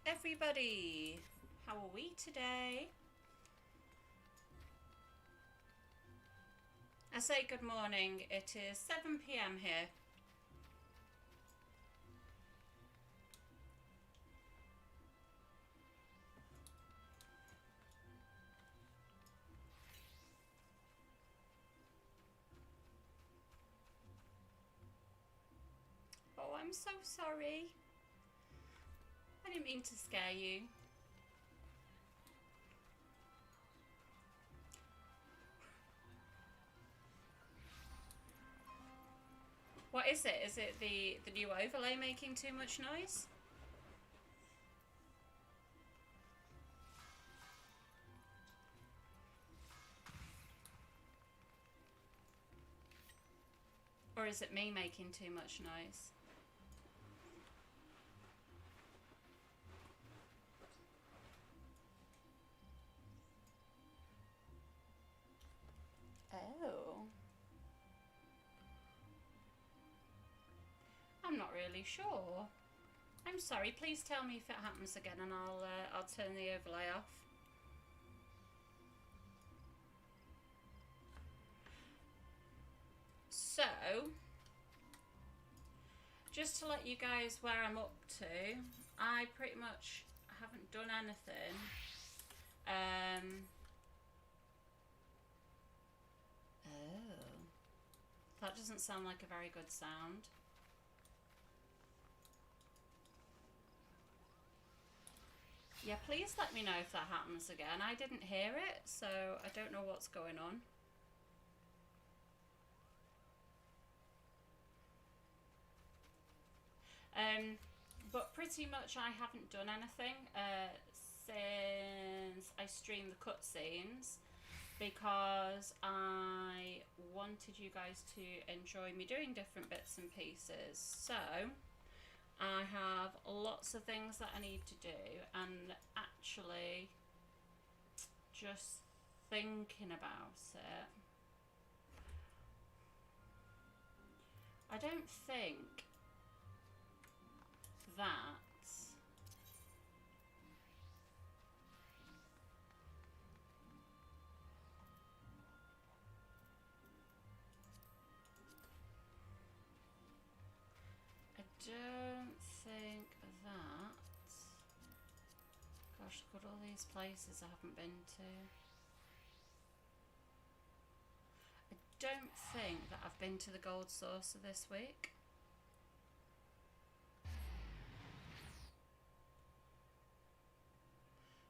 everybody! How are we today? I say good morning, it is 7 PM here. Oh, I'm so sorry. I didn't mean to scare you. What is it? Is it the new overlay making too much noise? Or is it me making too much noise? Oh. I'm not really sure. I'm sorry, please tell me if it happens again and I'll turn the overlay off. So, just to let you guys where I'm up to, I pretty much haven't done anything. Oh. That doesn't sound like a very good sound. Yeah, please let me know if that happens again. I didn't hear it, so I don't know what's going on. But pretty much I haven't done anything since I streamed the cutscenes because I wanted you guys to enjoy me doing different bits and pieces. So I have lots of things that I need to do, and actually just thinking about it, I don't think that gosh, look at all these places I haven't been to. I don't think that I've been to the Gold Saucer this week.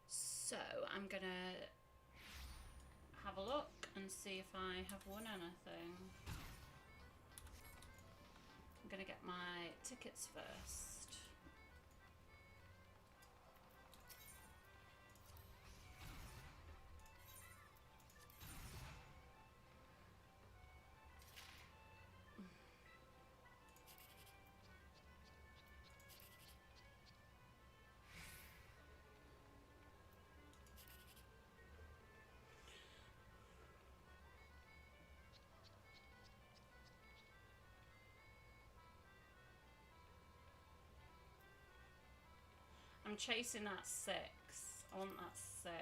So I'm gonna have a look and see if I have won anything. I'm gonna get my tickets first. I'm chasing that 6. I want that 6.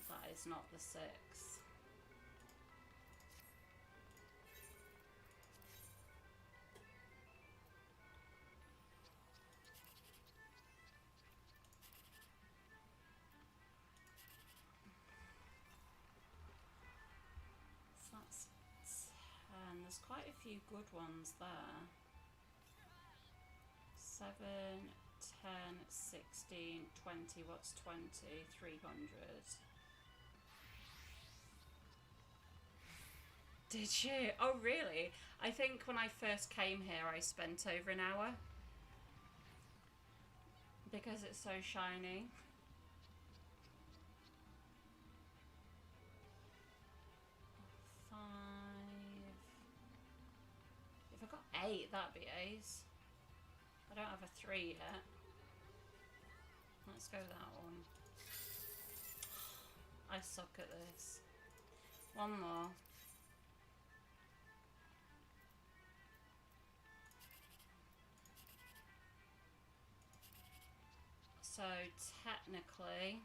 That is not the 6. So that's 10. There's quite a few good ones there. 7, 10, 16, 20. What's 20? 300. Did you? Oh, really? I think when I first came here, I spent over an hour. Because it's so shiny. If I got 8, that'd be ace. I don't have a 3 yet. Let's go that one. I suck at this. One more. So technically,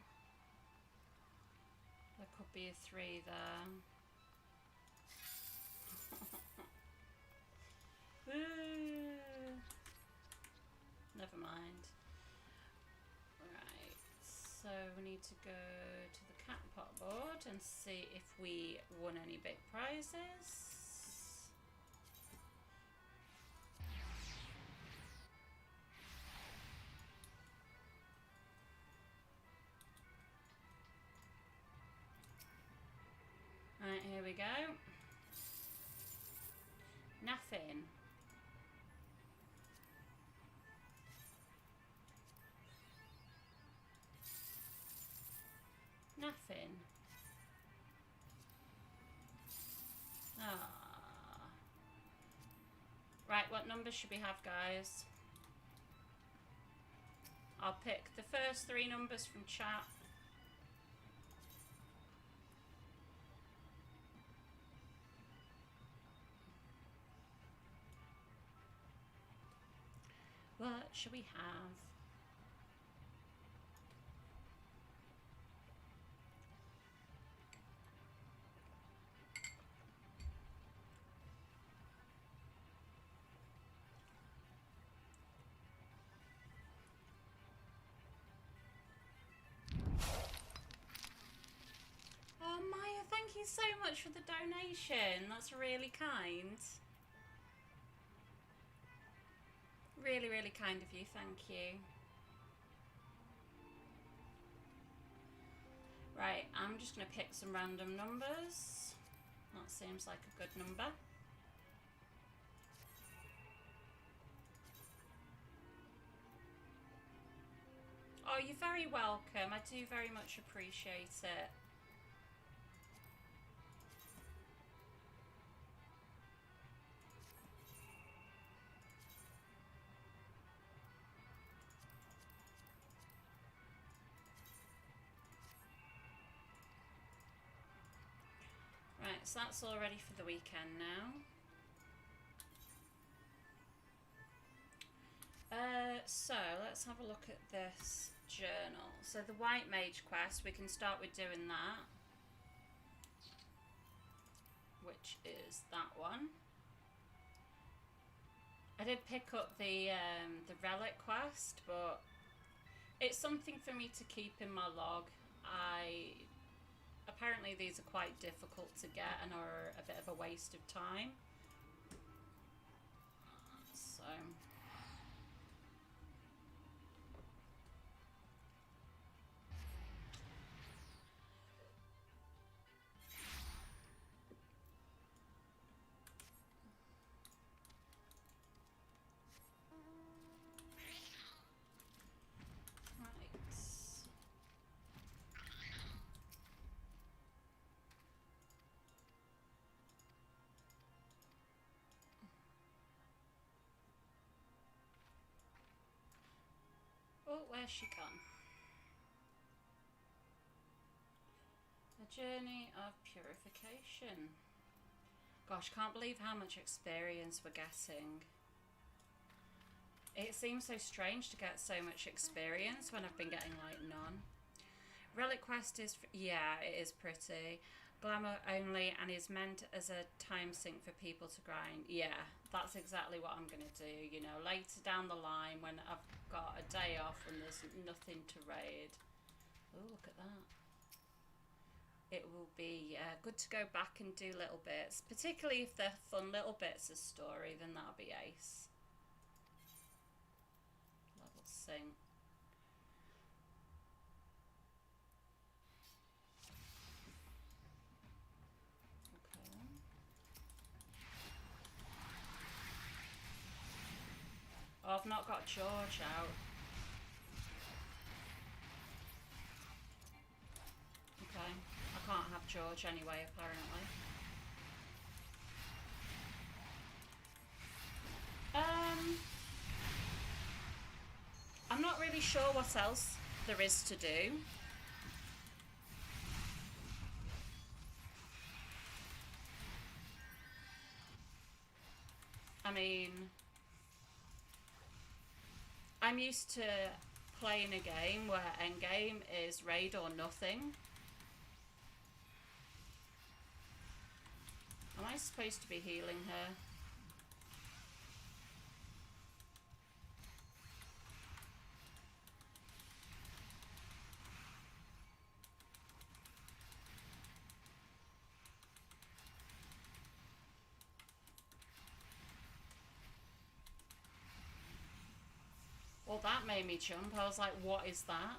there could be a 3 there. Never mind. Right, so we need to go to the cat pot board and see if we won any big prizes. Right, here we go. Nothing. Nothing. Ah. Right, what numbers should we have, guys? I'll pick the first 3 numbers from chat. What should we have? Oh, Maya, thank you so much for the donation. That's really kind. Really, really kind of you. Thank you. Right, I'm just going to pick some random numbers. That seems like a good number. Oh, you're very welcome. I do very much appreciate it. Right, so that's all ready for the weekend now. So let's have a look at this journal. So the White Mage quest, we can start with doing that, which is that one. I did pick up the relic quest, but it's something for me to keep in my log. Apparently these are quite difficult to get and are a bit of a waste of time. So oh, where's she gone? A journey of purification. Gosh, can't believe how much experience we're getting. It seems so strange to get so much experience when I've been getting like none. Relic quest is, yeah, it is pretty. Glamour only and is meant as a time sink for people to grind. Yeah, that's exactly what I'm going to do, you know, later down the line when I've got a day off and there's nothing to raid. Oh, look at that. It will be good to go back and do little bits, particularly if they're fun little bits of story, then that'll be ace. Level sync. Oh, I've not got George out. Okay, I can't have George anyway, apparently. I'm not really sure what else there is to do. I mean, I'm used to playing a game where endgame is raid or nothing. Am I supposed to be healing her? Well, that made me jump. I was like, what is that?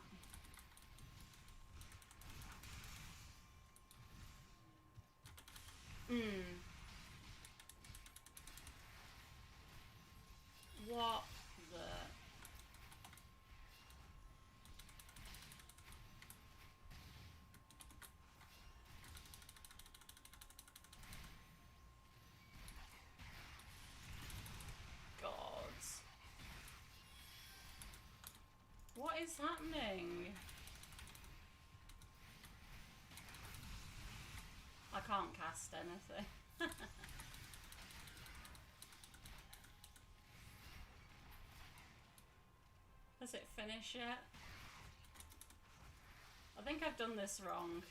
What the... Gods. What is happening? I can't cast anything. Has it finished yet? I think I've done this wrong.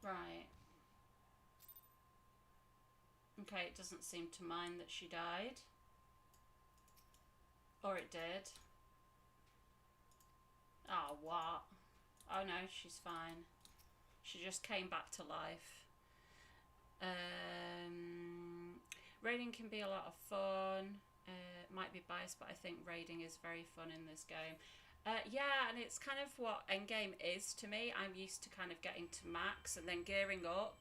Right. Okay, it doesn't seem to mind that she died. Or it did. Oh, what? Oh no, she's fine. She just came back to life. Raiding can be a lot of fun. Might be biased, but I think raiding is very fun in this game. Yeah, and it's kind of what endgame is to me. I'm used to kind of getting to max and then gearing up,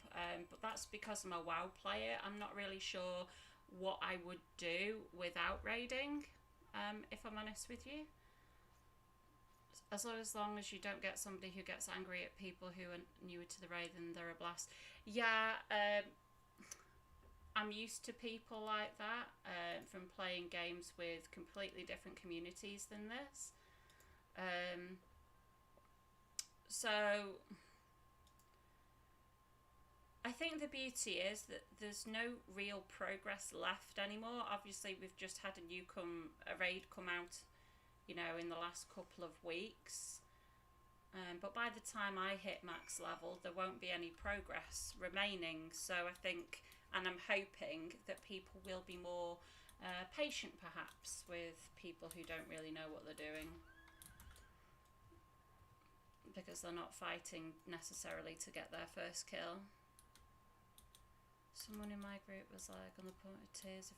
but that's because I'm a WoW player. I'm not really sure what I would do without raiding, if I'm honest with you. As long as you don't get somebody who gets angry at people who are newer to the raid and they're a blast. Yeah, I'm used to people like that from playing games with completely different communities than this. So I think the beauty is that there's no real progress left anymore. Obviously we've just had a raid come out, you know, in the last couple of weeks, but by the time I hit max level there won't be any progress remaining. So I think, and I'm hoping that people will be more patient perhaps with people who don't really know what they're doing, because they're not fighting necessarily to get their first kill. Someone in my group was like on the point of tears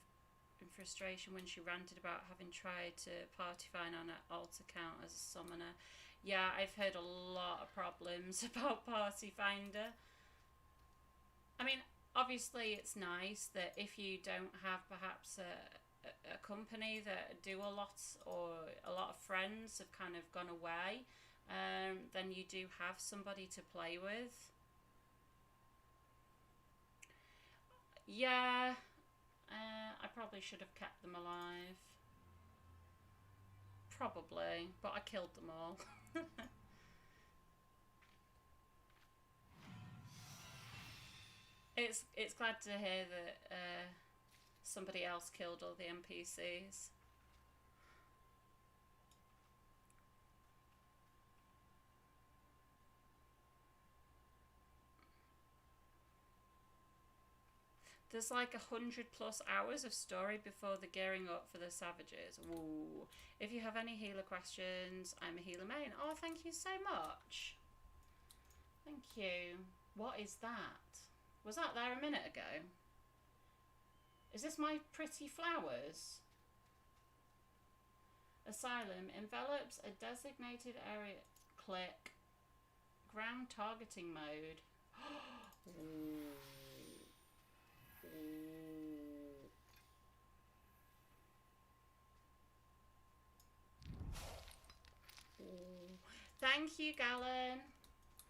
in frustration when she ranted about having tried to party find on an alt account as a summoner. Yeah, I've heard a lot of problems about party finder. I mean, obviously it's nice that if you don't have perhaps a company that do a lot, or a lot of friends have kind of gone away, then you do have somebody to play with. Yeah, I probably should have kept them alive. Probably, but I killed them all. It's glad to hear that somebody else killed all the NPCs. There's like 100+ hours of story before the gearing up for the savages. Ooh. If you have any healer questions, I'm a healer main. Oh, thank you so much. Thank you. What is that? Was that there a minute ago? Is this my pretty flowers? Asylum envelops a designated area. Click. Ground targeting mode. Ooh. Ooh. Thank you, Galen.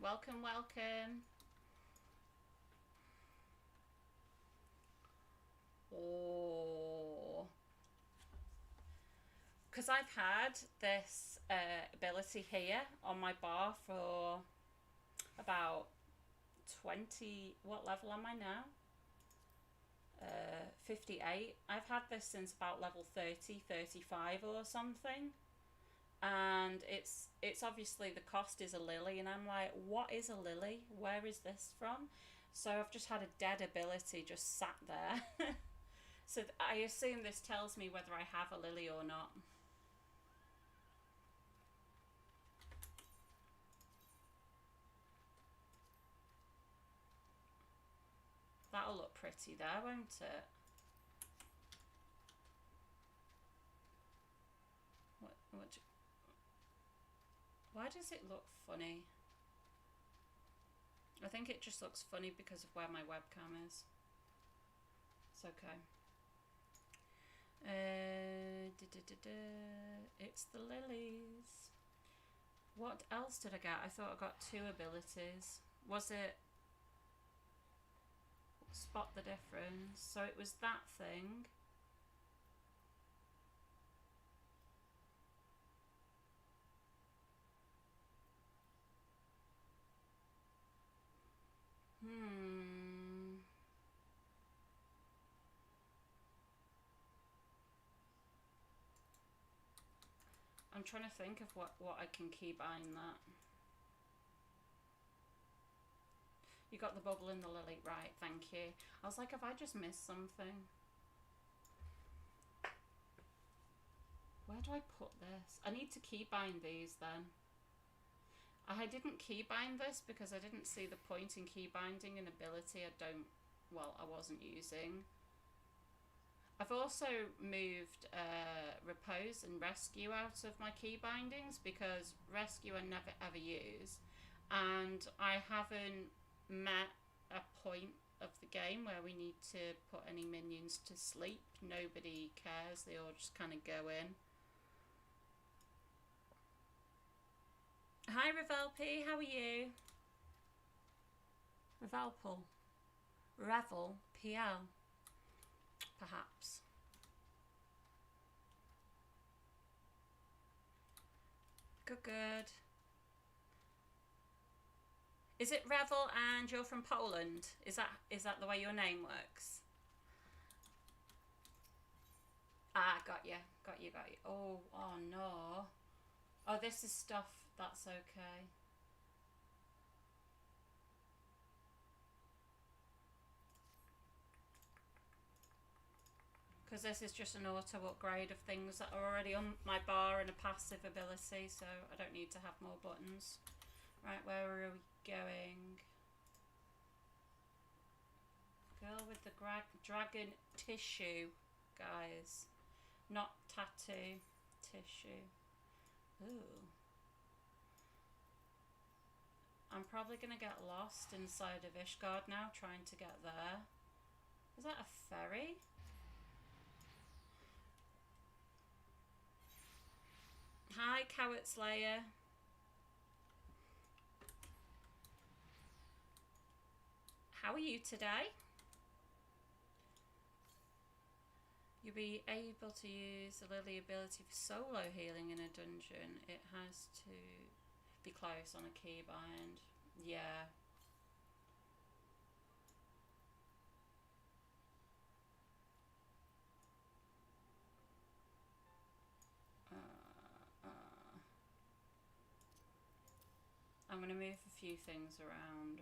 Welcome, welcome. Oh. Because I've had this ability here on my bar for about 20... What level am I now? 58. I've had this since about level 30, 35 or something. And it's obviously the cost is a lily, and I'm like, what is a lily? Where is this from? So I've just had a dead ability just sat there. So I assume this tells me whether I have a lily or not. That'll look pretty there, won't it? Why does it look funny? I think it just looks funny because of where my webcam is. It's okay. It's the lilies. What else did I get? I thought I got 2 abilities. Was it spot the difference? So it was that thing. I'm trying to think of what I can keybind that. You got the bubble and the lily, right, thank you. I was like, have I just missed something? Where do I put this? I need to keybind these then. I didn't keybind this because I didn't see the point in keybinding an ability I wasn't using. I've also moved Repose and Rescue out of my key bindings because Rescue I never ever use, and I haven't met a point of the game where we need to put any minions to sleep. Nobody cares, they all just kind of go in. Hi Revelp, how are you? Revelpal. Revel PL. Perhaps. Good, good. Is it Revel and you're from Poland? Is that the way your name works? Ah, got you. Oh no. Oh, this is stuff. That's okay. Because this is just an auto upgrade of things that are already on my bar and a passive ability, so I don't need to have more buttons. Right, where are we going? Girl with the dragon tissue, guys. Not tattoo, tissue. Ooh. I'm probably going to get lost inside of Ishgard now, trying to get there. Is that a ferry? Hi, Coward Slayer. How are you today? You'll be able to use the Lily ability for solo healing in a dungeon. It has to be close on a keybind. Yeah. I'm going to move a few things around.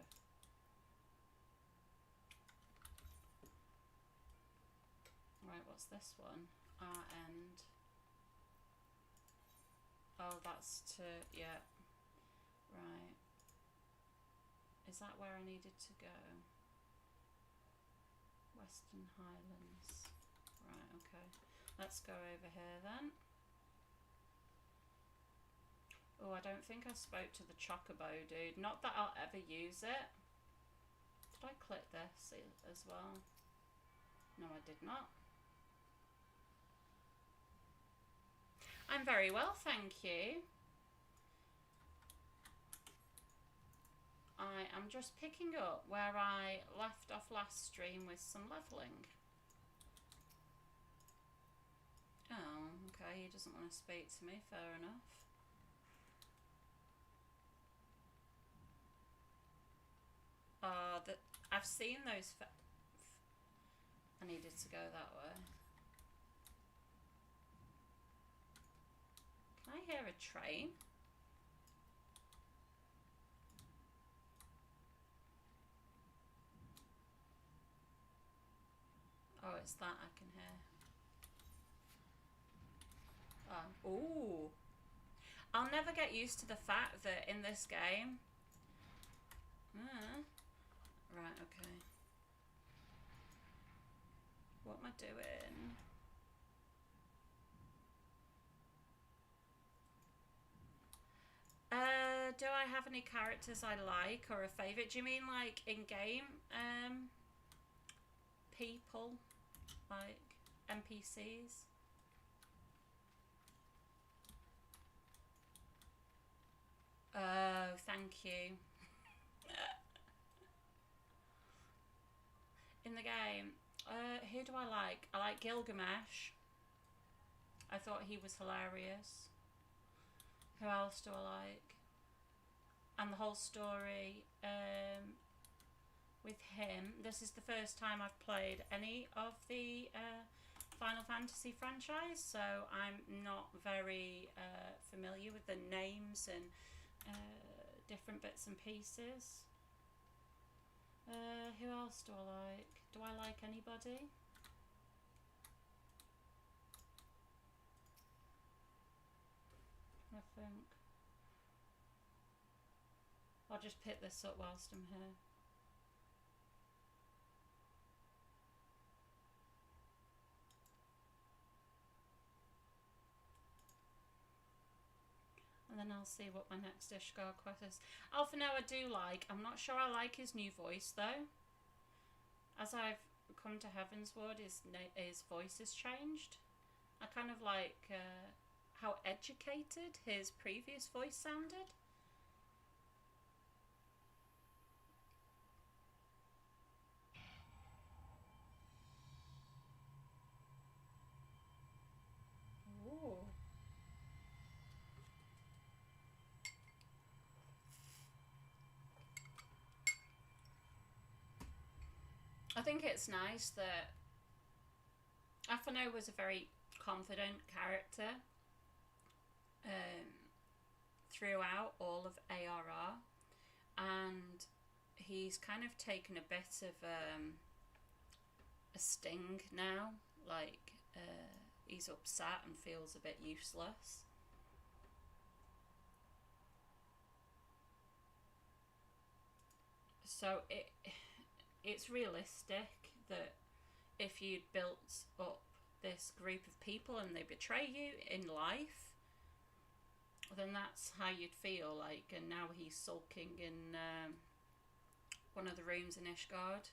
Right, what's this one? Our end. Oh, that's to, yeah. Right. Is that where I needed to go? Western Highlands. Right, okay. Let's go over here then. Oh, I don't think I spoke to the chocobo dude. Not that I'll ever use it. Did I click this as well? No, I did not. I'm very well, thank you. I am just picking up where I left off last stream with some levelling. Oh, okay, he doesn't want to speak to me, fair enough. I've seen those. I needed to go that way. Can I hear a train? Oh, it's that I can hear. Oh, ooh. I'll never get used to the fact that in this game. Right, okay. What am I doing? Do I have any characters I like or a favourite? Do you mean like in-game people? Like NPCs? Oh, thank you. In the game, who do I like? I like Gilgamesh. I thought he was hilarious. Who else do I like? And the whole story with him. This is the first time I've played any of the Final Fantasy franchise, so I'm not very familiar with the names and different bits and pieces. Who else do I like? Do I like anybody? I think. I'll just pick this up whilst I'm here. And then I'll see what my next Ishgard quest is. Alphino I do like. I'm not sure I like his new voice though. As I've come to Heavensward, his voice has changed. I kind of like how educated his previous voice sounded. Ooh. I think it's nice that Alphino was a very confident character throughout all of ARR, and he's kind of taken a bit of a sting now, like he's upset and feels a bit useless. So it's realistic that if you'd built up this group of people and they betray you in life, then that's how you'd feel like. And now he's sulking in one of the rooms in Ishgard.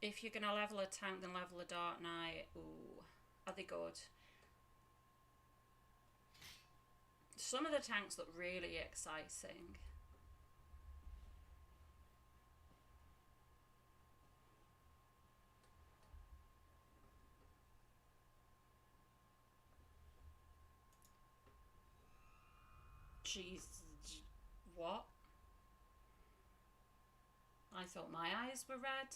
If you're going to level a tank, then level a Dark Knight. Ooh, are they good? Some of the tanks look really exciting. Jeez, what? I thought my eyes were red.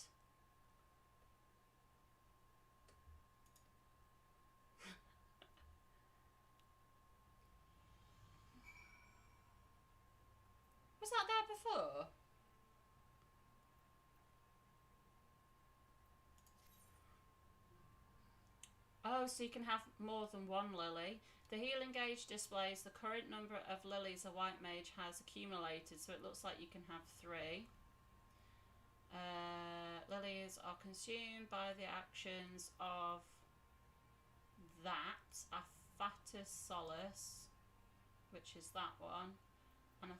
Was that there before? Oh, so you can have more than one lily. The healing gauge displays the current number of lilies a white mage has accumulated, so it looks like you can have 3. Lilies are consumed by the actions of that, Aphatus Solus, which is that one, and a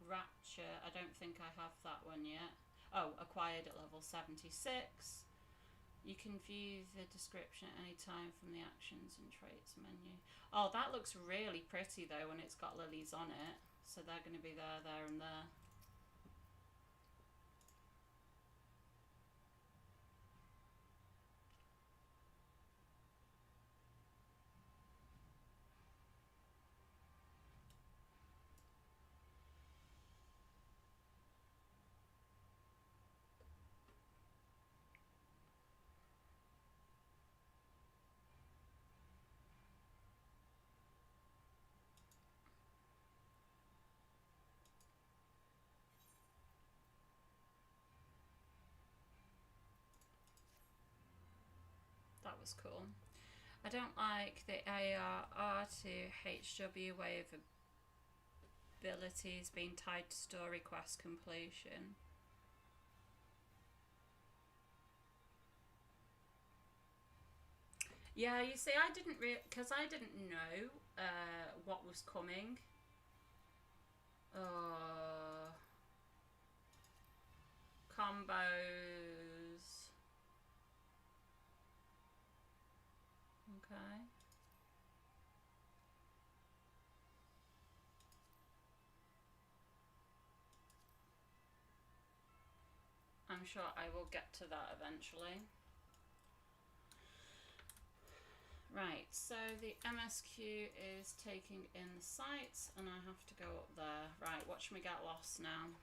Rapture. I don't think I have that one yet. Oh, acquired at level 76. You can view the description at any time from the actions and traits menu. Oh, that looks really pretty though when it's got lilies on it. So they're going to be there, there and there. That was cool. I don't like the ARR to HW way of abilities being tied to story quest completion. Yeah, you see, I didn't because I didn't know what was coming. Combos. Okay. I'm sure I will get to that eventually. Right, so the MSQ is taking in the sites and I have to go up there. Right, watch me get lost now.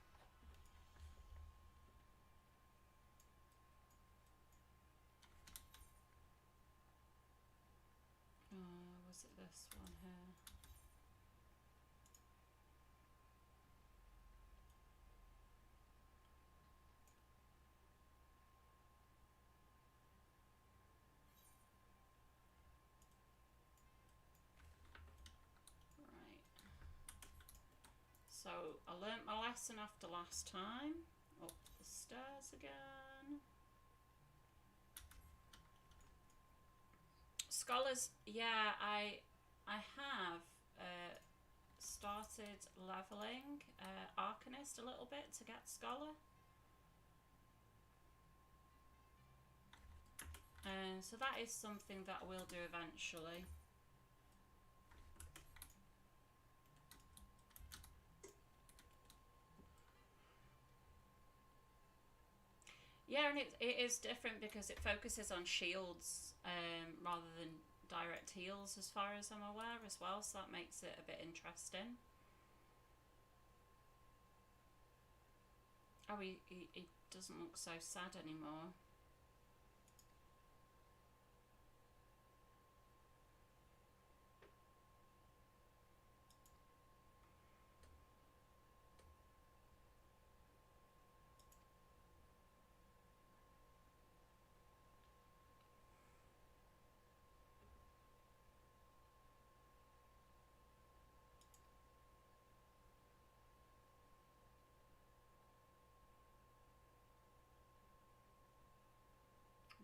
Was it this one here? So I learnt my lesson after last time. Up the stairs again. Scholars, yeah, I have started leveling Arcanist a little bit to get Scholar. So that is something that I will do eventually. Yeah, and it is different because it focuses on shields rather than direct heals as far as I'm aware as well, so that makes it a bit interesting. Oh, he doesn't look so sad anymore.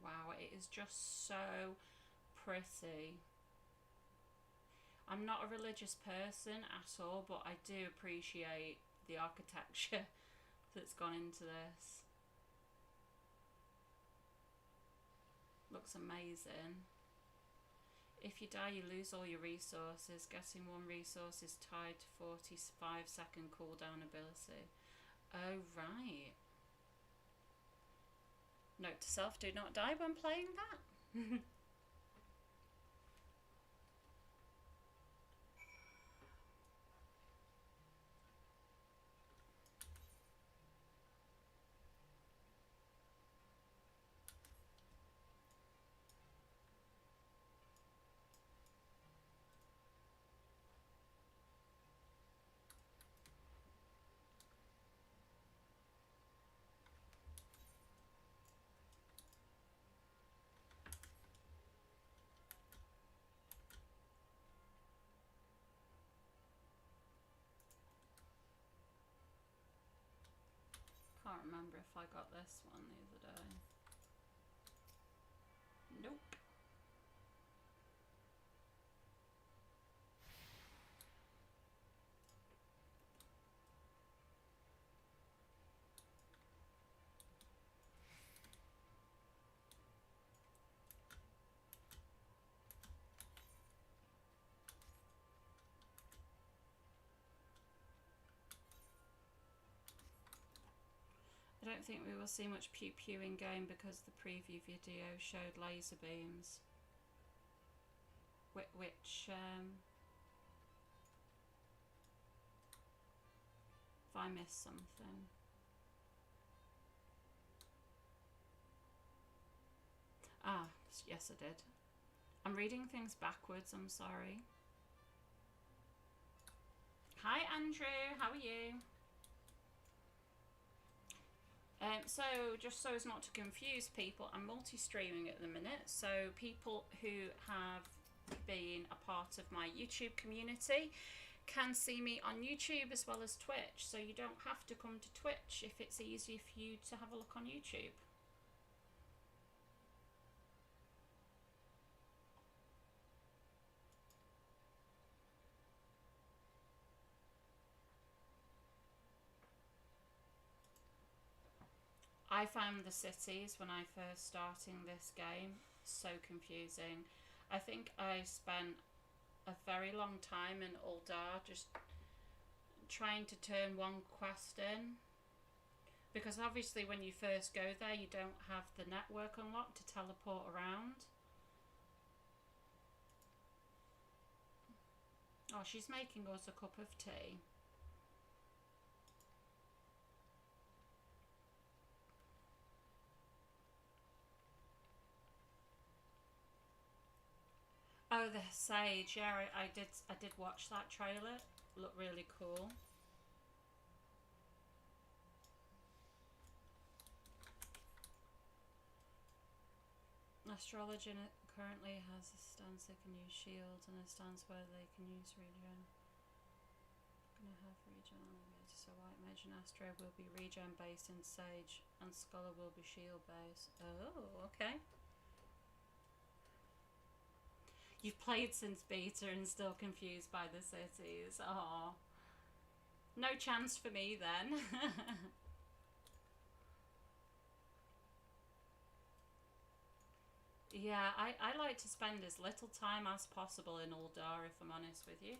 Wow, it is just so pretty. I'm not a religious person at all, but I do appreciate the architecture that's gone into this. Looks amazing. If you die, you lose all your resources. Getting one resource is tied to 45-second cooldown ability. Oh, right. Note to self, do not die when playing that. can't remember if I got this one the other day. Nope. I don't think we will see much pew pew in game because the preview video showed laser beams. Which if I missed something. Ah, yes I did. I'm reading things backwards, I'm sorry. Hi Andrew, how are you? So just so as not to confuse people, I'm multi-streaming at the minute, so people who have been a part of my YouTube community can see me on YouTube as well as Twitch, so you don't have to come to Twitch if it's easier for you to have a look on YouTube. I found the cities when I first starting this game so confusing. I think I spent a very long time in Uldar just trying to turn one quest in, because obviously when you first go there you don't have the network unlocked to teleport around. Oh, she's making us a cup of tea. Oh, the Sage, yeah, I did watch that trailer. Looked really cool. Astrology currently has a stance they can use shield and a stance where they can use regen. Gonna have regen elevator, so White Mage and Astro will be regen based in Sage and Scholar will be shield based. Oh, okay. You've played since beta and still confused by the cities. Oh, no chance for me then. Yeah, I like to spend as little time as possible in Uldar, if I'm honest with you.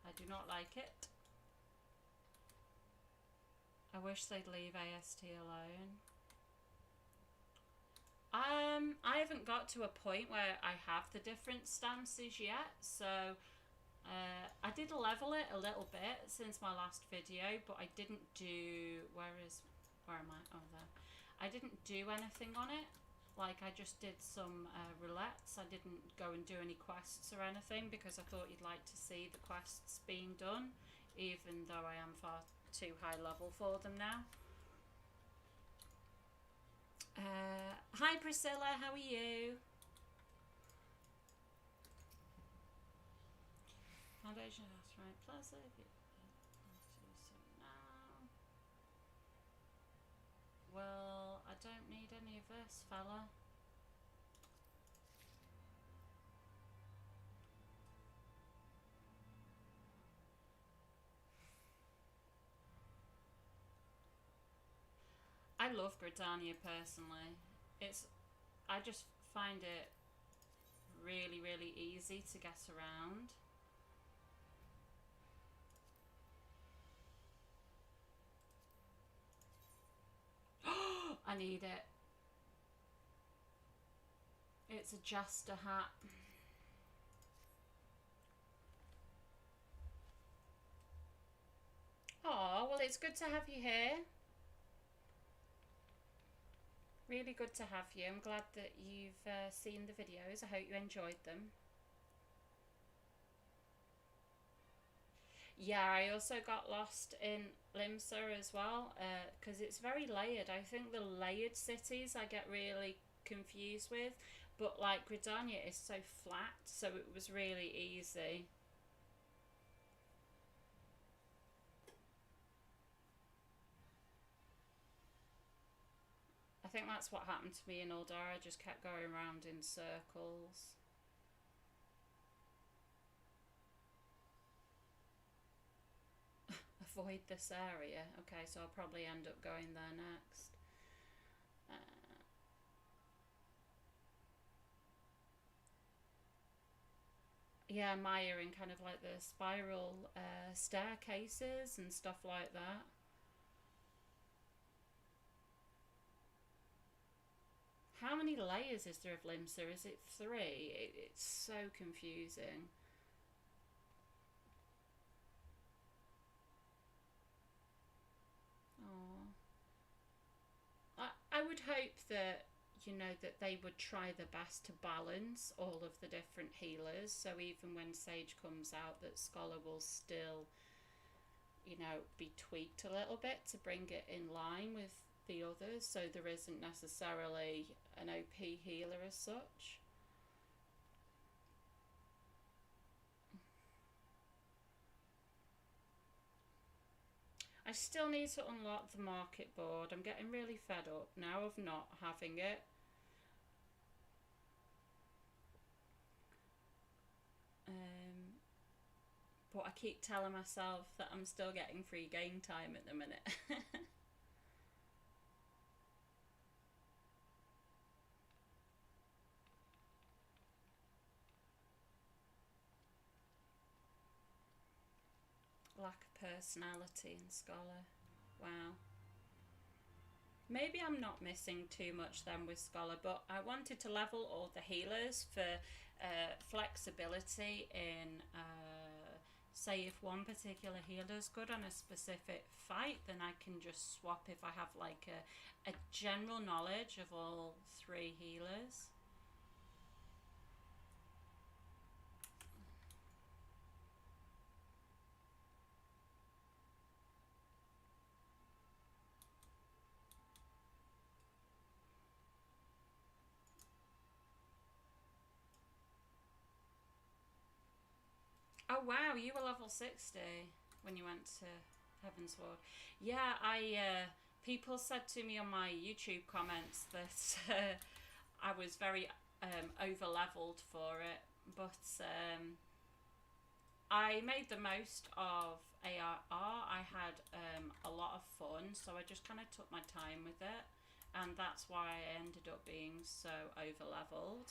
I do not like it. I wish they'd leave AST alone. I haven't got to a point where I have the different stances yet, so I did level it a little bit since my last video, but I didn't do, where am I? Oh, there. I didn't do anything on it. Like, I just did some roulettes. I didn't go and do any quests or anything because I thought you'd like to see the quests being done, even though I am far too high level for them now. Hi Priscilla, how are you? Foundation has right plaza. Now. Well, I don't need any of this, fella. I love Gridania personally. I just find it really, really easy to get around. I need it. It's a Jester hat. Oh, well, it's good to have you here. Really good to have you. I'm glad that you've seen the videos. I hope you enjoyed them. Yeah, I also got lost in Limsa as well, because it's very layered. I think the layered cities I get really confused with, but like Gridania is so flat, so it was really easy. think that's what happened to me in Uldar. I just kept going around in circles. Avoid this area. Okay, so I'll probably end up going there next. Yeah, Maya in kind of like the spiral staircases and stuff like that. How many layers is there of Limsa? Is it 3? It's so confusing. Oh, I would hope that, you know, that they would try their best to balance all of the different healers, so even when Sage comes out, that Scholar will still, you know, be tweaked a little bit to bring it in line with the others, so there isn't necessarily an OP healer as such. I still need to unlock the market board. I'm getting really fed up now of not having it. But I keep telling myself that I'm still getting free game time at the minute. Lack of personality in Scholar. Wow. Maybe I'm not missing too much then with Scholar, but I wanted to level all the healers for flexibility in, say, if one particular healer's good on a specific fight, then I can just swap if I have like a general knowledge of all 3 healers. Oh wow, you were level 60 when you went to Heavensward. Yeah, people said to me on my YouTube comments that I was very over leveled for it, but I made the most of ARR. I had a lot of fun, so I just kind of took my time with it, and that's why I ended up being so over leveled.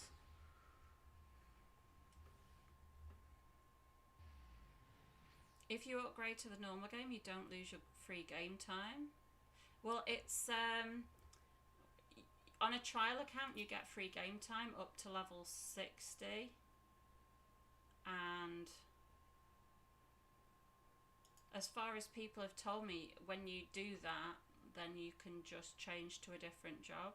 If you upgrade to the normal game, you don't lose your free game time. Well, it's on a trial account you get free game time up to level 60, and as far as people have told me, when you do that, then you can just change to a different job.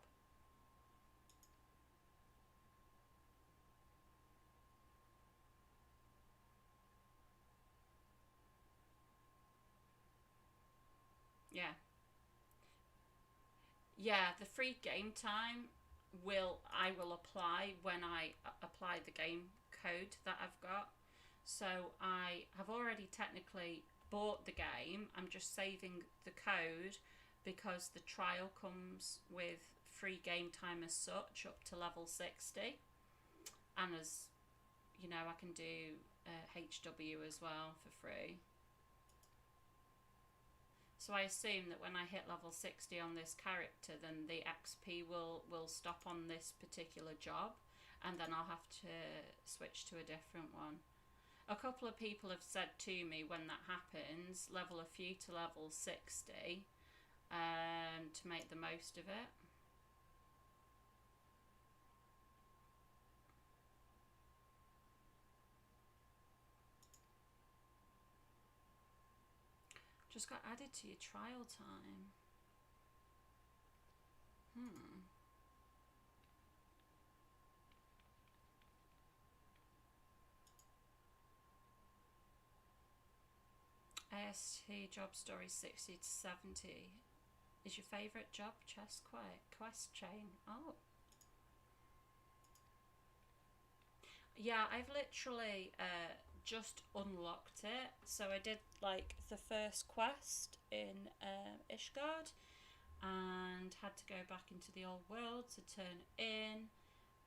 Yeah. Yeah, the free game time I will apply when I apply the game code that I've got. So I have already technically bought the game. I'm just saving the code because the trial comes with free game time as such up to level 60, and as you know, I can do HW as well for free. So I assume that when I hit level 60 on this character, then the XP will stop on this particular job, and then I'll have to switch to a different one. A couple of people have said to me when that happens, level a few to level 60 to make the most of it. Just got added to your trial time. AST job story 60 to 70. Is your favourite job chest quest chain? Oh. Yeah, I've literally just unlocked it. So I did like the first quest in Ishgard, and had to go back into the old world to turn in,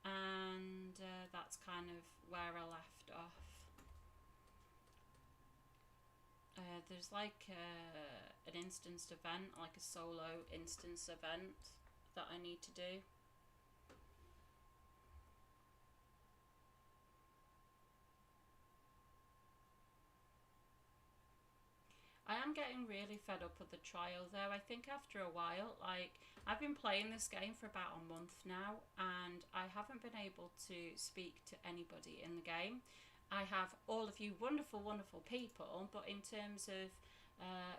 and that's kind of where I left off. There's like an instanced event, like a solo instance event that I need to do. I am getting really fed up with the trial though. I think after a while, like, I've been playing this game for about a month now and I haven't been able to speak to anybody in the game. I have all of you wonderful, wonderful people, but in terms of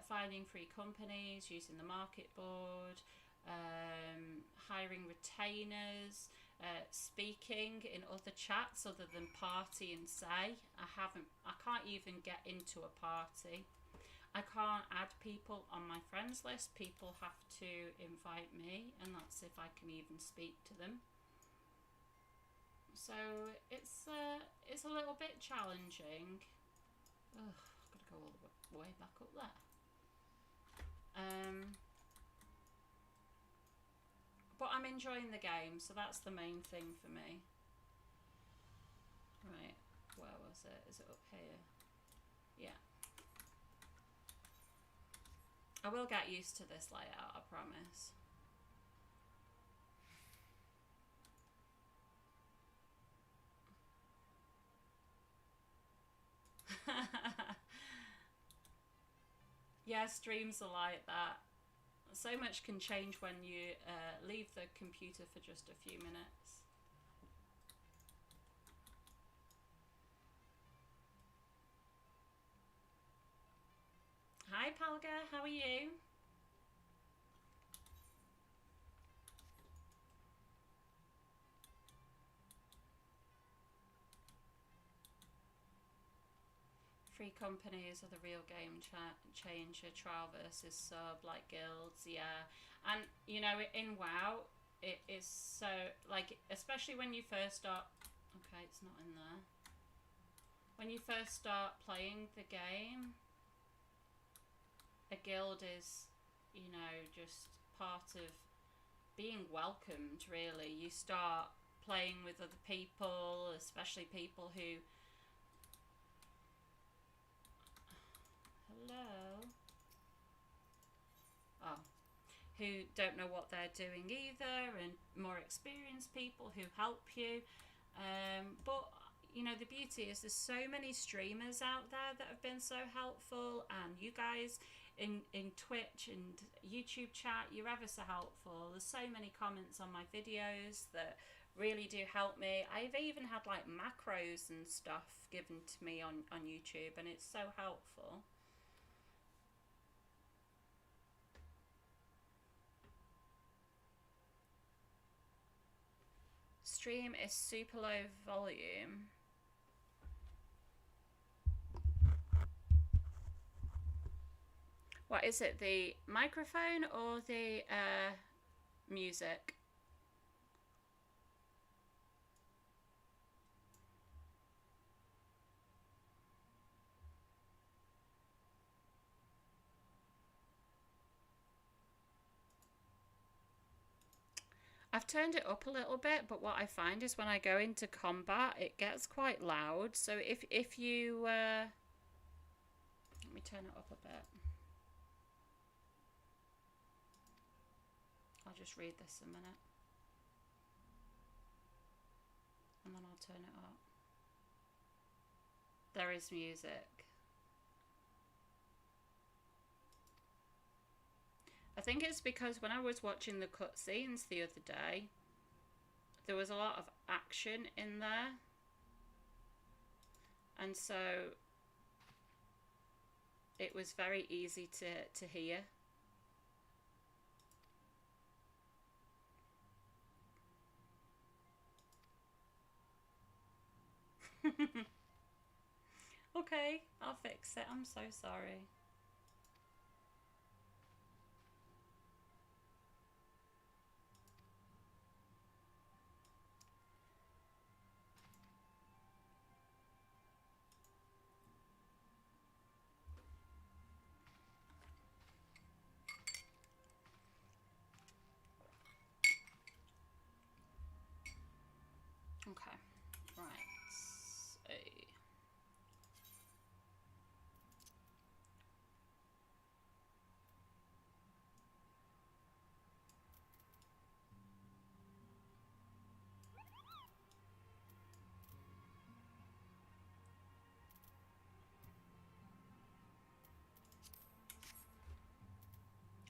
finding free companies, using the market board, hiring retainers, speaking in other chats other than party and say, I can't even get into a party. I can't add people on my friends list. People have to invite me, and that's if I can even speak to them. So it's a little bit challenging. Ugh, I've got to go all the way back up there. But I'm enjoying the game, so that's the main thing for me. Right, where was it? Is it up here? Yeah. I will get used to this layout, I promise. Yeah, streams are like that. So much can change when you leave the computer for just a few minutes. Hi Palga, how are you? Free companies are the real game changer. Trial versus sub, like guilds, yeah. And you know, in WoW, it is so, like, especially when you first start. Okay, it's not in there. When you first start playing the game, a guild is, you know, just part of being welcomed, really. You start playing with other people, especially people who... Hello? Oh. Who don't know what they're doing either, and more experienced people who help you. But you know, the beauty is there's so many streamers out there that have been so helpful, and you guys in Twitch and YouTube chat, you're ever so helpful. There's so many comments on my videos that really do help me. I've even had like macros and stuff given to me on YouTube, and it's so helpful. Stream is super low volume. What is it, the microphone or the music? I've turned it up a little bit, but what I find is when I go into combat, it gets quite loud. So if you... let me turn it up a bit. I'll just read this a minute. And then I'll turn it up. There is music. I think it's because when I was watching the cutscenes the other day, there was a lot of action in there. And so it was very easy to hear. Okay, I'll fix it. I'm so sorry. Okay, right. So.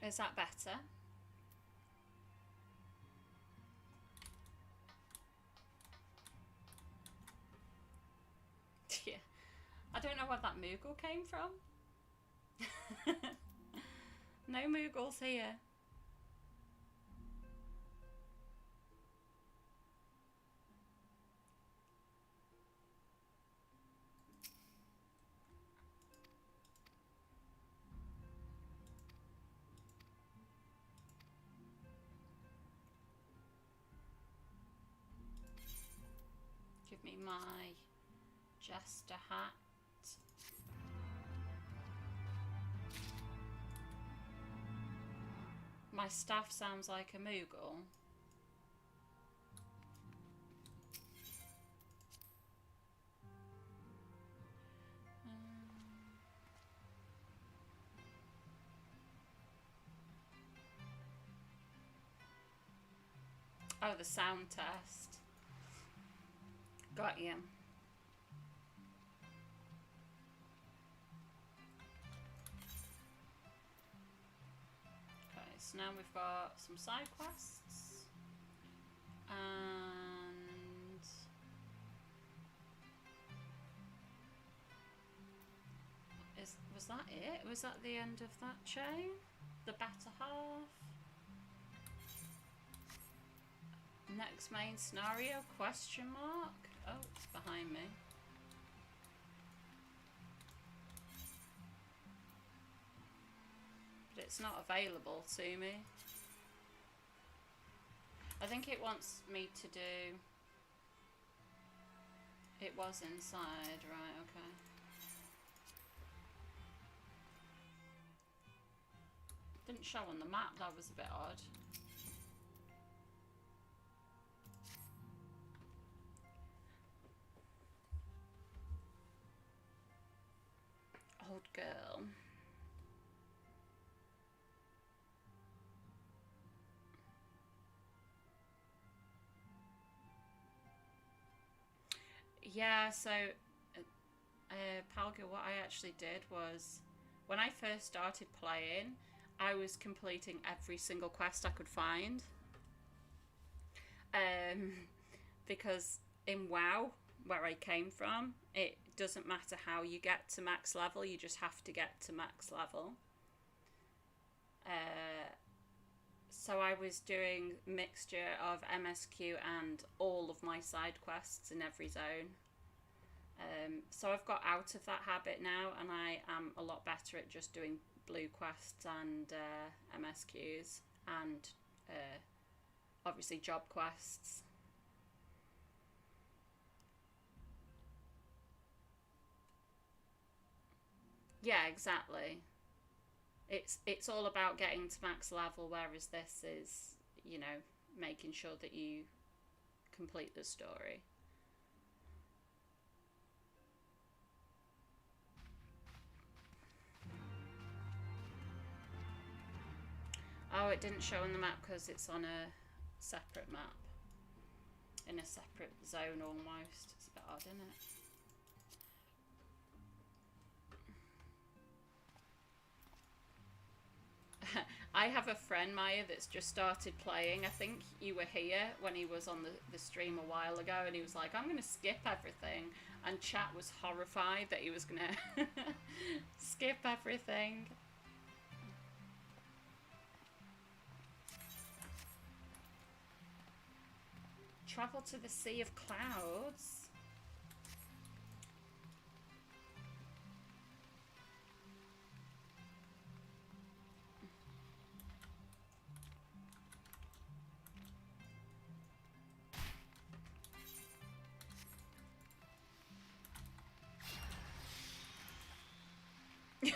Is that better? Yeah. I don't know where that Moogle came from. No Moogles here. Give me my jester hat. My staff sounds like a Moogle. Oh, the sound test. Got you. Okay, so now we've got some side quests. And was that it? Was that the end of that chain? The better half? Next main scenario? Question mark? Oh, it's behind me. But it's not available to me. I think it wants me to do... It was inside, right, okay. Didn't show on the map, that was a bit odd. Old girl. Yeah, so Palga, what I actually did was, when I first started playing, I was completing every single quest I could find. Because in WoW, where I came from, it doesn't matter how you get to max level, you just have to get to max level. So I was doing a mixture of MSQ and all of my side quests in every zone. So I've got out of that habit now, and I am a lot better at just doing blue quests and MSQs and obviously job quests. Yeah, exactly. It's all about getting to max level, whereas this is, you know, making sure that you complete the story. Oh, it didn't show on the map because it's on a separate map. In a separate zone almost. It's a bit odd, isn't it? I have a friend, Maya, that's just started playing. I think you were here when he was on the stream a while ago, and he was like, I'm going to skip everything. And chat was horrified that he was going to skip everything. Travel to the Sea of Clouds.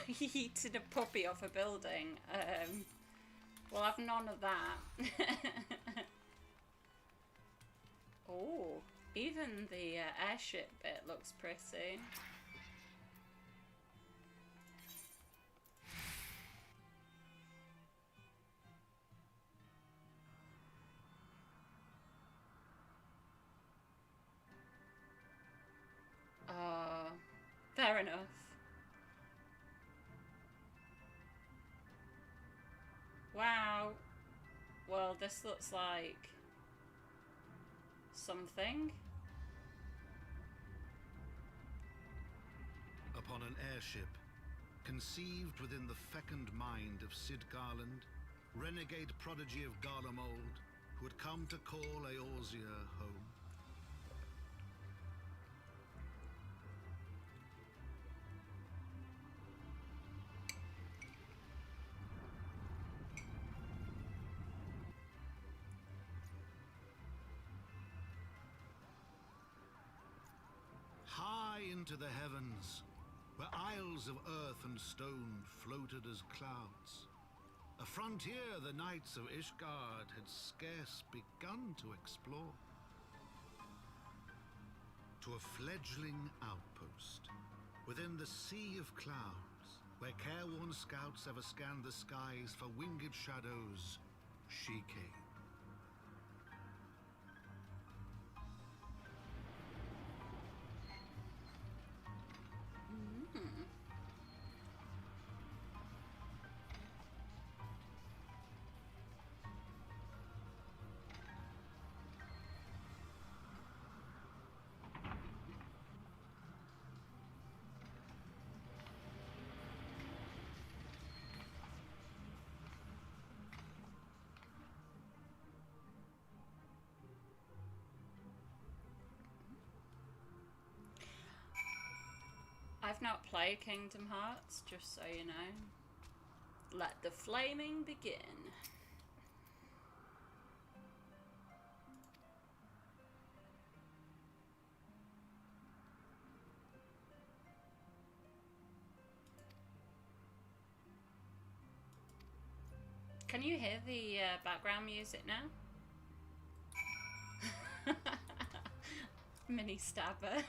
Yeeted a puppy off a building. We'll have none of that. Oh, Even the airship bit looks pretty. Oh, fair enough. Wow. Well, this looks like something. Upon an airship, conceived within the fecund mind of Sid Garland, renegade prodigy of Garlemald, who had come to call Eorzea home. High into the heavens, where isles of earth and stone floated as clouds, a frontier the knights of Ishgard had scarce begun to explore. To a fledgling outpost, within the sea of clouds, where careworn scouts ever scanned the skies for winged shadows, she came. I've not played Kingdom Hearts, just so you know. Let the flaming begin. Can you hear the background music now? Mini stabber.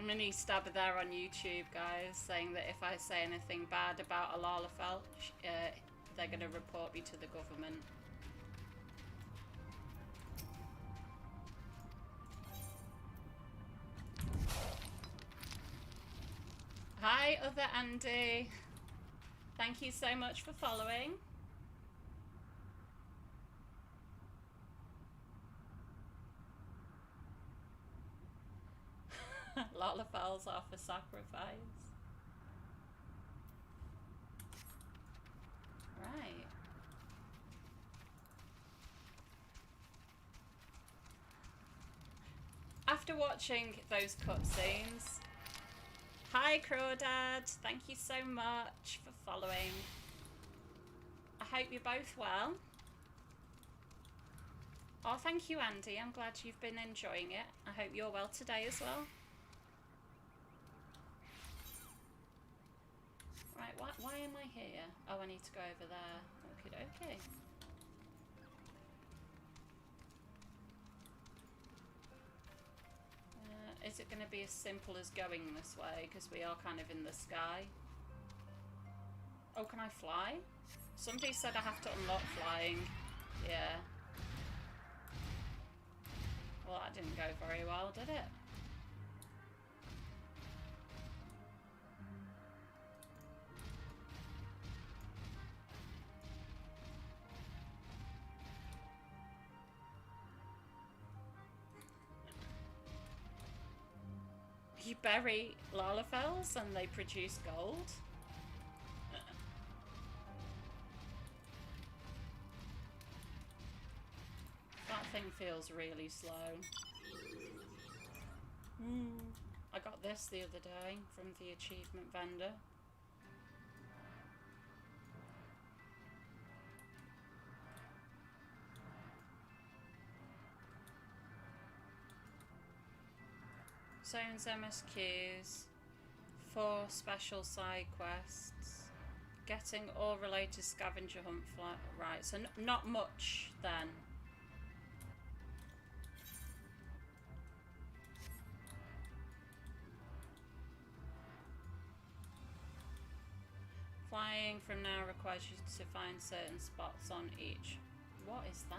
Mini stabber there on YouTube, guys, saying that if I say anything bad about a Lalafell, they're going to report me to the government. Hi, other Andy. Thank you so much for following. Lalafells are for sacrifice. Right. After watching those cutscenes, hi Crawdad, thank you so much for following. I hope you're both well. Oh, thank you, Andy. I'm glad you've been enjoying it. I hope you're well today as well. Right, why am I here? Oh, I need to go over there. Okie dokie. Is it going to be as simple as going this way? Because we are kind of in the sky. Oh, can I fly? Somebody said I have to unlock flying. Yeah. Well, that didn't go very well, did it? You bury Lalafells and they produce gold? That thing feels really slow. I got this the other day from the achievement vendor. Zones MSQs, 4 special side quests. Getting all related scavenger hunt flight. Right, so not much then. Flying from now requires you to find certain spots on each. What is that?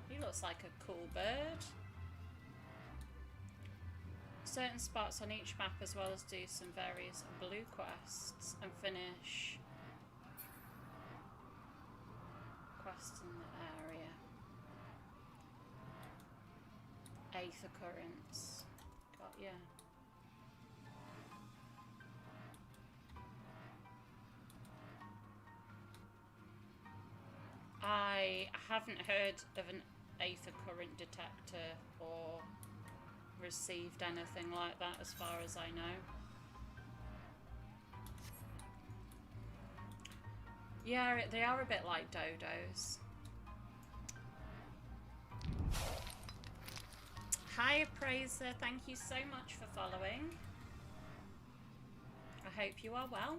He looks like a cool bird. Certain spots on each map, as well as do some various blue quests and finish quests in the area. 8th occurrence. Got ya. I haven't heard of an 8th occurrence detector or received anything like that as far as I know. Yeah, they are a bit like dodos. Hi Appraiser, thank you so much for following. I hope you are well.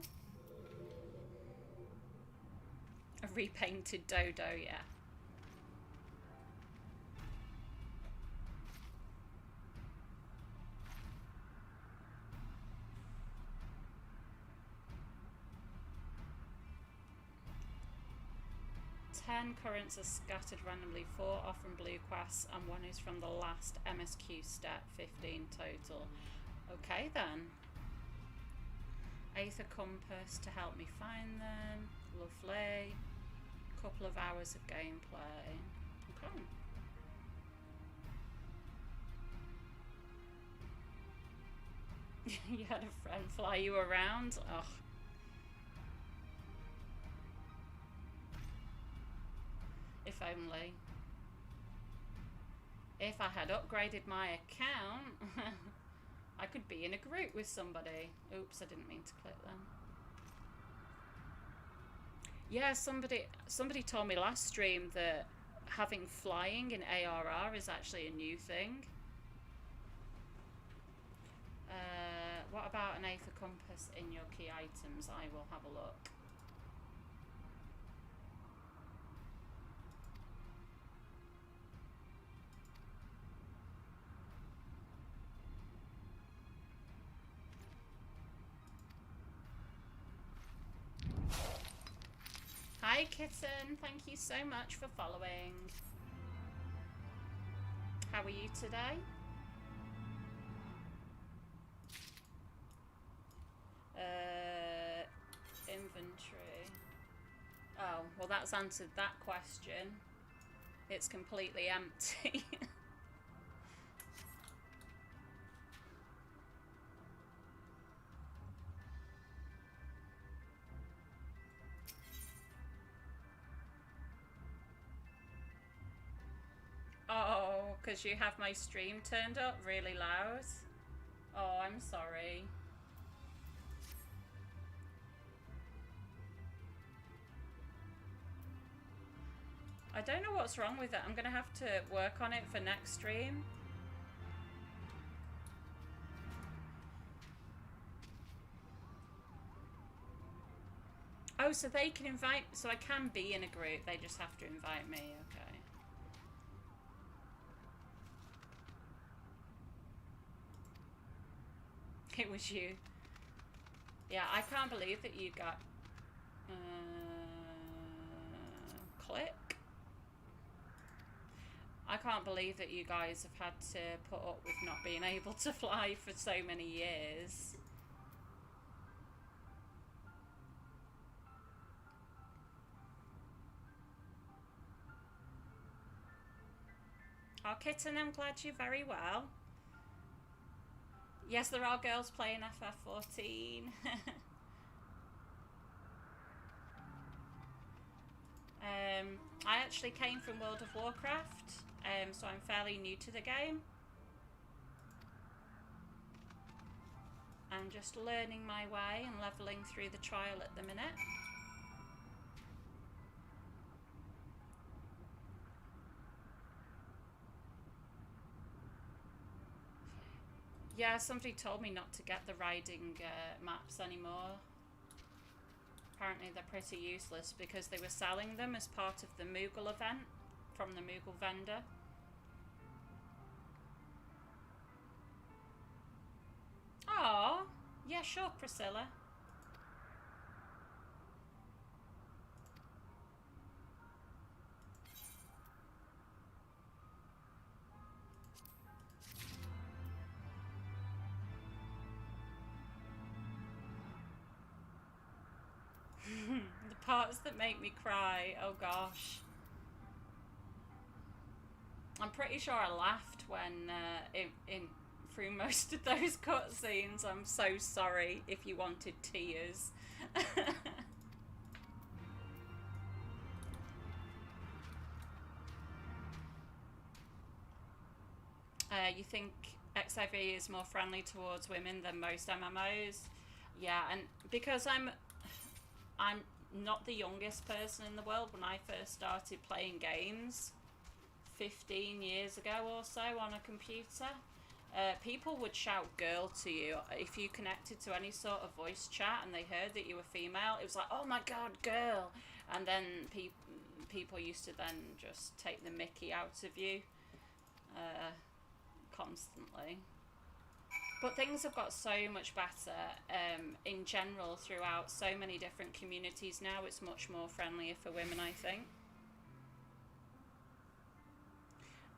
A repainted dodo, yeah. Ten currents are scattered randomly, 4 are from blue quests and 1 is from the last MSQ step, 15 total. Okay then. 8th compass to help me find them. Lovely. Couple of hours of gameplay. Okay. You had a friend fly you around? Ugh. If only. If I had upgraded my account, I could be in a group with somebody. Oops, I didn't mean to click them. Yeah, somebody told me last stream that having flying in ARR is actually a new thing. What about an 8th compass in your key items? I will have a look. Hi Kitten, thank you so much for following. How are you today? Inventory. Oh, well that's answered that question. It's completely empty. Oh, because you have my stream turned up really loud? Oh, I'm sorry. I don't know what's wrong with it. I'm going to have to work on it for next stream. Oh, so they can invite... So I can be in a group. They just have to invite me. Okay. It was you. Yeah, I can't believe that you got... click. I can't believe that you guys have had to put up with not being able to fly for so many years. Oh, Kitten, I'm glad you're very well. Yes, there are girls playing FF14. I actually came from World of Warcraft, so I'm fairly new to the game. I'm just learning my way and leveling through the trial at the minute. Yeah, somebody told me not to get the riding maps anymore. Apparently they're pretty useless because they were selling them as part of the Moogle event from the Moogle vendor. Oh, yeah, sure, Priscilla. The parts that make me cry, oh gosh. I'm pretty sure I laughed when through most of those cutscenes. I'm so sorry if you wanted tears. You think XIV is more friendly towards women than most MMOs? Yeah, and because I'm not the youngest person in the world. When I first started playing games 15 years ago or so on a computer, people would shout girl to you if you connected to any sort of voice chat and they heard that you were female. It was like, oh my god, girl. And then people used to then just take the mickey out of you constantly. But things have got so much better in general throughout so many different communities now. It's much more friendlier for women, I think.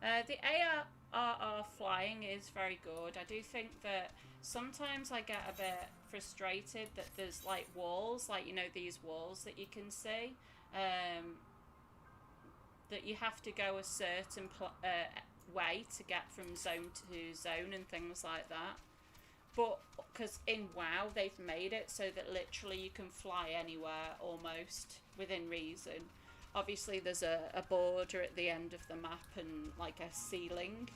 The ARR flying is very good. I do think that sometimes I get a bit frustrated that there's like walls, like, you know, these walls that you can see, that you have to go a certain way to get from zone to zone and things like that. But because in WoW they've made it so that literally you can fly anywhere almost within reason. Obviously there's a border at the end of the map and like a ceiling.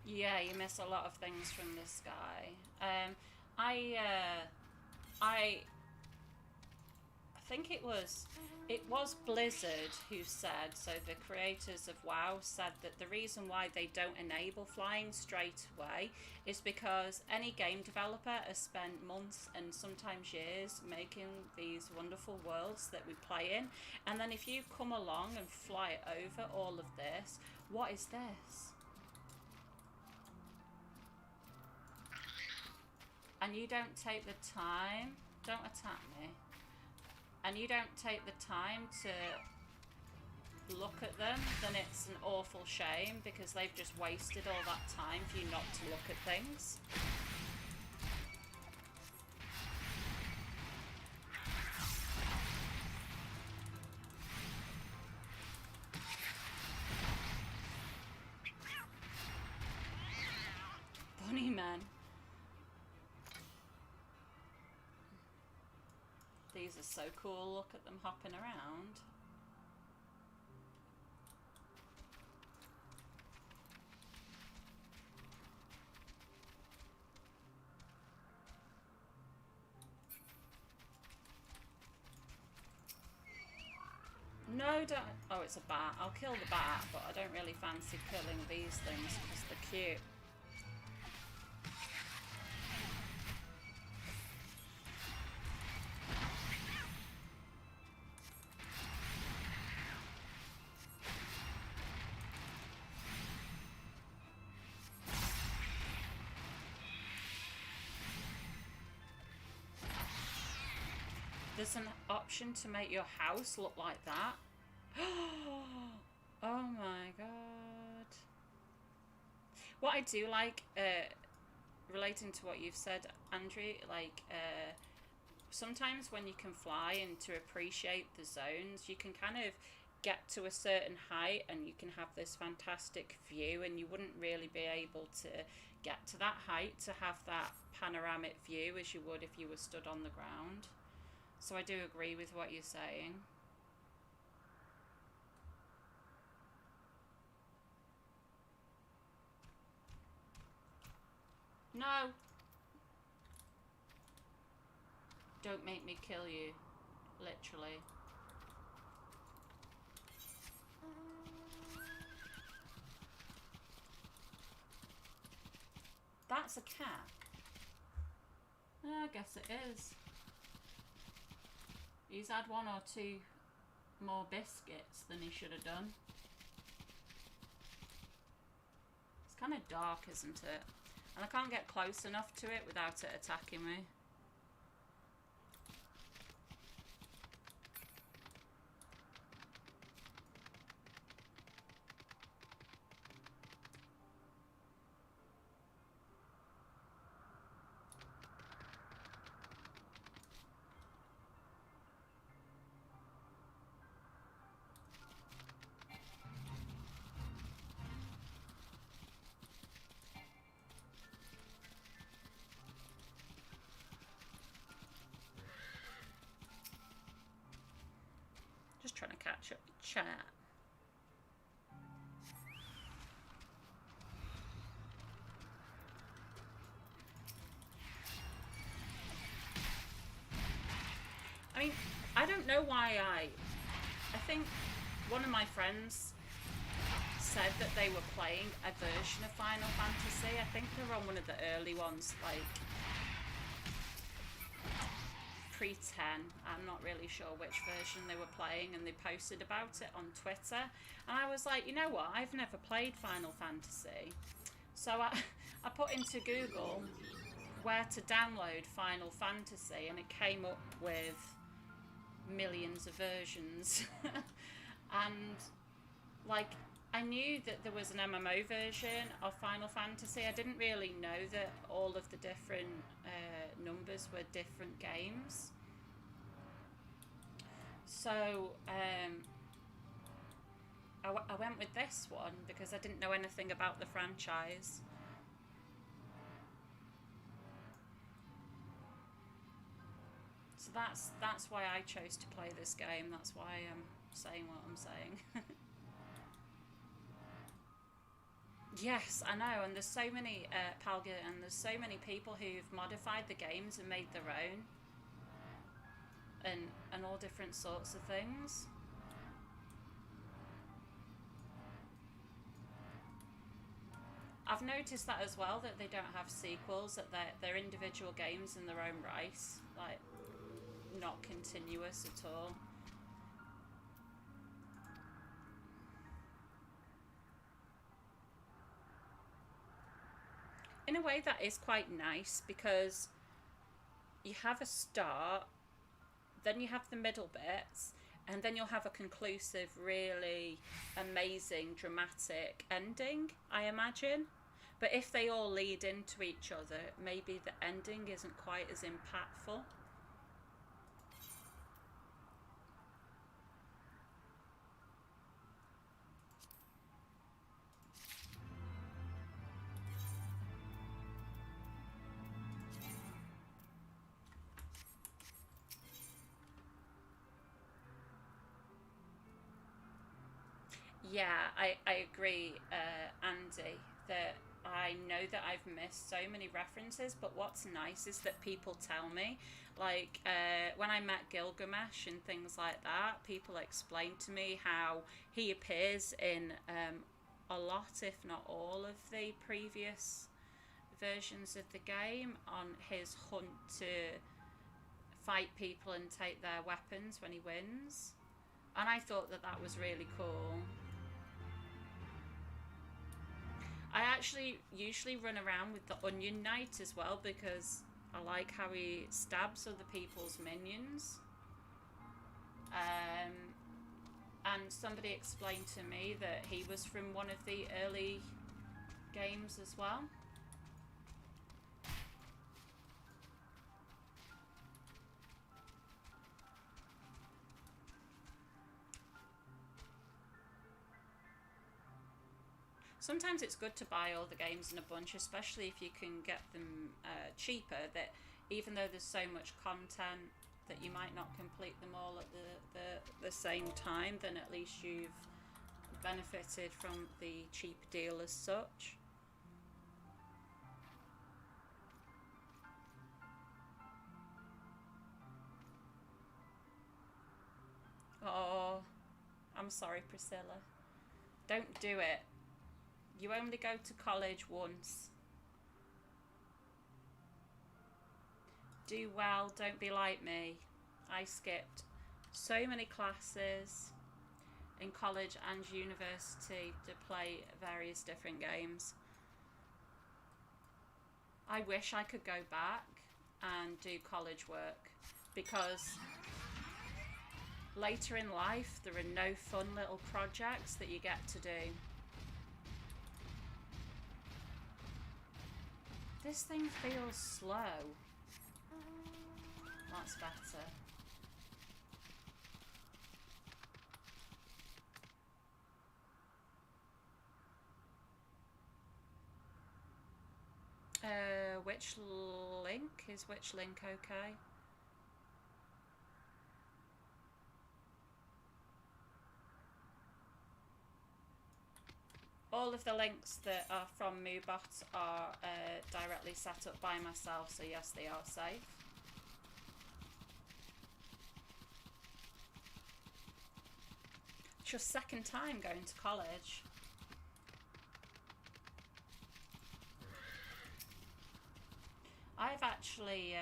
Yeah, you miss a lot of things from the sky. I think it was Blizzard who said, so the creators of WoW said that the reason why they don't enable flying straight away is because any game developer has spent months and sometimes years making these wonderful worlds that we play in, and then if you come along and fly over all of this, what is this? And you don't take the time, don't attack me, and you don't take the time to look at them, then it's an awful shame because they've just wasted all that time for you not to look at things. Bunny man. These are so cool, look at them hopping around. No, don't. Oh, it's a bat. I'll kill the bat, but I don't really fancy killing these things because they're cute. There's an option to make your house look like that. Oh my god. What I do like, relating to what you've said, Andrew, like, sometimes when you can fly and to appreciate the zones, you can kind of get to a certain height and you can have this fantastic view, and you wouldn't really be able to get to that height to have that panoramic view as you would if you were stood on the ground. So I do agree with what you're saying. No! Don't make me kill you. Literally. That's a cat. I guess it is. He's had one or two more biscuits than he should have done. It's kind of dark, isn't it? And I can't get close enough to it without it attacking me. Just trying to catch up with chat. I mean, I don't know why I think one of my friends said that they were playing a version of Final Fantasy. I think they're on one of the early ones, like pre-10. I'm not really sure which version they were playing, and they posted about it on Twitter, and I was like, you know what, I've never played Final Fantasy, so I put into Google where to download Final Fantasy, and it came up with millions of versions. And like, I knew that there was an MMO version of Final Fantasy. I didn't really know that all of the different numbers were different games. So I went with this one because I didn't know anything about the franchise. So that's why I chose to play this game. That's why I'm saying what I'm saying. Yes, I know, and there's so many, Palga, and there's so many people who've modified the games and made their own, and all different sorts of things. I've noticed that as well, that they don't have sequels, that they're individual games in their own right, like, not continuous at all. In a way, that is quite nice, because you have a start, then you have the middle bits, and then you'll have a conclusive, really amazing, dramatic ending, I imagine. But if they all lead into each other, maybe the ending isn't quite as impactful. Yeah, I agree, Andy, that I know that I've missed so many references, but what's nice is that people tell me, like, when I met Gilgamesh and things like that, people explained to me how he appears in a lot, if not all, of the previous versions of the game on his hunt to fight people and take their weapons when he wins. And I thought that that was really cool. I actually usually run around with the Onion Knight as well, because I like how he stabs other people's minions. And somebody explained to me that he was from one of the early games as well. sometimes it's good to buy all the games in a bunch, especially if you can get them cheaper, that even though there's so much content that you might not complete them all at the same time, then at least you've benefited from the cheap deal as such. Oh, I'm sorry, Priscilla. Don't do it. You only go to college once. Do well, don't be like me. I skipped so many classes in college and university to play various different games. I wish I could go back and do college work, because later in life there are no fun little projects that you get to do. This thing feels slow. That's better. Which link? Is which link okay? All of the links that are from MooBot are directly set up by myself, so yes, they are safe. It's your second time going to college. I've actually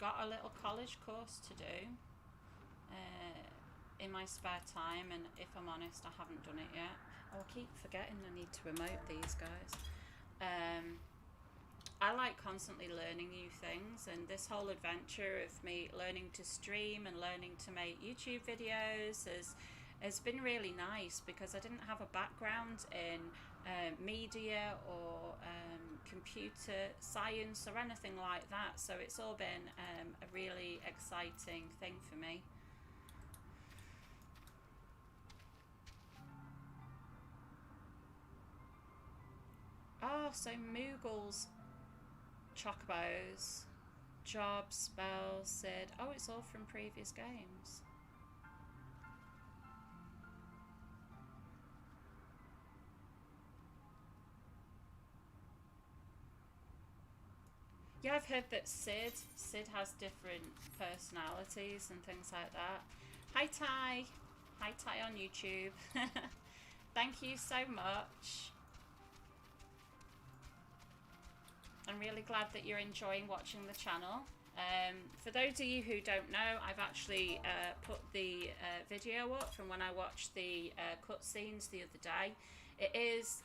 got a little college course to do in my spare time, and if I'm honest, I haven't done it yet. Oh, I keep forgetting I need to emote these guys. I like constantly learning new things, and this whole adventure of me learning to stream and learning to make YouTube videos has been really nice, because I didn't have a background in media or computer science or anything like that, so it's all been a really exciting thing for me. Oh, so Moogle's chocobos, job, spell, Sid. Oh, it's all from previous games. Yeah, I've heard that Sid has different personalities and things like that. Hi Ty. Hi Ty on YouTube. Thank you so much. I'm really glad that you're enjoying watching the channel. For those of you who don't know, I've actually put the video up from when I watched the cutscenes the other day. It is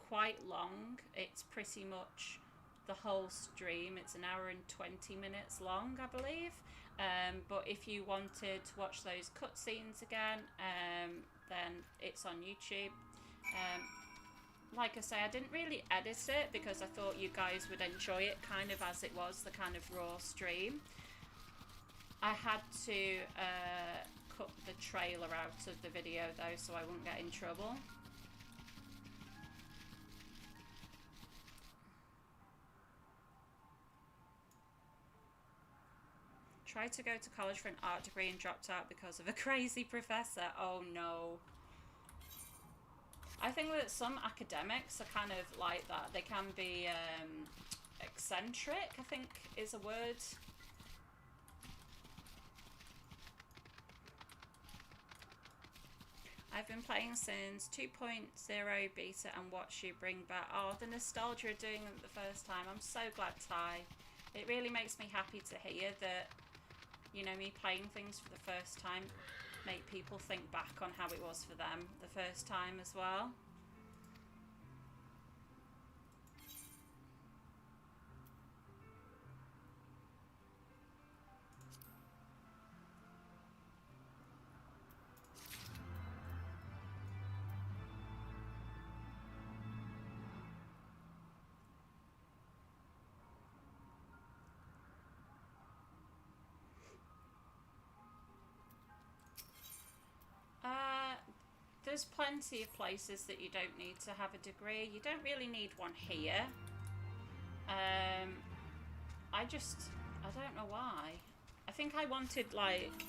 quite long. It's pretty much the whole stream. It's an hour and 20 minutes long, I believe. But if you wanted to watch those cutscenes again, then it's on YouTube. Like I say, I didn't really edit it because I thought you guys would enjoy it kind of as it was, the kind of raw stream. I had to cut the trailer out of the video though, so I wouldn't get in trouble. Tried to go to college for an art degree and dropped out because of a crazy professor. Oh no. I think that some academics are kind of like that. They can be eccentric, I think is a word. I've been playing since 2.0 beta and watched you bring back, oh, the nostalgia of doing it the first time. I'm so glad, Ty. It really makes me happy to hear that, you know, me playing things for the first time make people think back on how it was for them the first time as well. there's plenty of places that you don't need to have a degree. You don't really need one here. I don't know why. I think I wanted, like,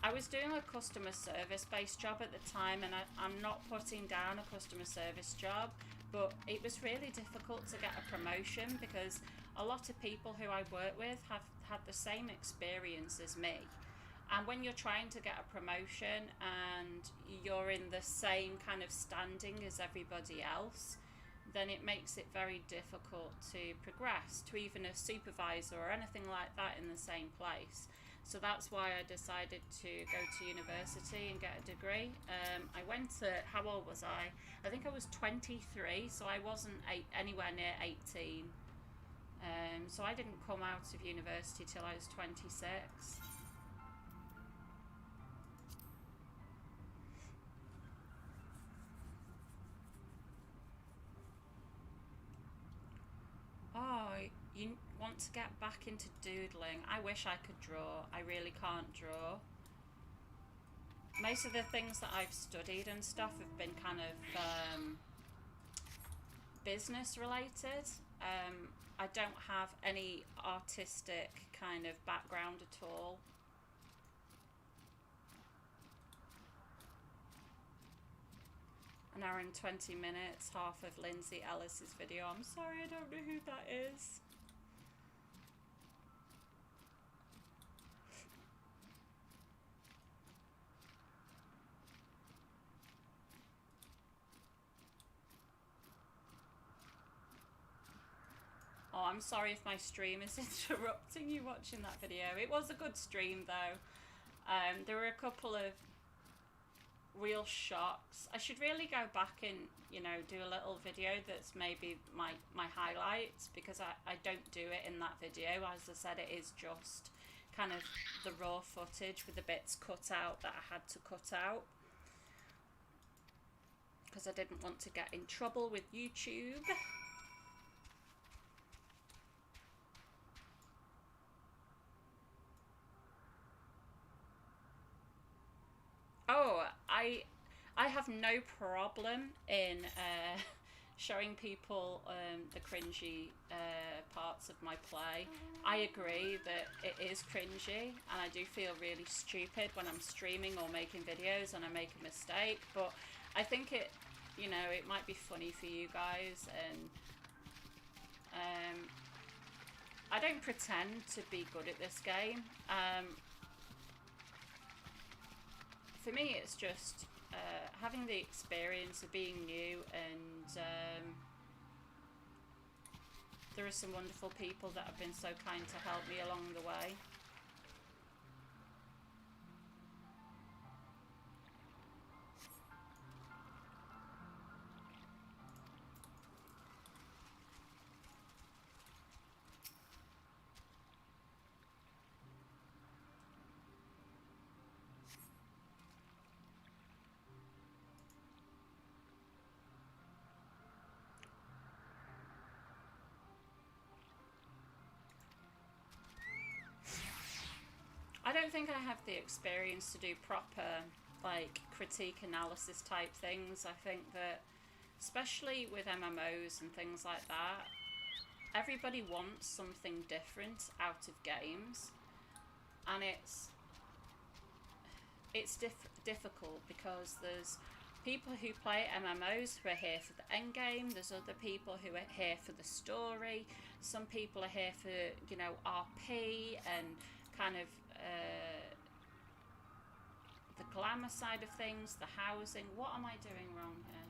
I was doing a customer service based job at the time, and I'm not putting down a customer service job, but it was really difficult to get a promotion because a lot of people who I work with have had the same experience as me. And when you're trying to get a promotion and you're in the same kind of standing as everybody else, then it makes it very difficult to progress to even a supervisor or anything like that in the same place. So that's why I decided to go to university and get a degree. I went to, how old was I? I think I was 23, so I wasn't anywhere near 18. So I didn't come out of university till I was 26. Oh, you want to get back into doodling? I wish I could draw. I really can't draw. Most of the things that I've studied and stuff have been kind of business related. I don't have any artistic kind of background at all. An hour and 20 minutes, half of Lindsay Ellis's video. I'm sorry, I don't know who that is. Oh, I'm sorry if my stream is interrupting you watching that video. It was a good stream though. There were a couple of real shocks. I should really go back and, you know, do a little video that's maybe my highlights, because I don't do it in that video. As I said, it is just kind of the raw footage with the bits cut out that I had to cut out, because I didn't want to get in trouble with YouTube. Oh, I have no problem in showing people the cringy parts of my play. I agree that it is cringy, and I do feel really stupid when I'm streaming or making videos and I make a mistake, but I think it, you know, it might be funny for you guys, and I don't pretend to be good at this game. For me, it's just having the experience of being new, and there are some wonderful people that have been so kind to help me along the way. I don't think I have the experience to do proper, like, critique analysis type things. I think that, especially with MMOs and things like that, everybody wants something different out of games, and it's difficult because there's people who play MMOs who are here for the end game. There's other people who are here for the story. Some people are here for, you know, RP and kind of the glamour side of things, the housing. What am I doing wrong here?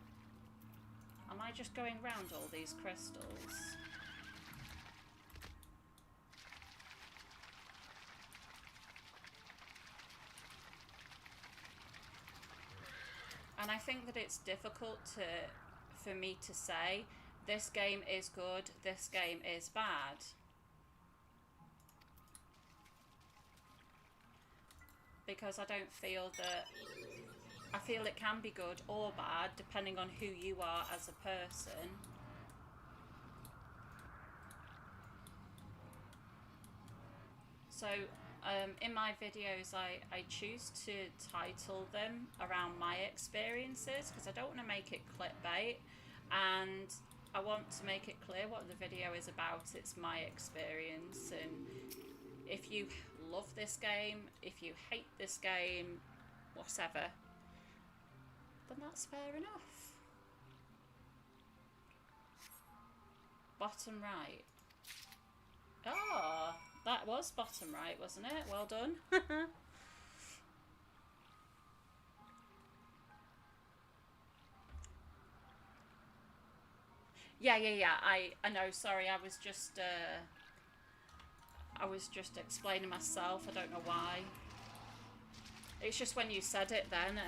Am I just going round all these crystals? And I think that it's difficult for me to say this game is good, this game is bad. Because I don't feel that, I feel it can be good or bad depending on who you are as a person. So in my videos I choose to title them around my experiences because I don't want to make it clickbait, and I want to make it clear what the video is about. It's my experience, and if you love this game, if you hate this game, whatever, then that's fair enough. Bottom right. Oh, that was bottom right, wasn't it? Well done. Yeah. I know. Sorry, I was just explaining myself. I don't know why. It's just when you said it then.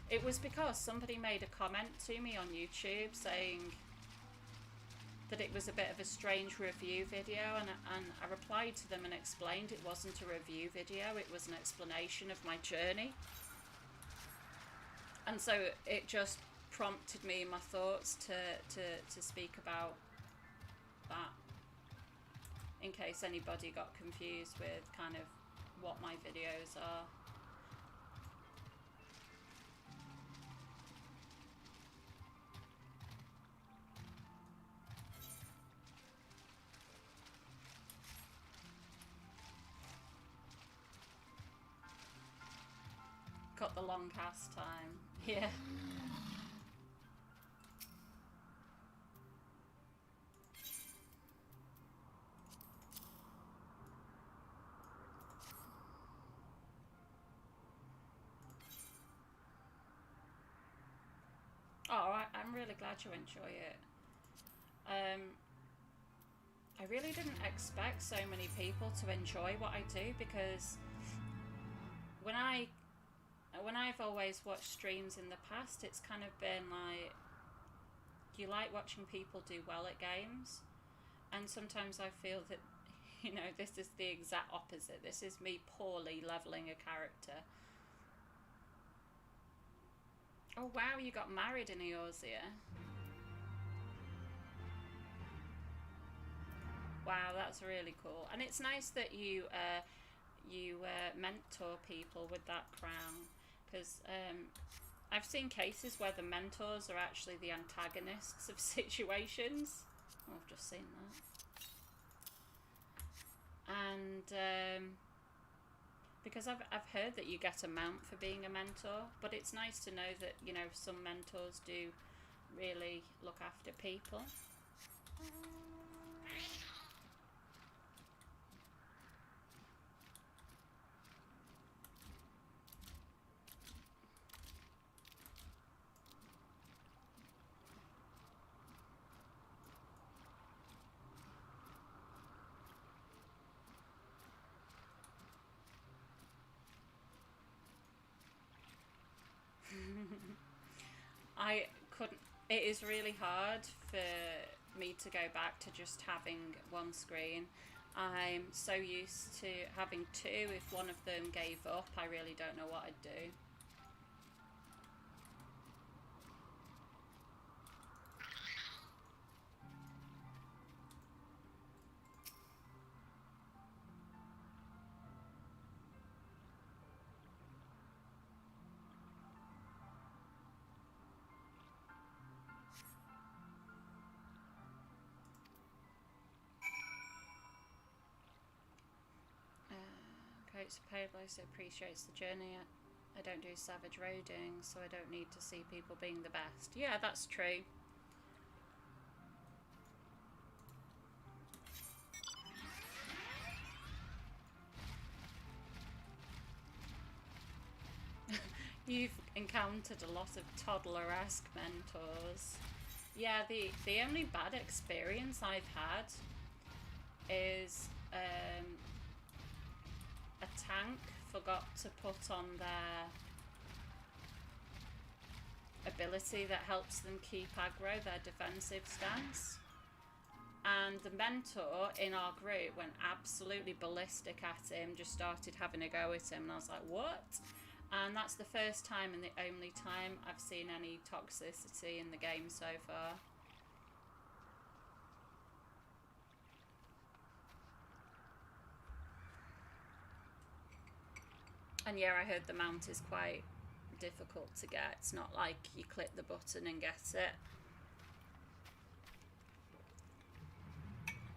It was because somebody made a comment to me on YouTube saying that it was a bit of a strange review video, and I replied to them and explained it wasn't a review video, it was an explanation of my journey. And so it just prompted me in my thoughts to speak about that, in case anybody got confused with kind of what my videos are. Got the long cast time. Yeah. Oh, I'm really glad you enjoy it. I really didn't expect so many people to enjoy what I do, because when I've always watched streams in the past, it's kind of been like, you like watching people do well at games, and sometimes I feel that, you know, this is the exact opposite. This is me poorly leveling a character. Oh wow, you got married in Eorzea. Wow, that's really cool. And it's nice that you mentor people with that crown, because I've seen cases where the mentors are actually the antagonists of situations. Oh, I've just seen that. And because I've heard that you get a mount for being a mentor, but it's nice to know that, you know, some mentors do really look after people. I couldn't. It is really hard for me to go back to just having one screen. I'm so used to having two. If one of them gave up, I really don't know what I'd do. It's Pablos appreciates the journey. I don't do savage raiding, so I don't need to see people being the best. Yeah, that's true. You've encountered a lot of toddler-esque mentors. Yeah, the only bad experience I've had is a tank forgot to put on their ability that helps them keep aggro, their defensive stance. And the mentor in our group went absolutely ballistic at him, just started having a go at him, and I was like, what? And that's the first time and the only time I've seen any toxicity in the game so far. And yeah, I heard the mount is quite difficult to get. It's not like you click the button and get it.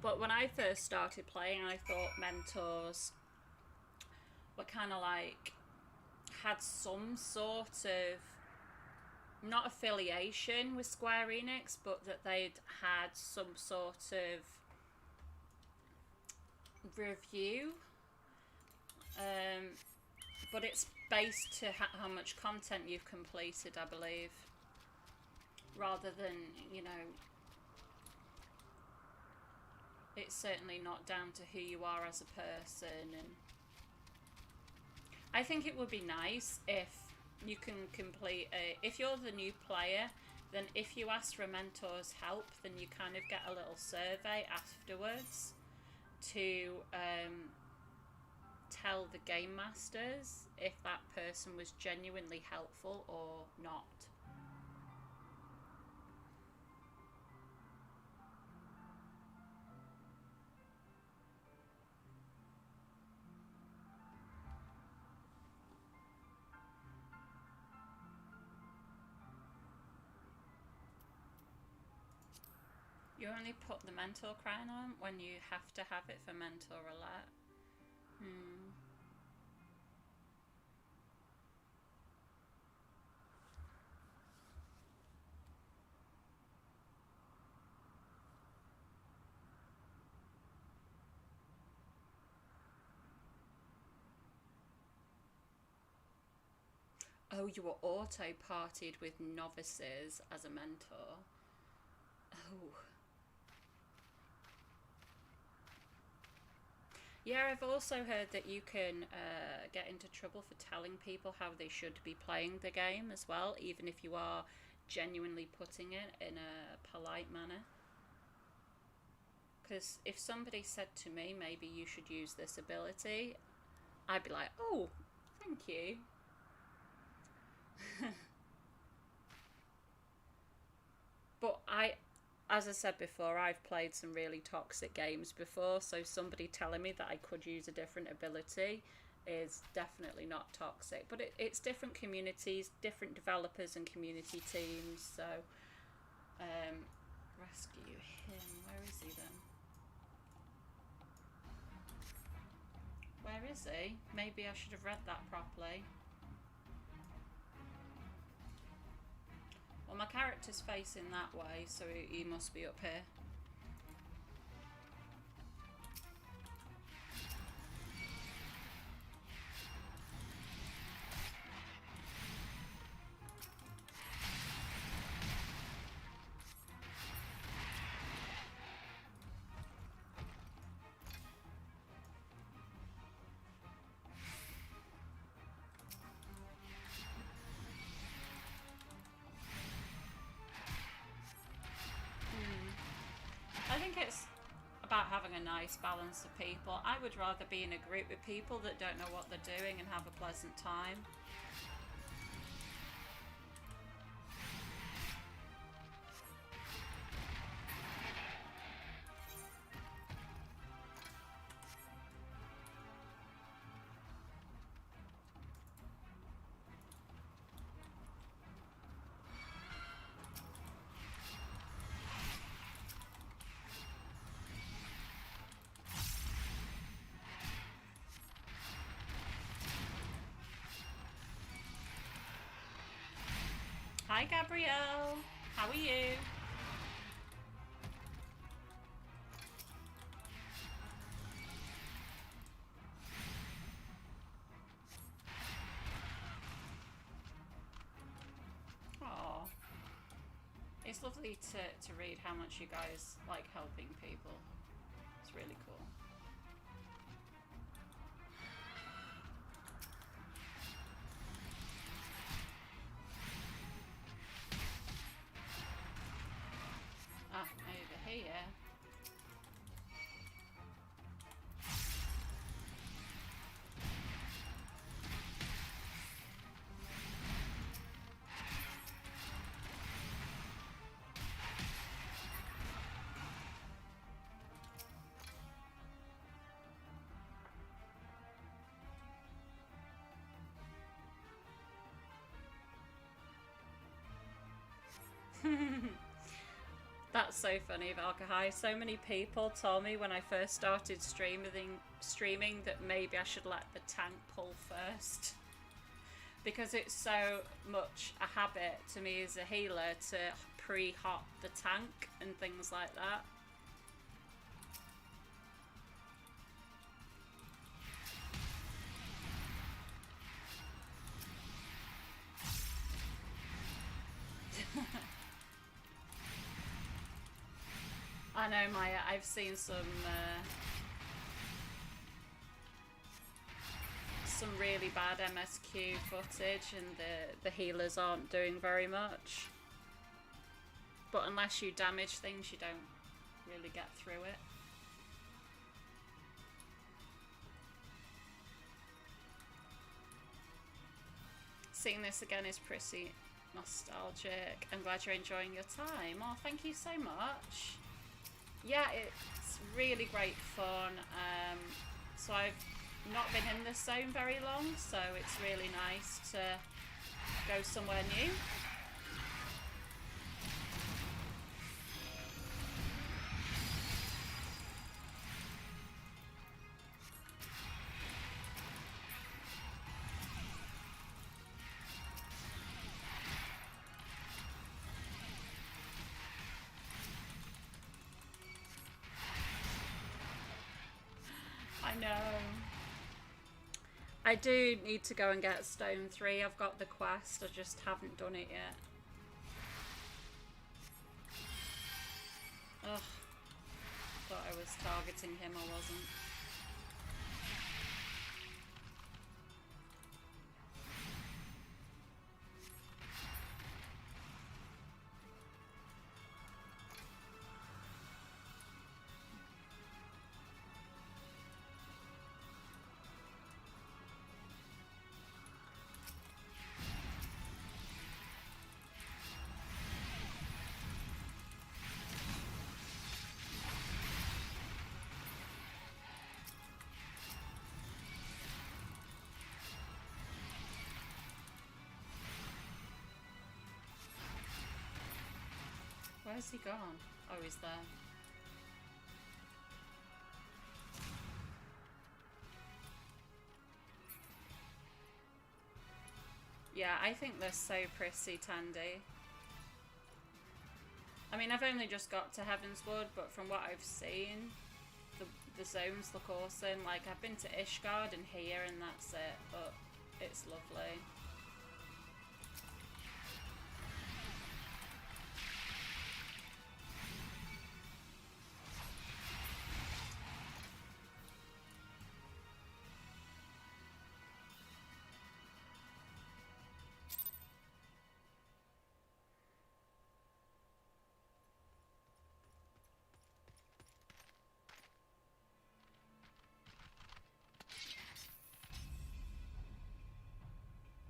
But when I first started playing, I thought mentors were kind of like, had some sort of, not affiliation with Square Enix, but that they'd had some sort of review. But it's based to how much content you've completed, I believe, rather than, you know, it's certainly not down to who you are as a person. And I think it would be nice if you can complete if you're the new player, then if you ask for a mentor's help, then you kind of get a little survey afterwards to tell the game masters if that person was genuinely helpful or not. You only put the mentor crown on when you have to have it for mentor roulette. Oh, you were auto-partied with novices as a mentor. Oh. Yeah, I've also heard that you can get into trouble for telling people how they should be playing the game as well, even if you are genuinely putting it in a polite manner. Because if somebody said to me, maybe you should use this ability, I'd be like, oh, thank you. But as I said before, I've played some really toxic games before, so somebody telling me that I could use a different ability is definitely not toxic. But it's different communities, different developers and community teams, so rescue him. Where is he then? Where is he? Maybe I should have read that properly. Well, my character's facing that way, so he must be up here. I think it's about having a nice balance of people. I would rather be in a group with people that don't know what they're doing and have a pleasant time. Hi Gabrielle, how are you? Aww. It's lovely to read how much you guys like helping people. It's really cool. Over here. That's so funny, Valkahai. So many people told me when I first started streaming that maybe I should let the tank pull first. Because it's so much a habit to me as a healer to pre-hop the tank and things like that. I know, Maya, I've seen some really bad MSQ footage and the healers aren't doing very much. But unless you damage things, you don't really get through it. Seeing this again is pretty nostalgic. I'm glad you're enjoying your time. Oh, thank you so much. Yeah, it's really great fun. So I've not been in this zone very long, so it's really nice to go somewhere new. I know. I do need to go and get Stone 3. I've got the quest, I just haven't done it yet. Ugh. Thought I was targeting him, I wasn't. Where's he gone? Oh, he's there. Yeah, I think they're so pretty, Tandy. I mean, I've only just got to Heavensward, but from what I've seen, the zones look awesome. Like, I've been to Ishgard and here, and that's it, but it's lovely.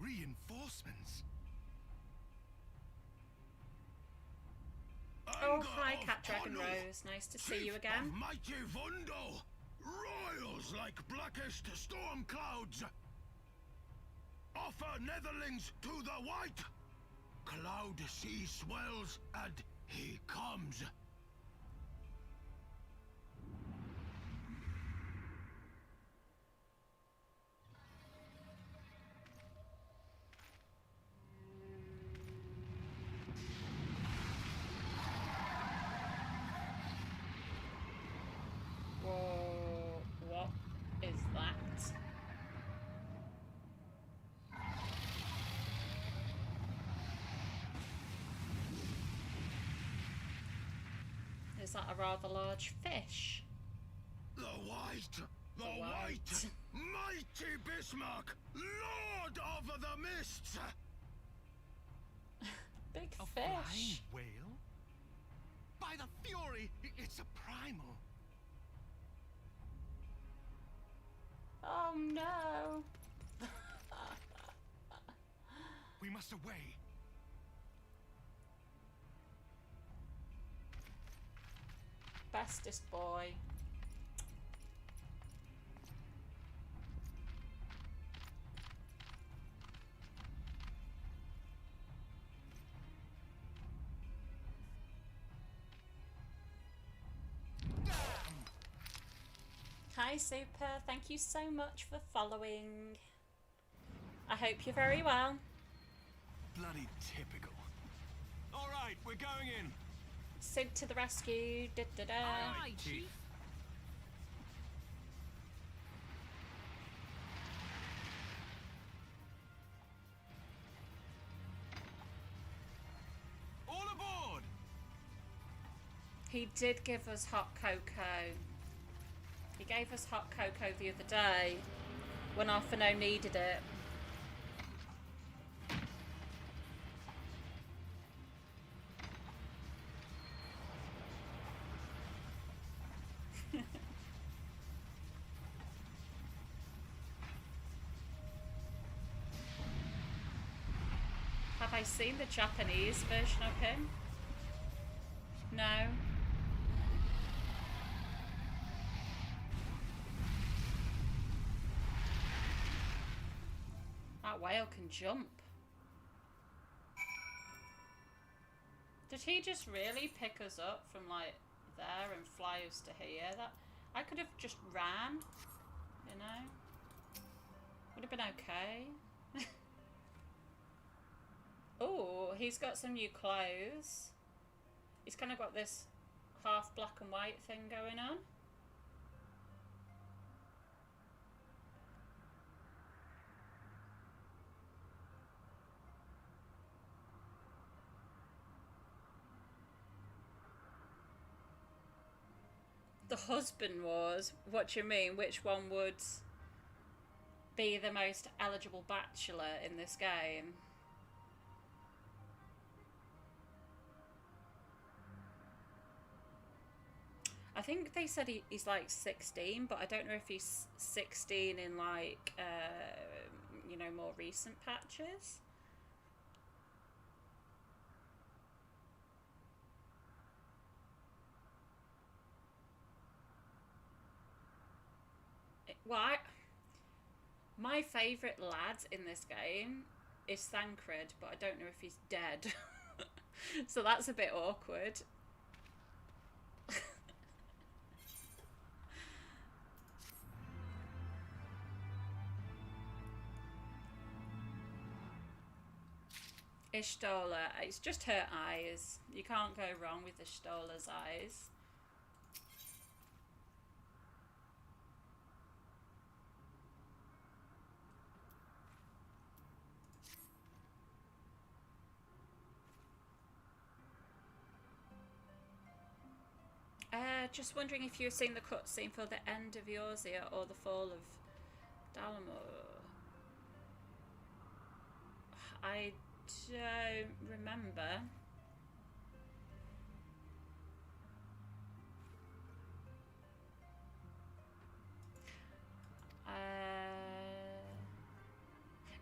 Reinforcements. Oh, hi, Cat Dragon Rose. Nice to see you again. Mighty Vundo, royals like blackest storm clouds. Offer netherlings to the white. Cloud sea swells, and he comes. Is that a rather large fish? The white, mighty Bismarck, Lord of the Mists. Big A fish. flying whale? By the fury, it's a primal. Oh no. We must away. Bestest boy. Hi Super, thank you so much for following. I hope you're very well. Bloody typical. All right, we're going in. Sid to the rescue. Da, da, da. Aye, Chief. All aboard. He did give us hot cocoa. He gave us hot cocoa the other day when Arfano needed it. Have I seen the Japanese version of him? No. That whale can jump. Did he just really pick us up from like there and fly us to here? That I could have just ran, you know? Would have been okay. Oh, he's got some new clothes. He's kind of got this half black and white thing going on. The husband wars? What do you mean? Which one would be the most eligible bachelor in this game? I think they said he's like 16, but I don't know if he's 16 in like, you know, more recent patches. Well, my favourite lad in this game is Thancred, but I don't know if he's dead. So that's a bit awkward. Ishtola, it's just her eyes. You can't go wrong with Ishtola's eyes. Just wondering if you've seen the cutscene for the end of Eorzea or the fall of Dalamur. I don't remember.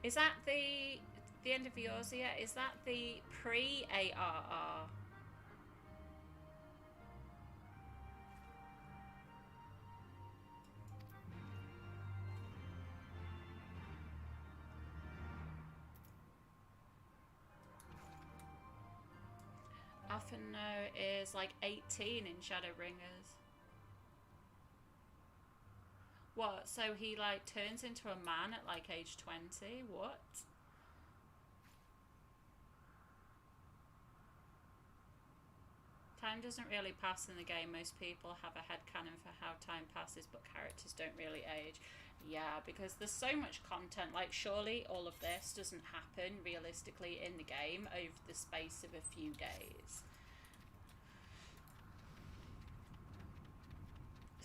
Is that the end of Eorzea? Is that the pre-ARR? Alphino is like 18 in Shadowbringers. What? So he like turns into a man at like age 20? What? Time doesn't really pass in the game. Most people have a headcanon for how time passes, but characters don't really age. Yeah, because there's so much content. Like, surely all of this doesn't happen realistically in the game over the space of a few days.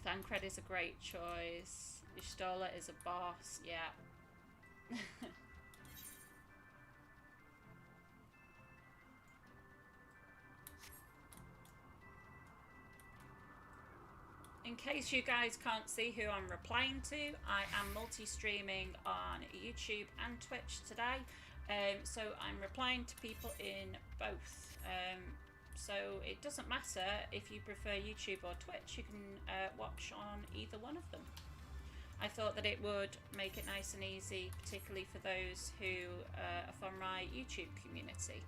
Thancred is a great choice. Ishtola is a boss, yeah. In case you guys can't see who I'm replying to, I am multi-streaming on YouTube and Twitch today. So I'm replying to people in both. So it doesn't matter if you prefer YouTube or Twitch, you can watch on either one of them. I thought that it would make it nice and easy, particularly for those who are from my YouTube community.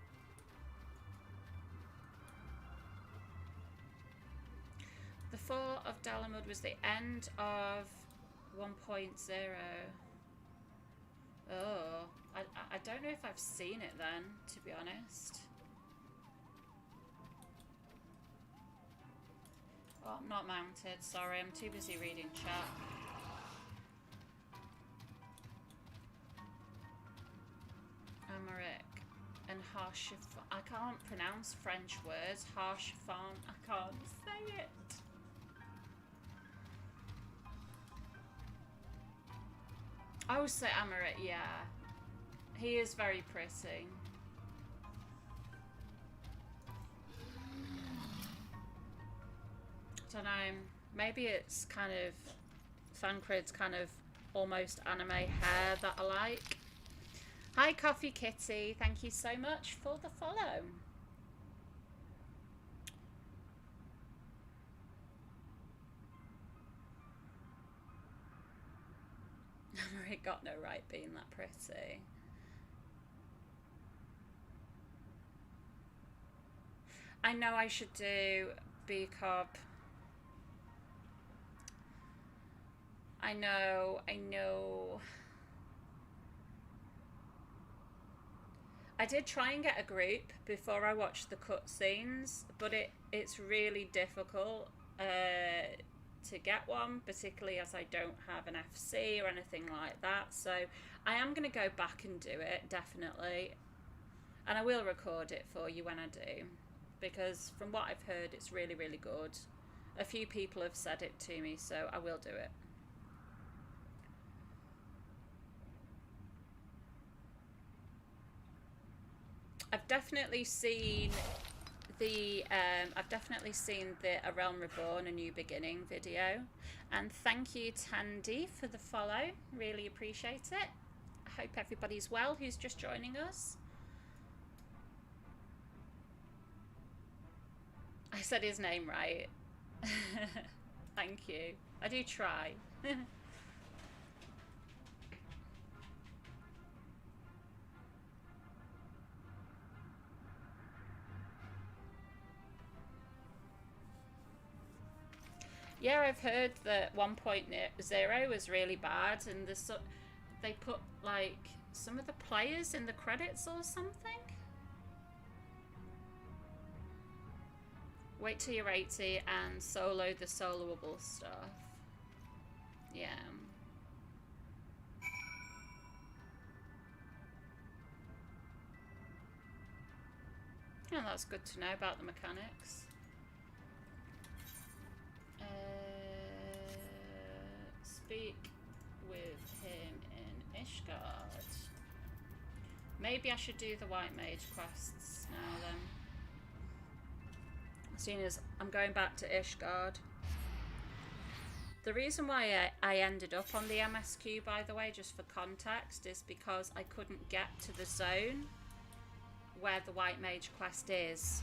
The fall of Dalamud was the end of 1.0. Oh, I don't know if I've seen it then, to be honest. Oh, I'm not mounted, sorry, I'm too busy reading chat. Amaric and Harshafan. I can't pronounce French words. Harshafan, I can't say it. I would say Amaric, yeah. He is very pretty. Don't know, maybe it's kind of Thancred's kind of almost anime hair that I like. Hi Coffee Kitty, thank you so much for the follow. It got no right being that pretty. I know I should do B-Cob. I know. I did try and get a group before I watched the cutscenes, but it's really difficult to get one, particularly as I don't have an FC or anything like that. So I am going to go back and do it, definitely. And I will record it for you when I do, because from what I've heard, it's really, really good. A few people have said it to me, so I will do it. I've definitely seen the A Realm Reborn, A New Beginning video, and thank you Tandy for the follow, really appreciate it. I hope everybody's well who's just joining us. I said his name right. Thank you, I do try. Yeah, I've heard that 1.0 was really bad, and they put like some of the players in the credits or something. Wait till you're 80 and solo the soloable stuff. Yeah. Yeah, that's good to know about the mechanics. Speak with him in Ishgard. Maybe I should do the White Mage quests now then. As soon as I'm going back to Ishgard. The reason why I ended up on the MSQ, by the way, just for context, is because I couldn't get to the zone where the White Mage quest is.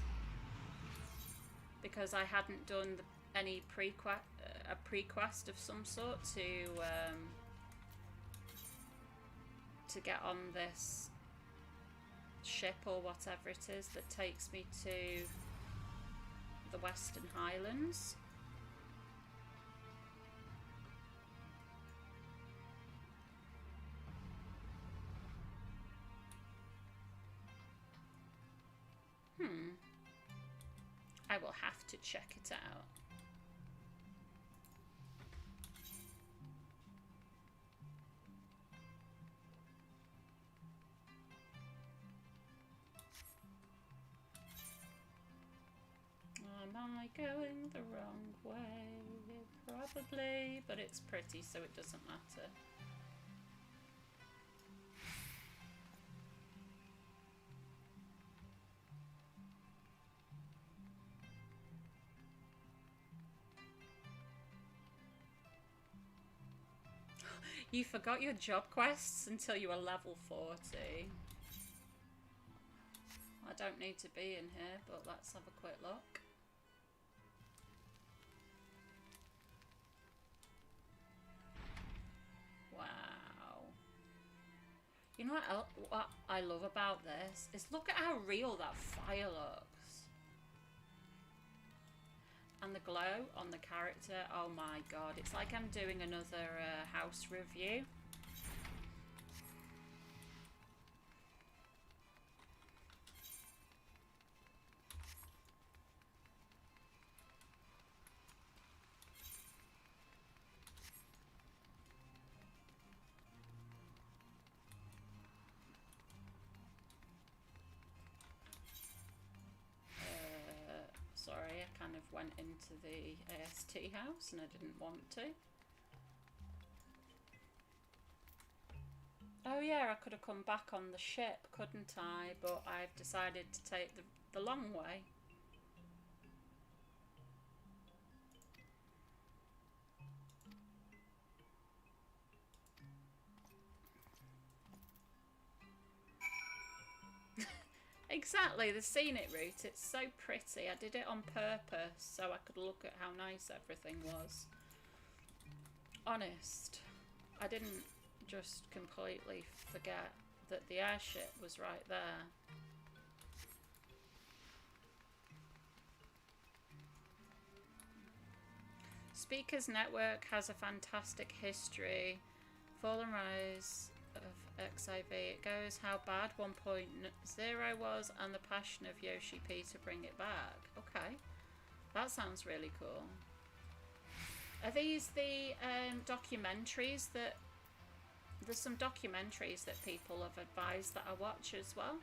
Because I hadn't done any pre-quest of some sort to get on this ship or whatever it is that takes me to the Western Highlands. I will have to check it out. Am I going the wrong way? Probably, but it's pretty, so it doesn't matter. You forgot your job quests until you were level 40. I don't need to be in here, but let's have a quick look. Wow. You know what I love about this is look at how real that fire looks. and the glow on the character. Oh my god, it's like I'm doing another house review. Sorry, I kind of went into the AST house and I didn't want to. Oh yeah, I could have come back on the ship, couldn't I? But I've decided to take the long way. Exactly, the scenic route, it's so pretty. I did it on purpose so I could look at how nice everything was. Honest, I didn't just completely forget that the airship was right there. Speakers Network has a fantastic history. Fall and rise of XIV. It goes how bad 1.0 was and the passion of Yoshi P to bring it back. Okay, that sounds really cool. Are these the documentaries that... There's some documentaries that people have advised that I watch as well.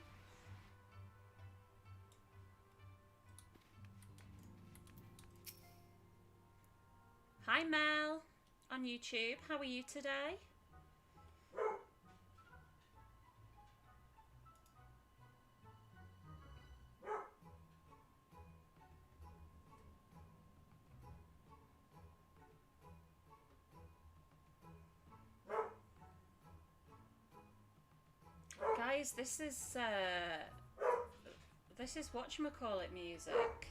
Hi Mel on YouTube, how are you today? Guys, this is whatchamacallit music.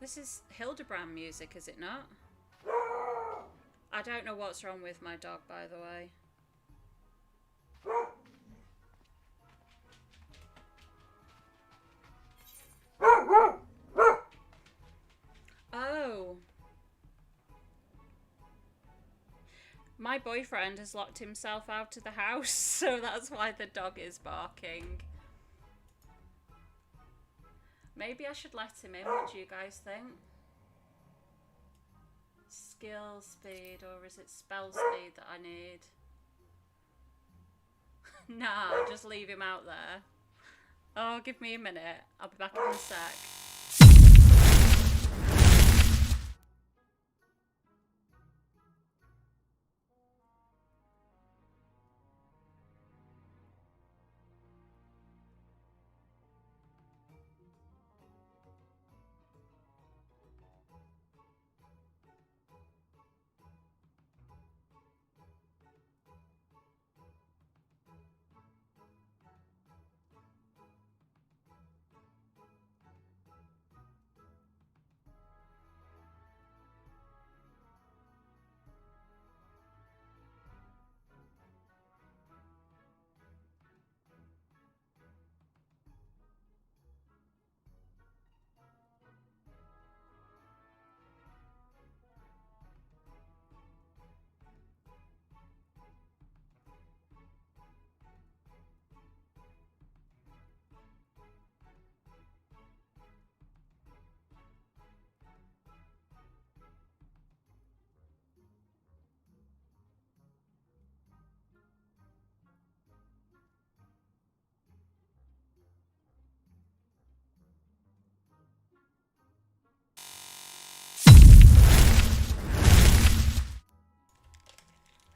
This is Hildebrand music, is it not? I don't know what's wrong with my dog, by the way. Oh. My boyfriend has locked himself out of the house, so that's why the dog is barking. Maybe I should let him in. What do you guys think? Skill speed, or is it spell speed that I need? Nah, just leave him out there. Oh, give me a minute. I'll be back in a sec.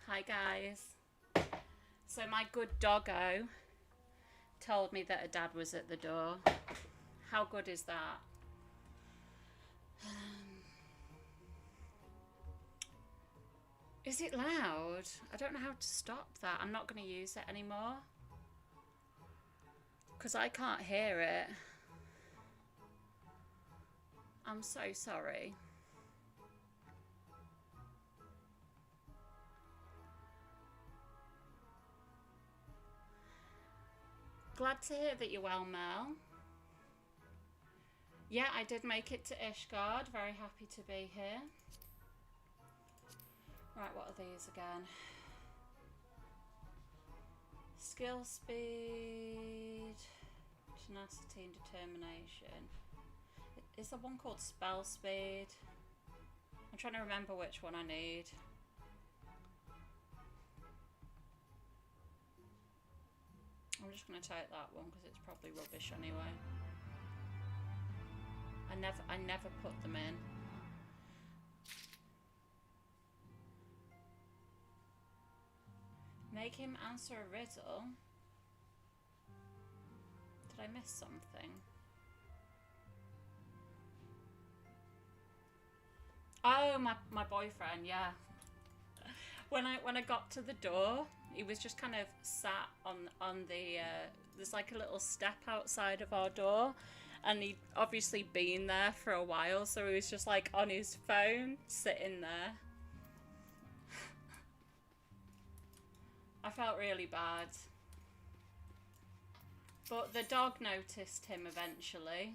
Hi guys. So my good doggo told me that a dad was at the door. How good is that? Is it loud? I don't know how to stop that. I'm not going to use it anymore because I can't hear it. I'm so sorry. Glad to hear that you're well, Mel. Yeah, I did make it to Ishgard. Very happy to be here. Right, what are these again? Skill, speed, tenacity and determination. Is there one called spell speed? I'm trying to remember which one I need. I'm just going to take that one because it's probably rubbish anyway. I never put them in. Make him answer a riddle. Did I miss something? Oh, my boyfriend, yeah. When I got to the door, he was just kind of sat on the there's like a little step outside of our door, and he'd obviously been there for a while, so he was just like on his phone sitting there. I felt really bad, but the dog noticed him eventually,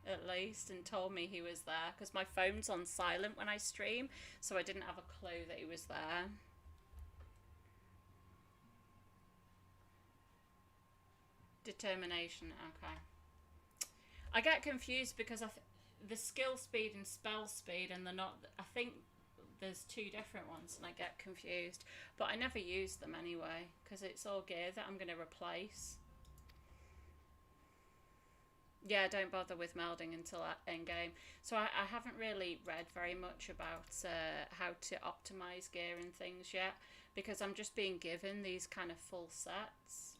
at least, and told me he was there, because my phone's on silent when I stream, so I didn't have a clue that he was there. Determination, okay. I get confused because the skill speed and spell speed, and they're not, I think there's two different ones and I get confused, but I never use them anyway because it's all gear that I'm going to replace. Yeah, don't bother with melding until end game. So I haven't really read very much about how to optimize gear and things yet, because I'm just being given these kind of full sets.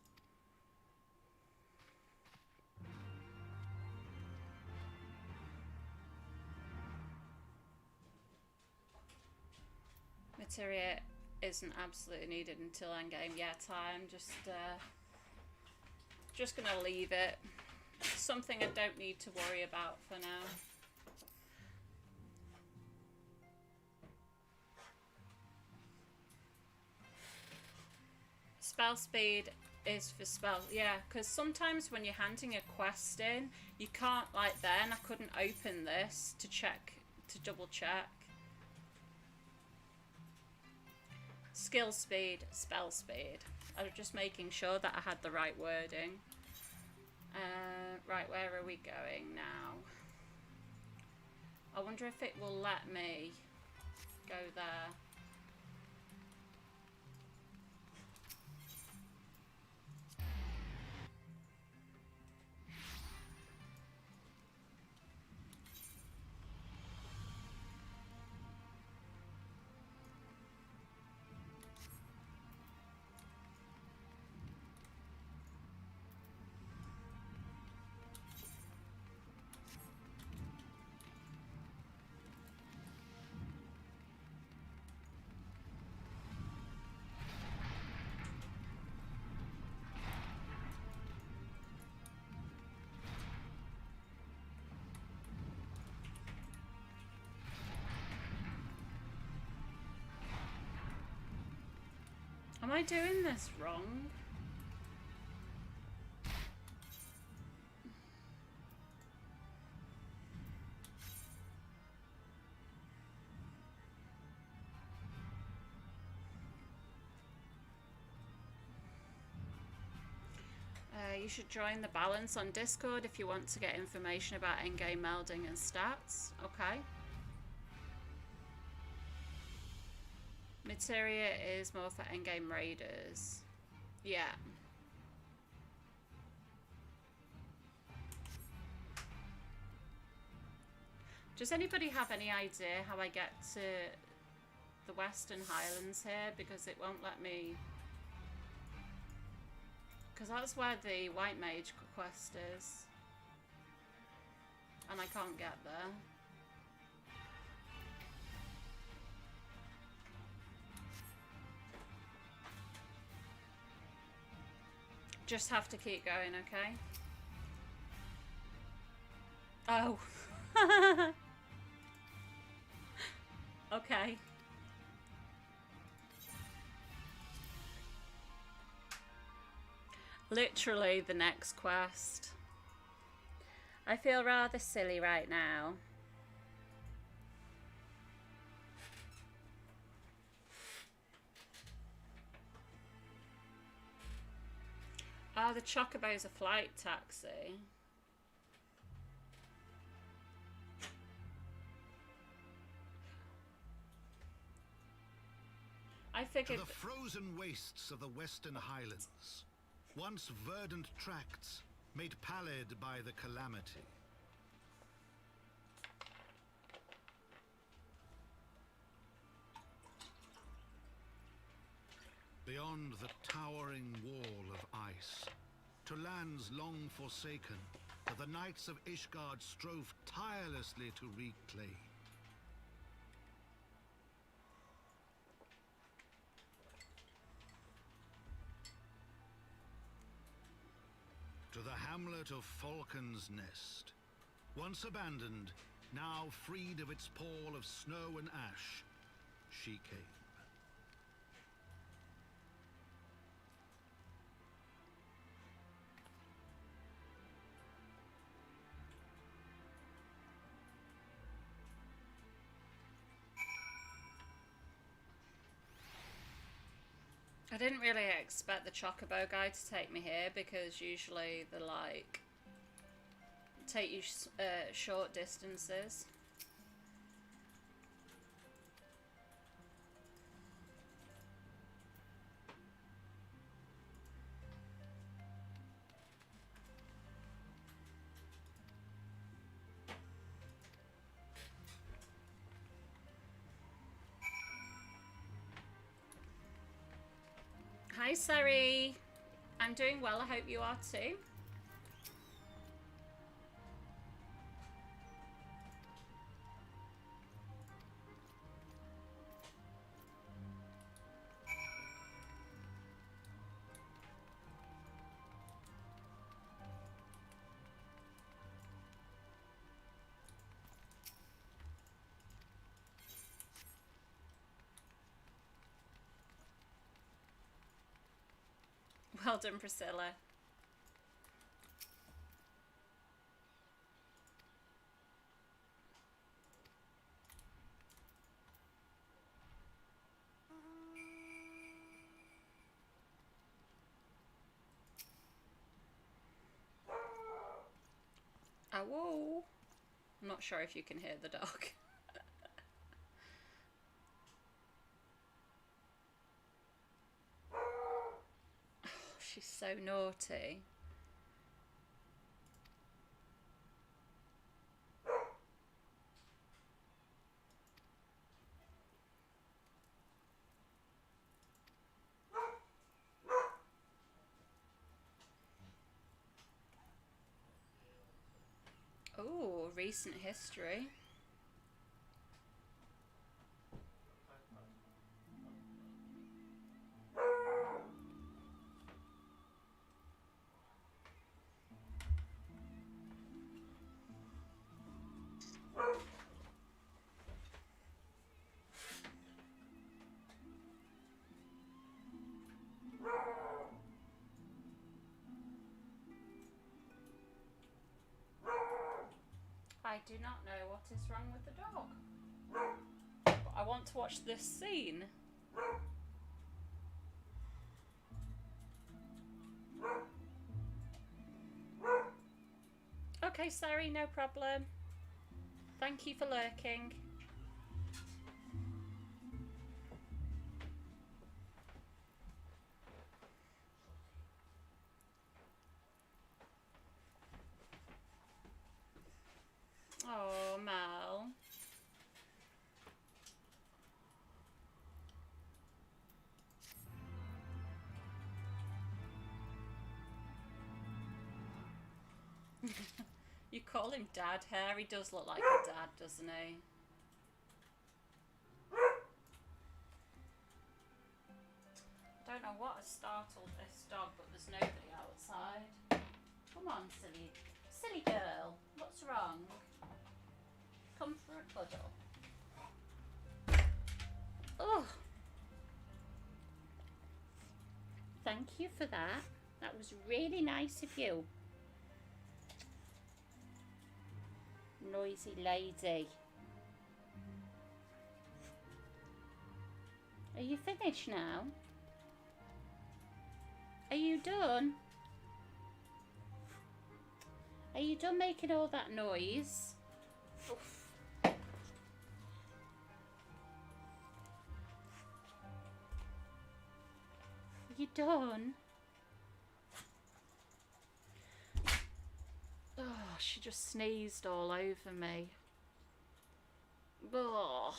Materia isn't absolutely needed until endgame. Yeah, I'm just gonna leave it. Something I don't need to worry about for now. Spell speed is for spell, yeah, because sometimes when you're handing a quest in, you can't, like then, I couldn't open this to check, to double check. Skill speed, spell speed. I was just making sure that I had the right wording. Right, where are we going now? I wonder if it will let me go there. Am I doing this wrong? You should join the balance on Discord if you want to get information about endgame melding and stats. Okay. Materia is more for endgame raiders. Yeah. Does anybody have any idea how I get to the Western Highlands here? Because it won't let me... Because that's where the White Mage quest is. And I can't get there. Just have to keep going, okay? Oh. Okay. Literally the next quest. I feel rather silly right now. Oh, the chocobo's a flight taxi. I figured... To the frozen wastes of the Western Highlands, once verdant tracts made pallid by the calamity. Beyond the towering wall of ice, to lands long forsaken, that the knights of Ishgard strove tirelessly to reclaim. To the hamlet of Falcon's Nest, once abandoned, now freed of its pall of snow and ash, she came. I didn't really expect the chocobo guy to take me here, because usually they like take you short distances. Hi, Sari. I'm doing well. I hope you are too. Well done, Priscilla. Oh, whoa. I'm not sure if you can hear the dog. Oh, she's so naughty. Oh, recent history. I do not know what is wrong with the dog. But I want to watch this scene. Okay, sorry, no problem. Thank you for lurking. Oh, Mal. You call him Dad Hair? He does look like a dad, doesn't he? I don't know what has startled this dog, but there's nobody outside. Come on, silly girl. What's wrong? Come for a cuddle. Oh. Thank you for that. That was really nice of you. noisy lady. Are you finished now? Are you done? Are you done making all that noise? Oof. Are you done? Oh, she just sneezed all over me. Ugh.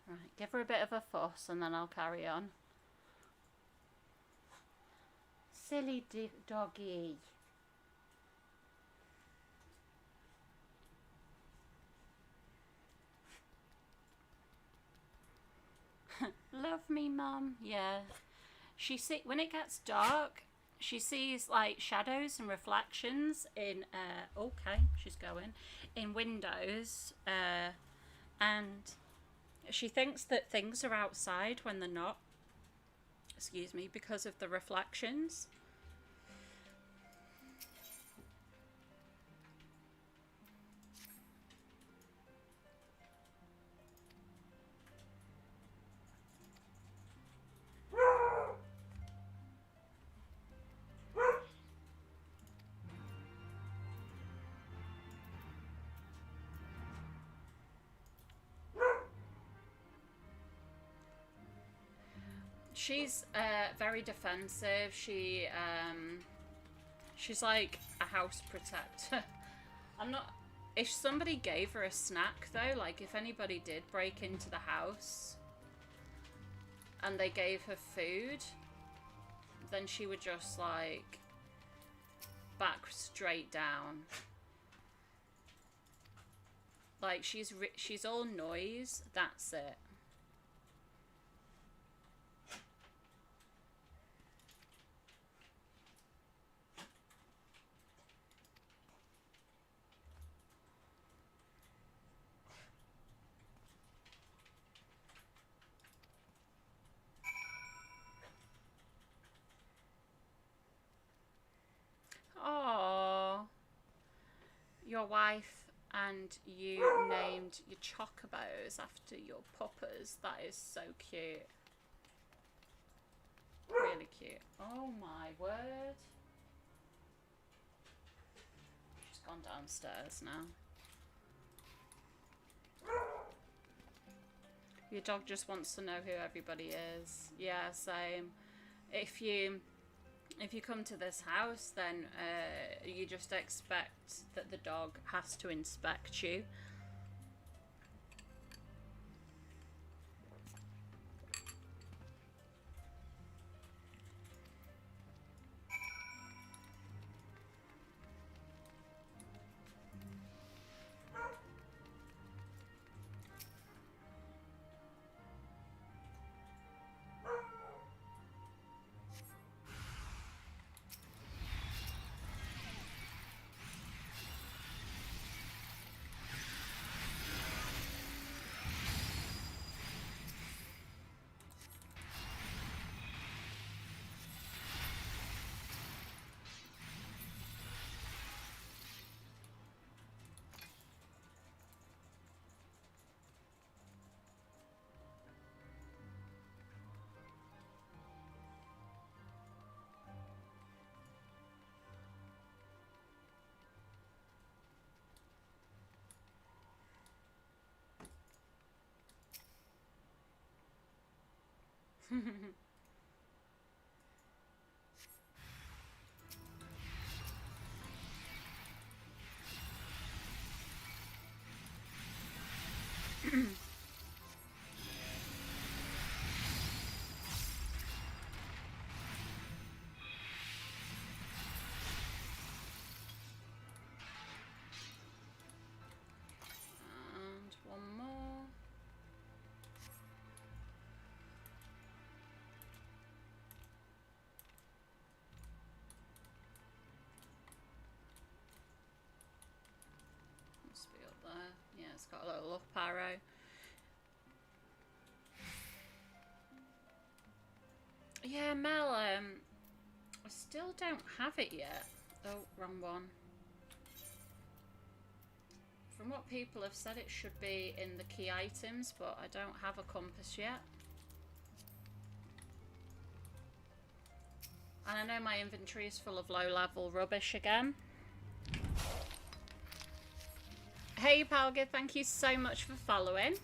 Right, give her a bit of a fuss and then I'll carry on. Silly doggy. Love me, Mum. Yeah. When it gets dark, she sees like shadows and reflections in okay, she's going in windows, and she thinks that things are outside when they're not. Excuse me, because of the reflections. She's very defensive. She's like a house protector. I'm not. If somebody gave her a snack though, like if anybody did break into the house and they gave her food, then she would just like back straight down. Like she's all noise. That's it. Oh, your wife and you named your chocobos after your puppers. That is so cute. Really cute. Oh my word. She's gone downstairs now. Your dog just wants to know who everybody is. Yeah, same. If you come to this house, then you just expect that the dog has to inspect you. And one more. Must be up there. Yeah, it's got a little up arrow. Yeah, Mel, I still don't have it yet. Oh, wrong one. From what people have said, it should be in the key items, but I don't have a compass yet. And I know my inventory is full of low-level rubbish again. Hey, Palga, thank you so much for following.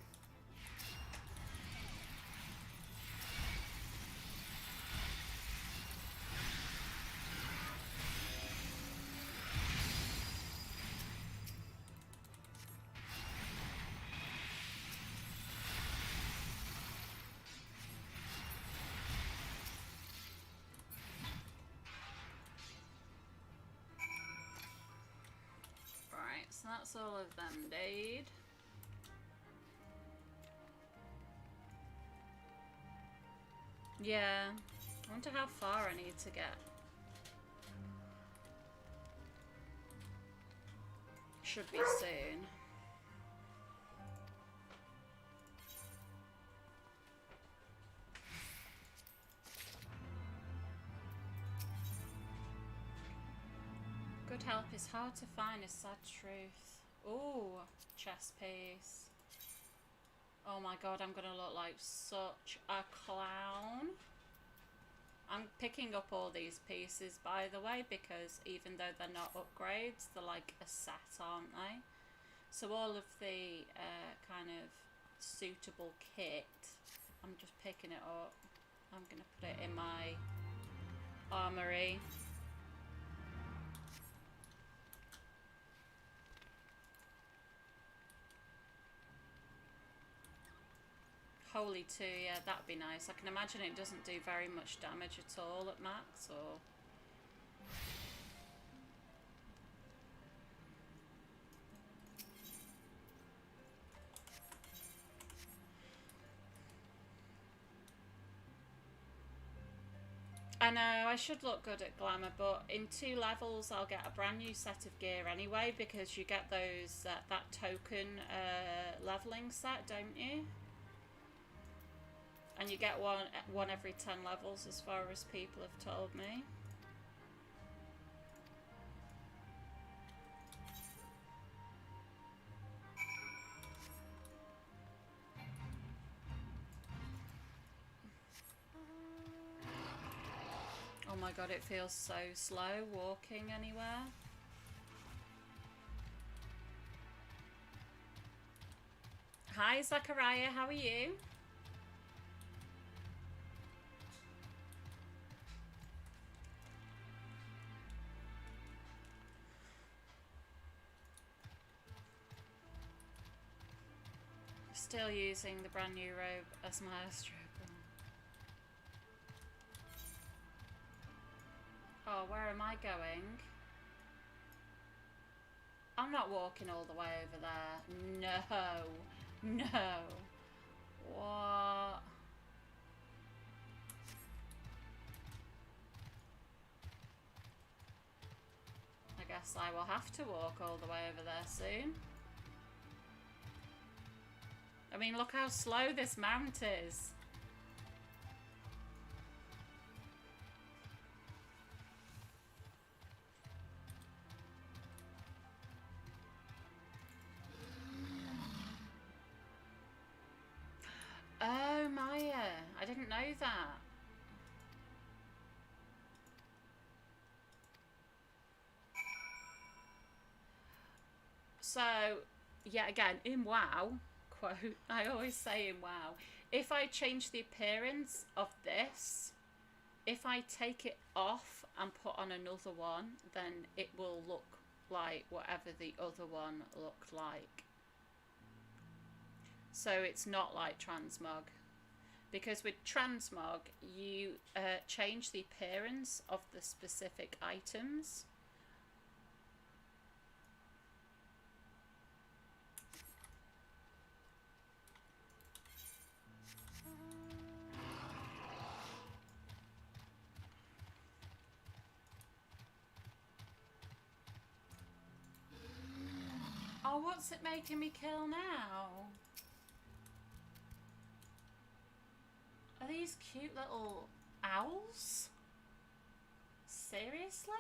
So that's all of them did. Yeah, I wonder how far I need to get. Should be soon. Good help is hard to find, is sad truth. Ooh, chest piece. Oh my god, I'm gonna look like such a clown. I'm picking up all these pieces, by the way, because even though they're not upgrades, they're like a set, aren't they? So all of the kind of suitable kit, I'm just picking it up. I'm gonna put it in my armory. Holy 2, yeah, that'd be nice. I can imagine it doesn't do very much damage at all at max, or... I know, I should look good at glamour, but in 2 levels I'll get a brand new set of gear anyway, because you get those that token leveling set, don't you? And you get one every 10 levels, as far as people have told me. Oh my god, it feels so slow walking anywhere. Hi Zachariah, how are you? Still using the brand new robe as my astrobe. Oh, where am I going? I'm not walking all the way over there. No. No. What? I guess I will have to walk all the way over there soon. I mean, look how slow this mount is. Oh, Maya. I didn't know that. So, yeah, again, in WoW, quote, I always say in WoW, if I change the appearance of this, if I take it off and put on another one, then it will look like whatever the other one looked like. So it's not like transmog. Because with transmog, you change the appearance of the specific items. Oh, what's it making me kill now? Are these cute little owls? Seriously?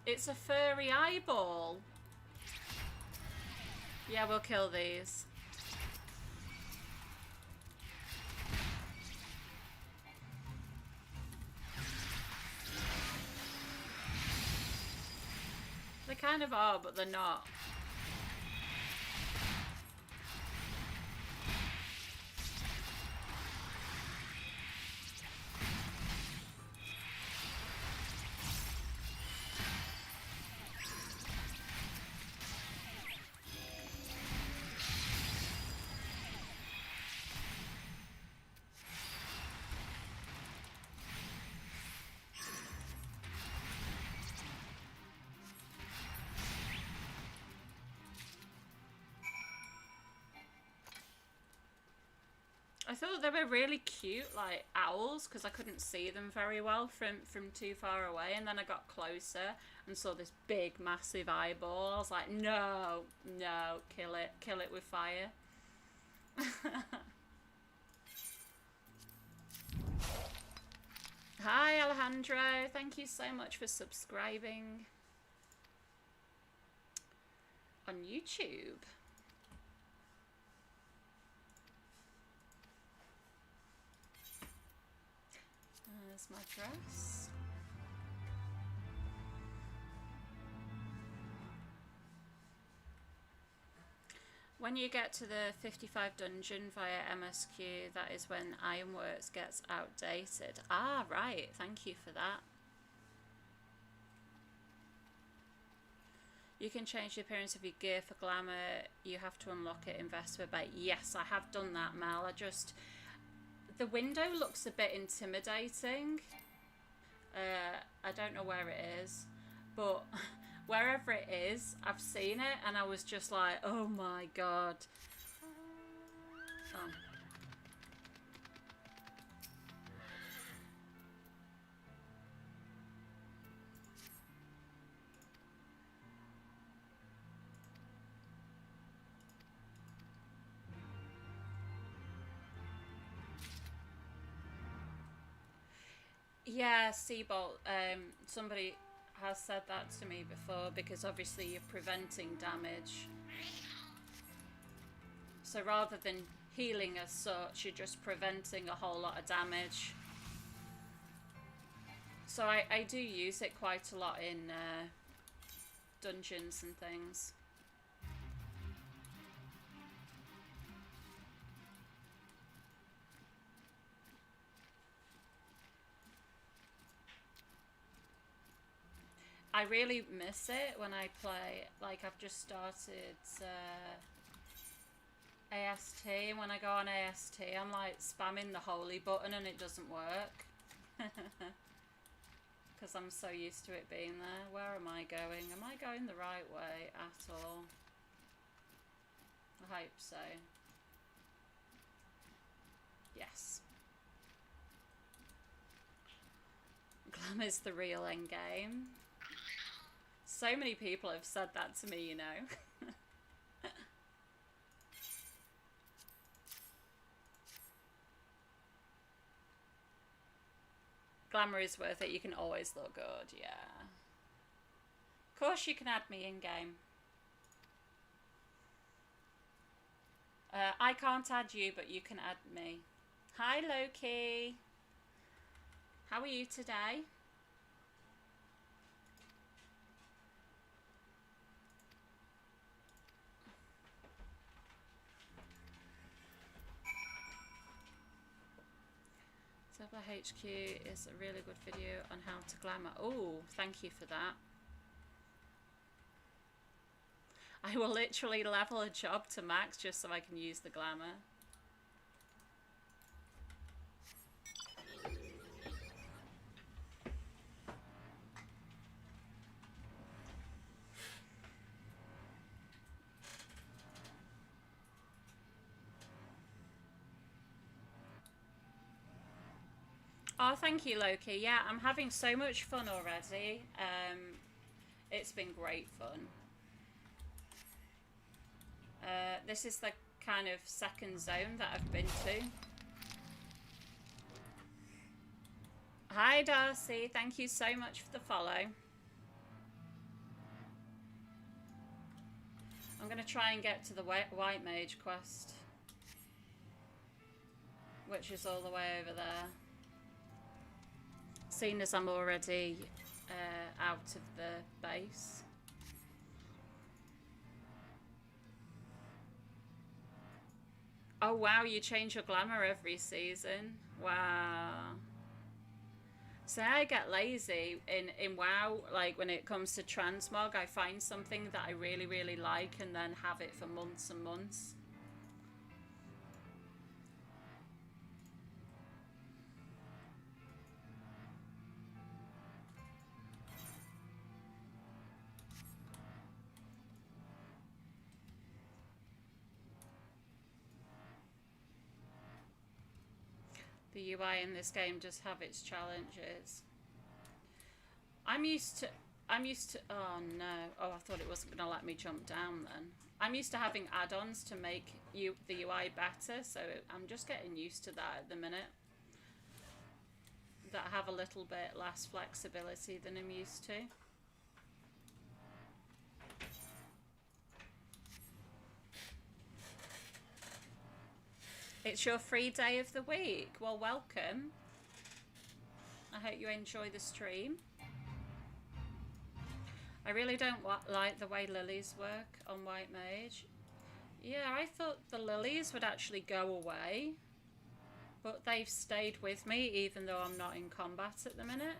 it's a furry eyeball. Yeah, we'll kill these. They kind of are, but they're not. I thought they were really cute, like owls, because I couldn't see them very well from too far away. And then I got closer and saw this big, massive eyeball. I was like, no, no, kill it with fire. Hi, Alejandro. Thank you so much for subscribing on YouTube. There's my dress. When you get to the 55 dungeon via MSQ, that is when Ironworks gets outdated. Ah, right. Thank you for that. You can change the appearance of your gear for glamour. You have to unlock it in Vesper Bay. Yes, I have done that, Mel. The window looks a bit intimidating. I don't know where it is, but wherever it is, I've seen it and I was just like, oh my god. Oh. Yeah, Seabolt, somebody has said that to me before, because obviously you're preventing damage. So rather than healing as such, you're just preventing a whole lot of damage. So I do use it quite a lot in dungeons and things. I really miss it when I play, like I've just started AST, and when I go on AST I'm like spamming the holy button and it doesn't work. Because I'm so used to it being there. Where am I going? Am I going the right way at all? I hope so. Yes. Glamour's the real end game. So many people have said that to me, you know. Glamour is worth it. You can always look good, yeah. Of course you can add me in-game. I can't add you, but you can add me. Hi, Loki. How are you today? HQ is a really good video on how to glamour. Oh, thank you for that. I will literally level a job to max just so I can use the glamour. Oh, thank you, Loki. Yeah, I'm having so much fun already. It's been great fun. This is the kind of second zone that I've been to. Hi, Darcy. Thank you so much for the follow. I'm going to try and get to the White Mage quest, which is all the way over there. Seeing as I'm already out of the base. Oh wow, you change your glamour every season. Wow. So I get lazy in WoW, like when it comes to transmog, I find something that I really, really like and then have it for months and months. The UI in this game does have its challenges. I'm used to, oh no, oh I thought it wasn't going to let me jump down then. I'm used to having add-ons to make the UI better, so I'm just getting used to that at the minute. That have a little bit less flexibility than I'm used to. It's your free day of the week. Well, welcome. I hope you enjoy the stream. I really don't like the way lilies work on White Mage. Yeah, I thought the lilies would actually go away, but they've stayed with me even though I'm not in combat at the minute.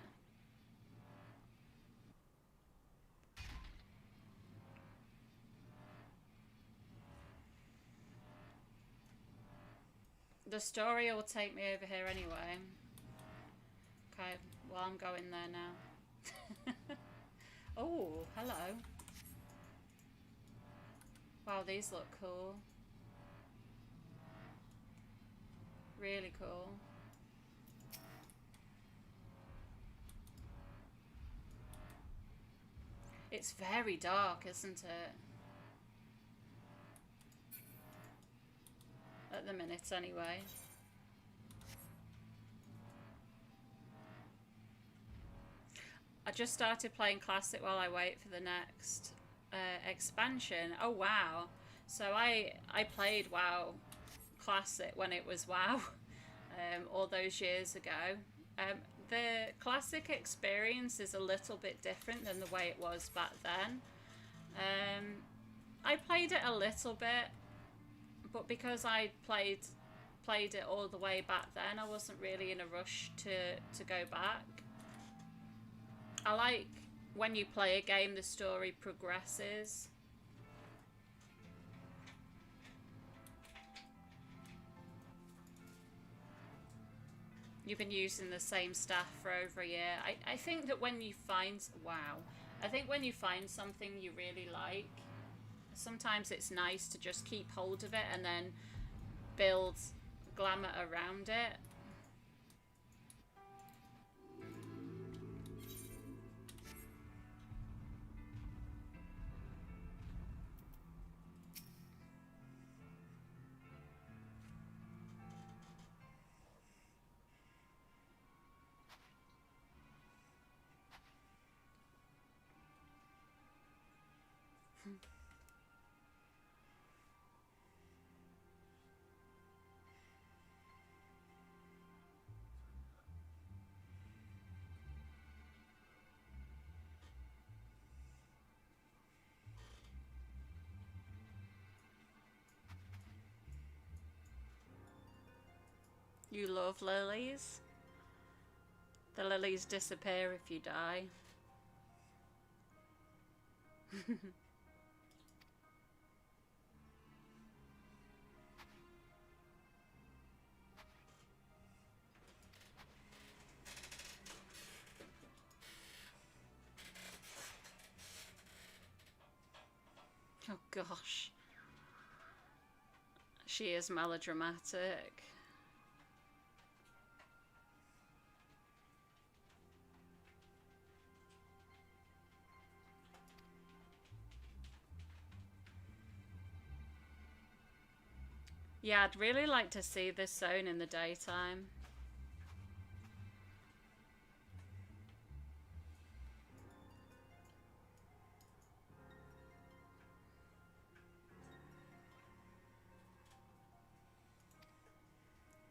The story will take me over here anyway. Okay, well I'm going there now. Oh, hello. Wow, these look cool. Really cool. It's very dark, isn't it? At the minute, anyway. I just started playing Classic while I wait for the next expansion. Oh, wow. So I played WoW Classic when it was WoW all those years ago. The Classic experience is a little bit different than the way it was back then. I played it a little bit, but because I played it all the way back then, I wasn't really in a rush to go back. I like when you play a game, the story progresses. You've been using the same staff for over a year. I think that when you find, wow, I think when you find something you really like, sometimes it's nice to just keep hold of it and then build glamour around it. You love lilies? The lilies disappear if you die. Oh gosh. She is melodramatic. Yeah, I'd really like to see this zone in the daytime.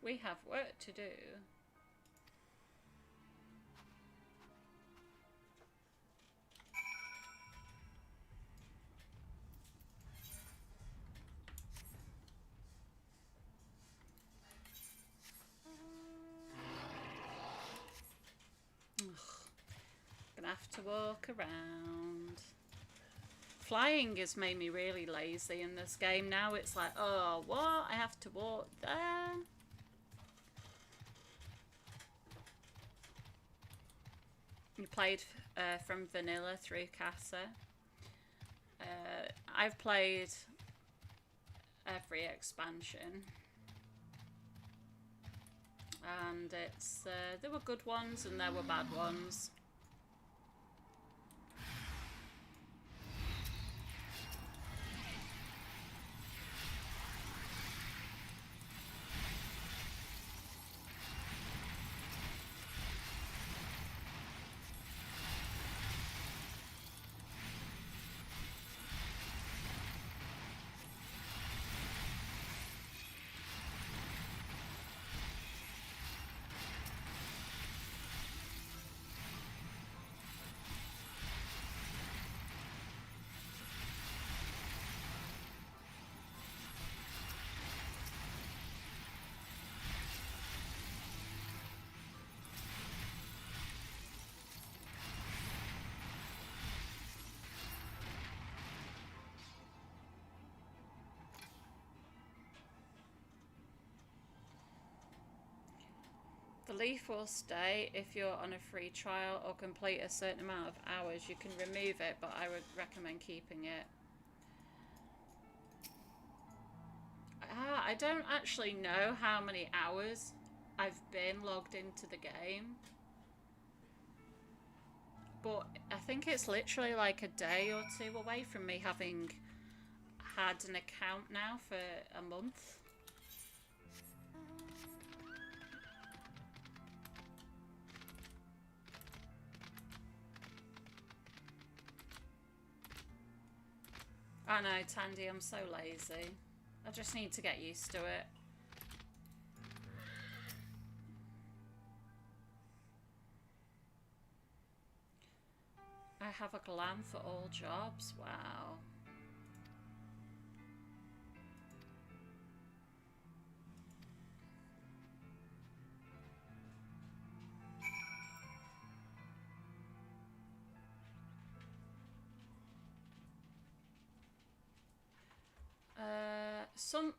We have work to do. Gonna have to walk around. Flying has made me really lazy in this game. Now it's like, oh, what? I have to walk there? You played from vanilla through Casa. I've played every expansion. And it's there were good ones and there were bad ones. The leaf will stay if you're on a free trial or complete a certain amount of hours. You can remove it, but I would recommend keeping it. I don't actually know how many hours I've been logged into the game. But I think it's literally like a day or two away from me having had an account now for a month. I know, Tandy, I'm so lazy. I just need to get used to it. I have a glam for all jobs. Wow.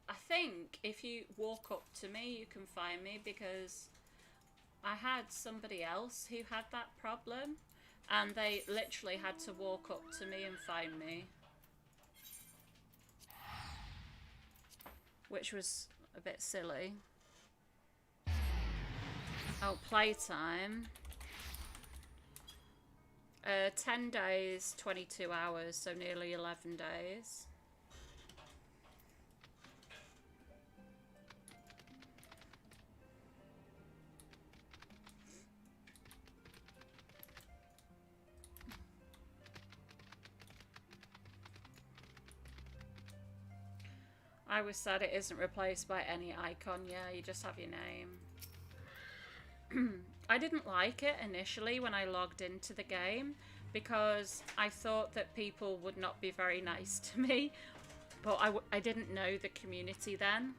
I think if you walk up to me, you can find me, because I had somebody else who had that problem, and they literally had to walk up to me and find me, which was a bit silly. Oh, playtime. 10 days, 22 hours, so nearly 11 days. I was sad it isn't replaced by any icon. Yeah, you just have your name. I didn't like it initially when I logged into the game, because I thought that people would not be very nice to me, but I didn't know the community then.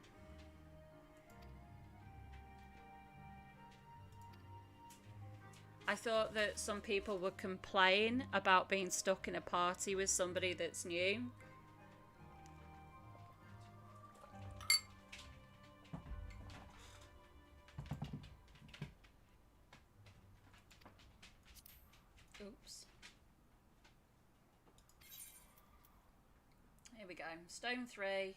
I thought that some people would complain about being stuck in a party with somebody that's new. Oops. Here we go. Stone 3.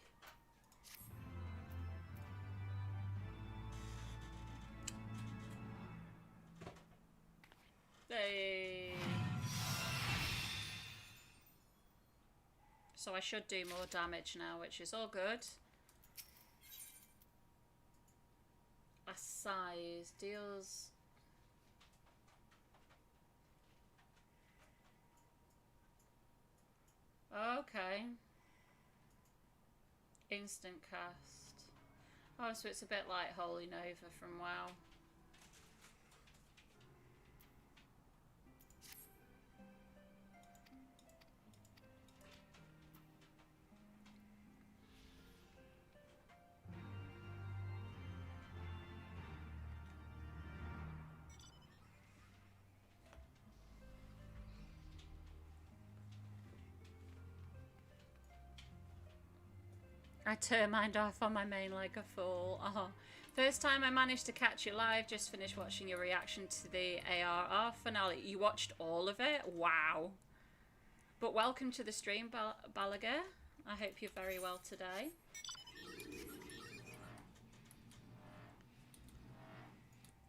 Hey. So I should do more damage now, which is all good. A size deals... Okay. Instant cast. Oh, so it's a bit like Holy Nova from WoW. I turned mine off on my main like a fool. Oh. First time I managed to catch you live, just finished watching your reaction to the ARR finale. You watched all of it? Wow. But welcome to the stream, Balaga. I hope you're very well today.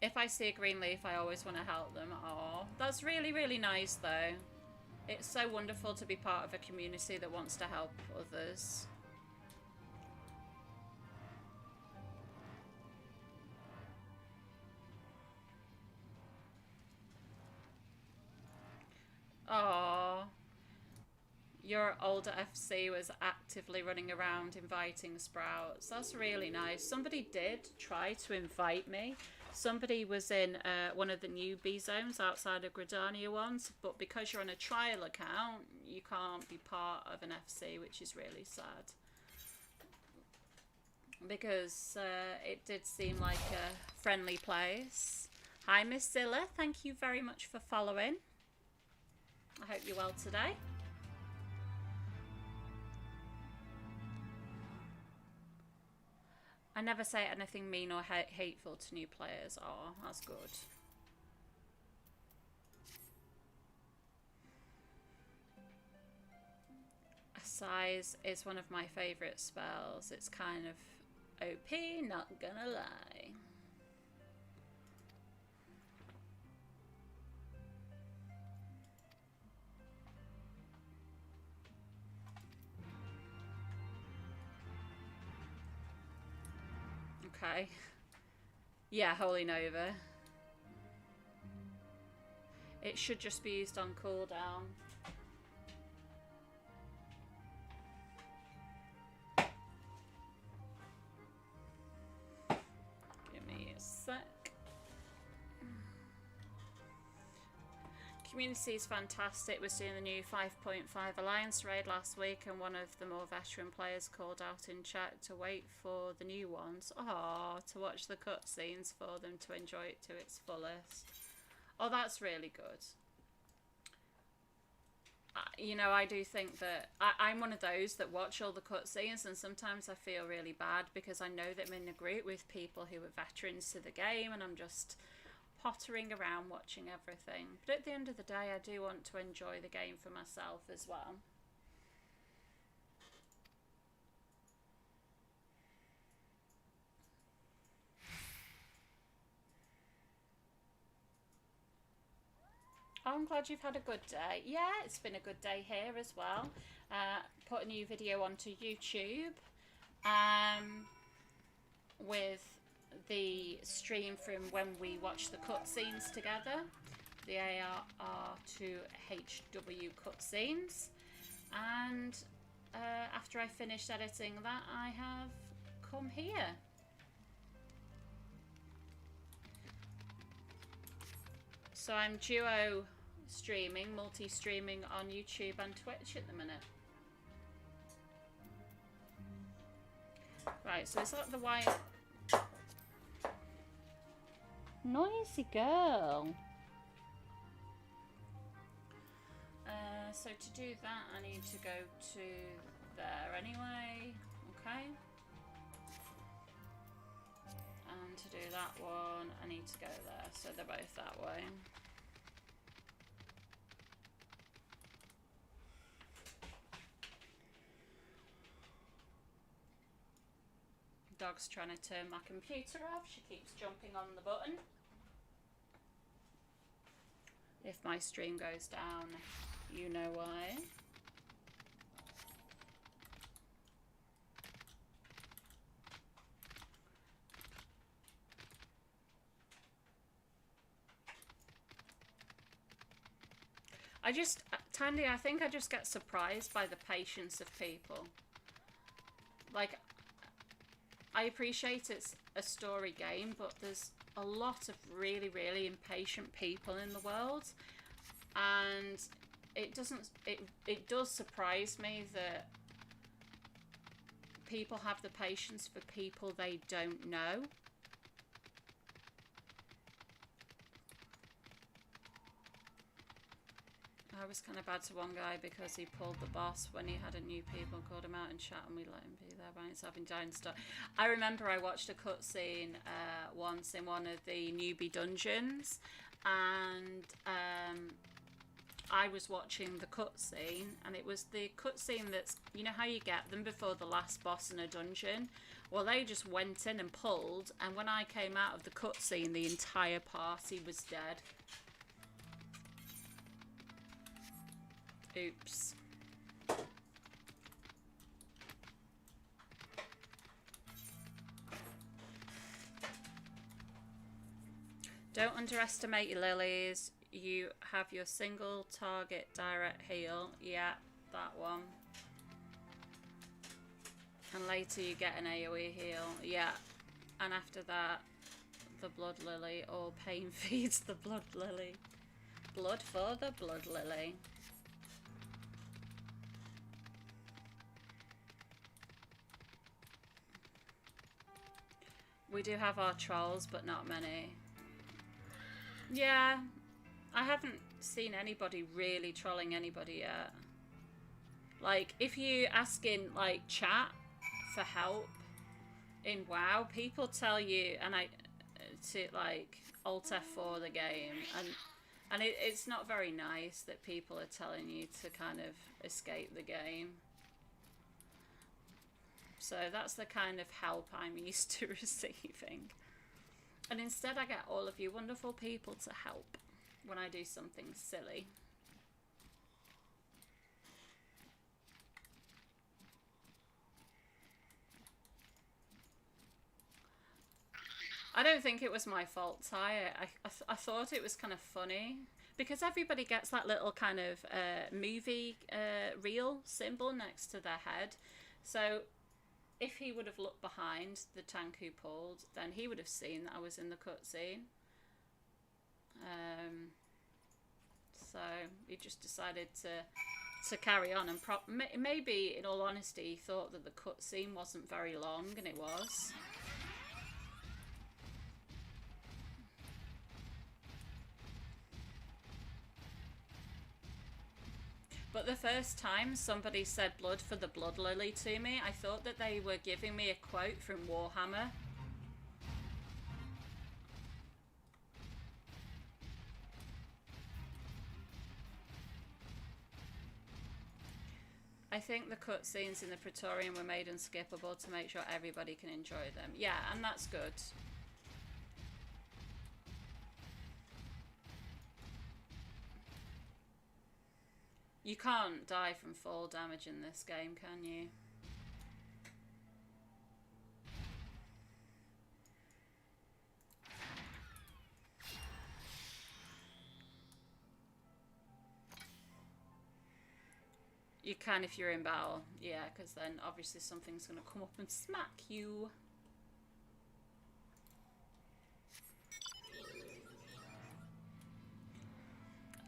If I see a green leaf, I always want to help them. Oh, that's really, really nice though. It's so wonderful to be part of a community that wants to help others. Oh, your older FC was actively running around inviting sprouts. That's really nice. Somebody did try to invite me. Somebody was in one of the newbie zones outside of Gridania once, but because you're on a trial account, you can't be part of an FC, which is really sad. Because it did seem like a friendly place. Hi, Miss Zilla. Thank you very much for following. I hope you're well today. I never say anything mean or hateful to new players. Oh, that's good. Size is one of my favourite spells. It's kind of OP, not gonna lie. Okay. Yeah, Holy Nova. It should just be used on cooldown. Give me a sec. Community is fantastic. We're seeing the new 5.5 Alliance raid last week, and one of the more veteran players called out in chat to wait for the new ones. Oh, to watch the cutscenes for them to enjoy it to its fullest. Oh, that's really good. You know, I do think that I'm one of those that watch all the cutscenes, and sometimes I feel really bad because I know that I'm in a group with people who are veterans to the game, and I'm just pottering around watching everything. But at the end of the day, I do want to enjoy the game for myself as well. Oh, I'm glad you've had a good day. Yeah, it's been a good day here as well. Put a new video onto YouTube with the stream from when we watched the cutscenes together, the ARR to HW cutscenes, and after I finished editing that, I have come here. So I'm duo streaming, multi-streaming on YouTube and Twitch at the minute. Right, so is that the white... Noisy girl. So to do that, I need to go to there anyway. Okay. And to do that one, I need to go there. So they're both that way. Dog's trying to turn my computer off. She keeps jumping on the button. If my stream goes down, you know why. Tandy, I think I just get surprised by the patience of people. Like, I appreciate it's a story game, but there's a lot of really, really impatient people in the world, and it does surprise me that people have the patience for people they don't know. I was kind of bad to one guy because he pulled the boss when he had a new people, called him out in chat, and we let him be there by himself and died and stuff. I remember I watched a cutscene once in one of the newbie dungeons, and I was watching the cutscene, and it was the cutscene that's, you know how you get them before the last boss in a dungeon? Well, they just went in and pulled, and when I came out of the cutscene, the entire party was dead. Oops. Don't underestimate your lilies. You have your single target direct heal. Yeah, that one. And later you get an AoE heal. Yeah. And after that, the blood lily, or pain feeds the blood lily. Blood for the blood lily. We do have our trolls, but not many. Yeah, I haven't seen anybody really trolling anybody yet. Like, if you ask in, like, chat for help in WoW, people tell you, and to, like, Alt F4 the game, and it's not very nice that people are telling you to kind of escape the game. So that's the kind of help I'm used to receiving. And instead I get all of you wonderful people to help when I do something silly. I don't think it was my fault, Ty. I thought it was kind of funny because everybody gets that little kind of movie reel symbol next to their head. So if he would have looked behind the tank who pulled, then he would have seen that I was in the cutscene. So he just decided to carry on, and maybe, in all honesty, he thought that the cutscene wasn't very long, and it was. But the first time somebody said blood for the blood lily to me, I thought that they were giving me a quote from Warhammer. I think the cutscenes in the Praetorian were made unskippable to make sure everybody can enjoy them. Yeah, and that's good. You can't die from fall damage in this game, can you? You can if you're in battle, yeah, because then obviously something's going to come up and smack you.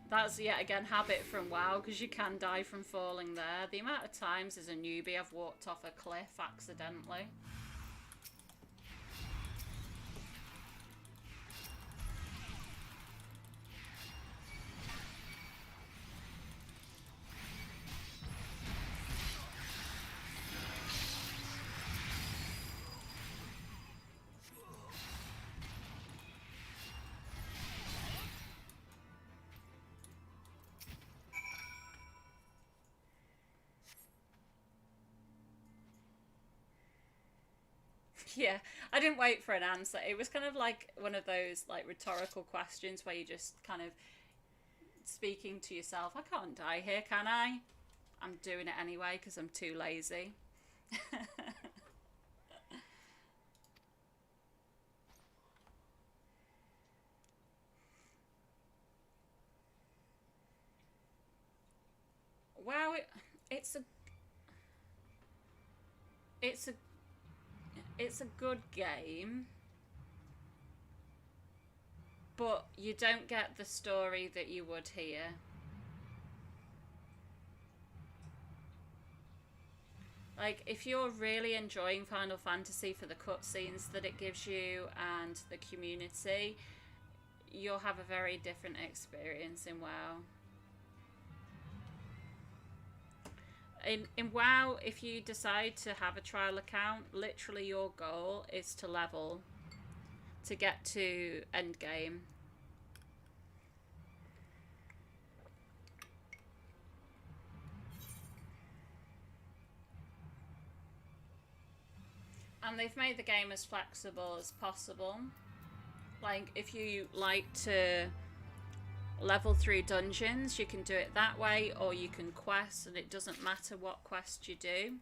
That's yet again habit from WoW, because you can die from falling there. The amount of times as a newbie I've walked off a cliff accidentally. Yeah, I didn't wait for an answer. It was kind of like one of those like rhetorical questions where you just kind of speaking to yourself. I can't die here, can I? I'm doing it anyway because I'm too lazy. Wow, it's a it's a good game, but you don't get the story that you would here. Like, if you're really enjoying Final Fantasy for the cutscenes that it gives you and the community, you'll have a very different experience in WoW. In WoW, if you decide to have a trial account, literally your goal is to level, to get to endgame. And they've made the game as flexible as possible. Like, if you like to level through dungeons, you can do it that way, or you can quest, and it doesn't matter what quest you do.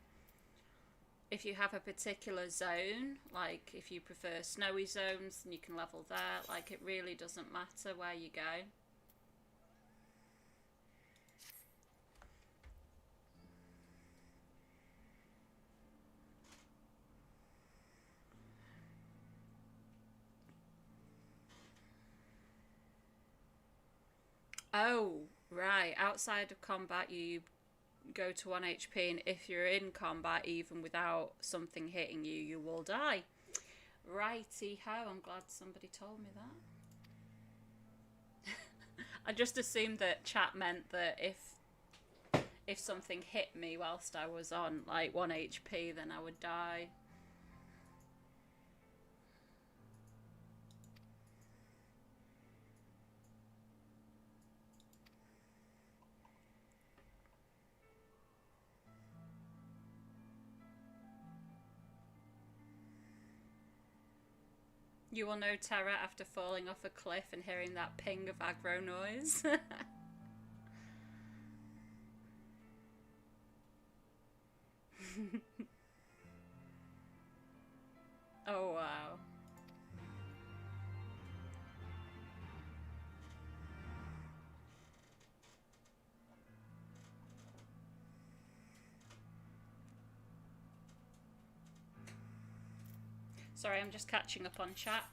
If you have a particular zone, like if you prefer snowy zones, then you can level there. Like, it really doesn't matter where you go. Oh, right. Outside of combat, you go to 1 HP, and if you're in combat, even without something hitting you, you will die. Righty-ho, I'm glad somebody told me that. I just assumed that chat meant that if something hit me whilst I was on, like, 1 HP, then I would die. You will know terror after falling off a cliff and hearing that ping of aggro noise. Oh, wow. Sorry, I'm just catching up on chat.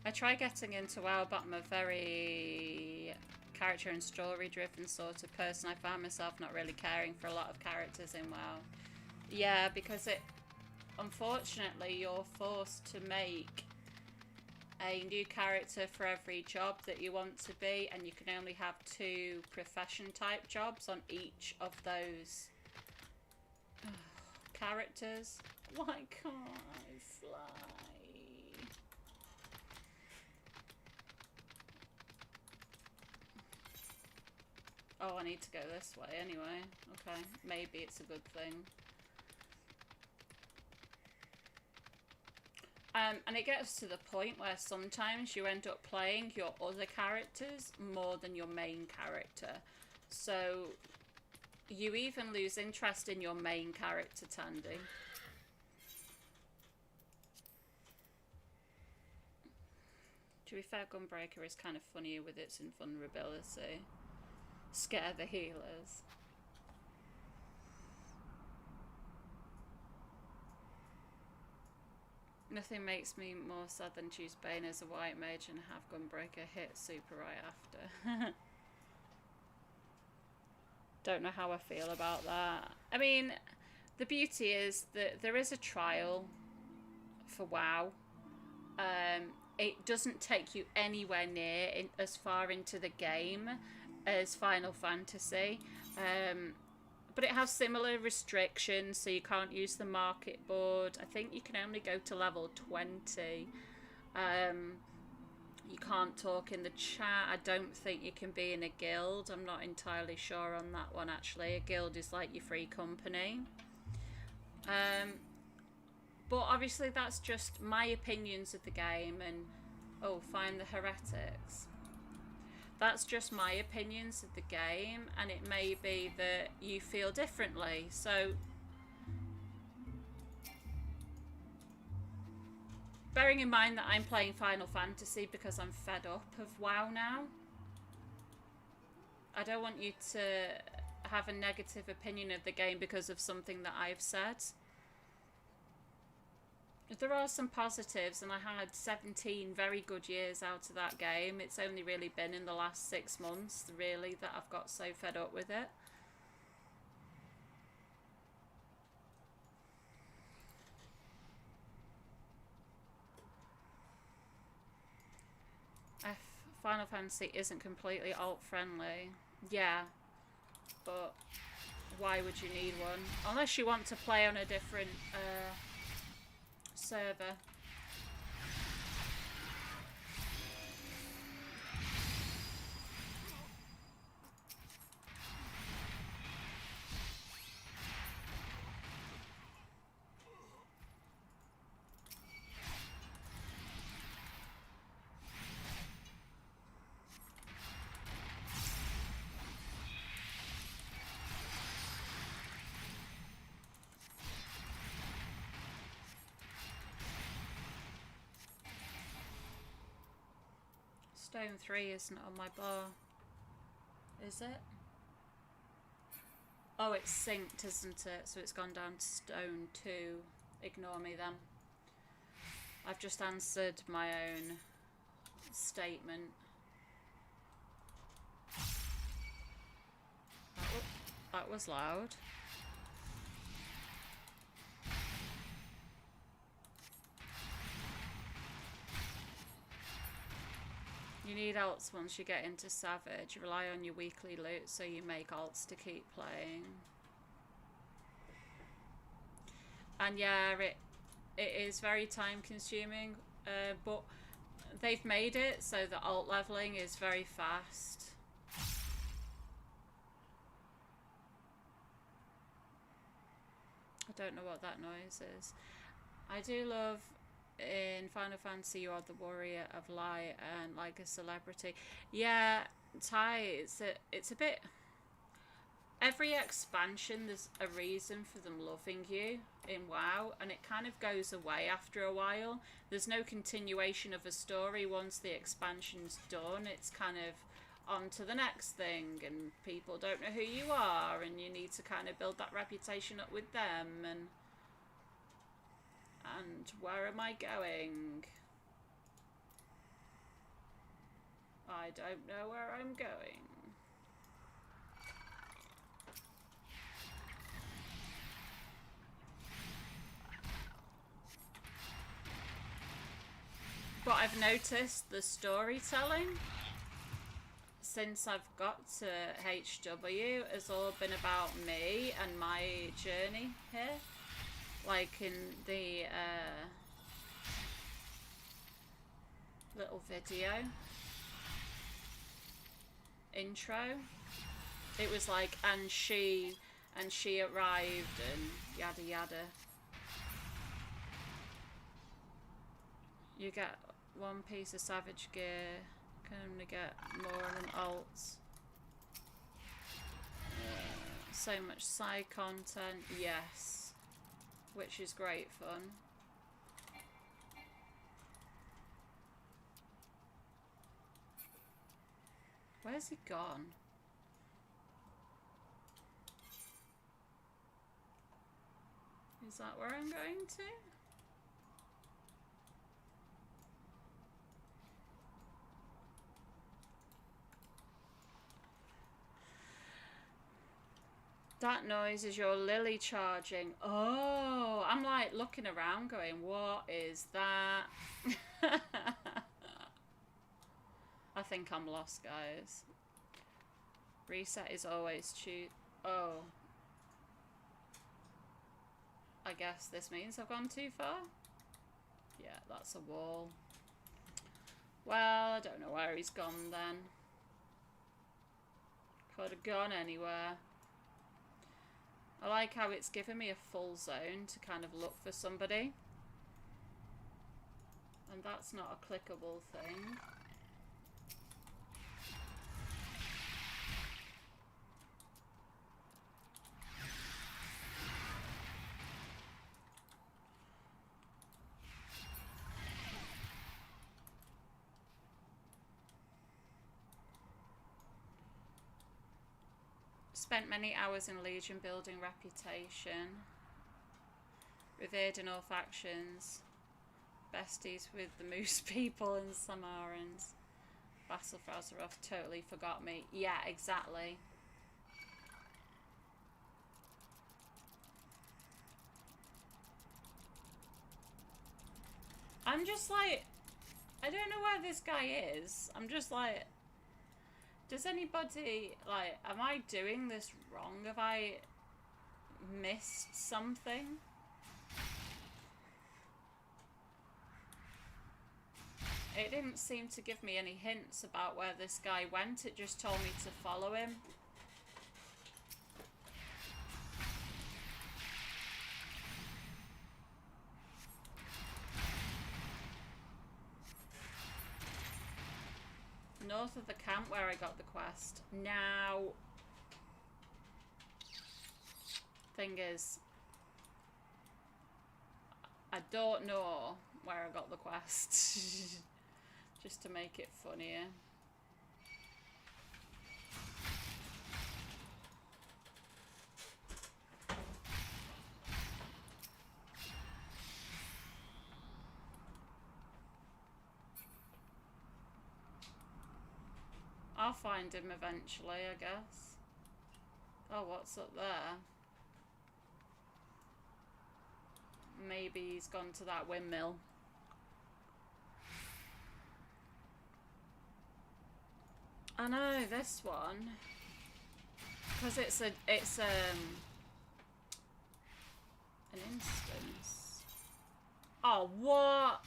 I try getting into WoW, but I'm a very character and story driven sort of person. I find myself not really caring for a lot of characters in WoW. Yeah, because unfortunately you're forced to make a new character for every job that you want to be, and you can only have 2 profession type jobs on each of those characters. Why can't I fly? Oh, I need to go this way anyway. Okay, maybe it's a good thing. And it gets to the point where sometimes you end up playing your other characters more than your main character. So you even lose interest in your main character, Tandy. To be fair, Gunbreaker is kind of funnier with its invulnerability. Scare the healers. Nothing makes me more sad than choose Bane as a White Mage and have Gunbreaker hit super right after. Don't know how I feel about that. I mean, the beauty is that there is a trial for WoW. It doesn't take you anywhere near as far into the game as Final Fantasy. But it has similar restrictions, so you can't use the market board. I think you can only go to level 20. You can't talk in the chat. I don't think you can be in a guild. I'm not entirely sure on that one, actually. A guild is like your free company. But obviously that's just my opinions of the game, and oh, find the heretics. That's just my opinions of the game, and it may be that you feel differently. So bearing in mind that I'm playing Final Fantasy because I'm fed up of WoW now, I don't want you to have a negative opinion of the game because of something that I've said. There are some positives, and I had 17 very good years out of that game. It's only really been in the last 6 months, really, that I've got so fed up with it. Final Fantasy isn't completely alt-friendly. Yeah, but why would you need one? Unless you want to play on a different server. Stone 3 isn't on my bar, is it? Oh, it's synced, isn't it? So it's gone down to Stone 2. Ignore me then. I've just answered my own statement. That was loud. You need alts once you get into Savage. You rely on your weekly loot, so you make alts to keep playing. And yeah, it is very time consuming, but they've made it so that alt leveling is very fast. I don't know what that noise is. I do love in Final Fantasy you are the warrior of light and like a celebrity. Yeah, Ty, it's a bit... Every expansion there's a reason for them loving you in WoW, and it kind of goes away after a while. There's no continuation of a story once the expansion's done. It's kind of on to the next thing, and people don't know who you are, and you need to kind of build that reputation up with them, and where am I going? I don't know where I'm going. But I've noticed the storytelling since I've got to HW has all been about me and my journey here. Like in the little video intro, it was like, and she arrived and yada yada. You get one piece of Savage gear, can only get more than alts. So much side content, yes, which is great fun. Where's he gone? Is that where I'm going to? That noise is your Lily charging. Oh, I'm like looking around going, what is that? I think I'm lost, guys. Reset is always choose. Oh. I guess this means I've gone too far. Yeah, that's a wall. Well, I don't know where he's gone then. Could have gone anywhere. I like how it's given me a full zone to kind of look for somebody. And that's not a clickable thing. Spent many hours in Legion building reputation. Revered in all factions. Besties with the Moose people and Samarans. Vassal Frazaroth totally forgot me. Yeah, exactly. I'm just like, I don't know where this guy is. I'm just like, does anybody, like, am I doing this wrong? Have I missed something? It didn't seem to give me any hints about where this guy went. It just told me to follow him. North of the camp where I got the quest. Now, thing is, I don't know where I got the quest. Just to make it funnier. I'll find him eventually, I guess. Oh, what's up there? Maybe he's gone to that windmill. I know this one, because it's an instance. Oh, what?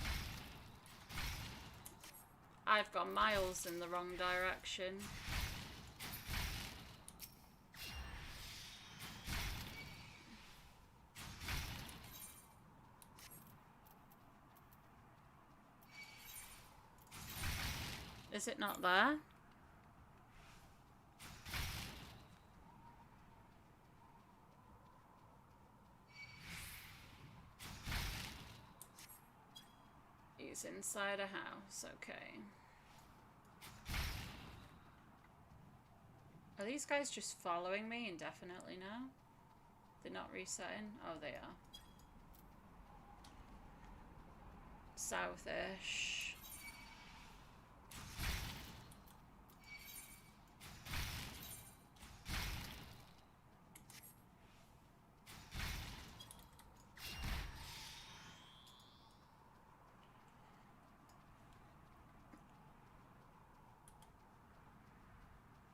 I've gone miles in the wrong direction. Is it not there? He's inside a house, okay. Are these guys just following me indefinitely now? They're not resetting? Oh, they are. Southish.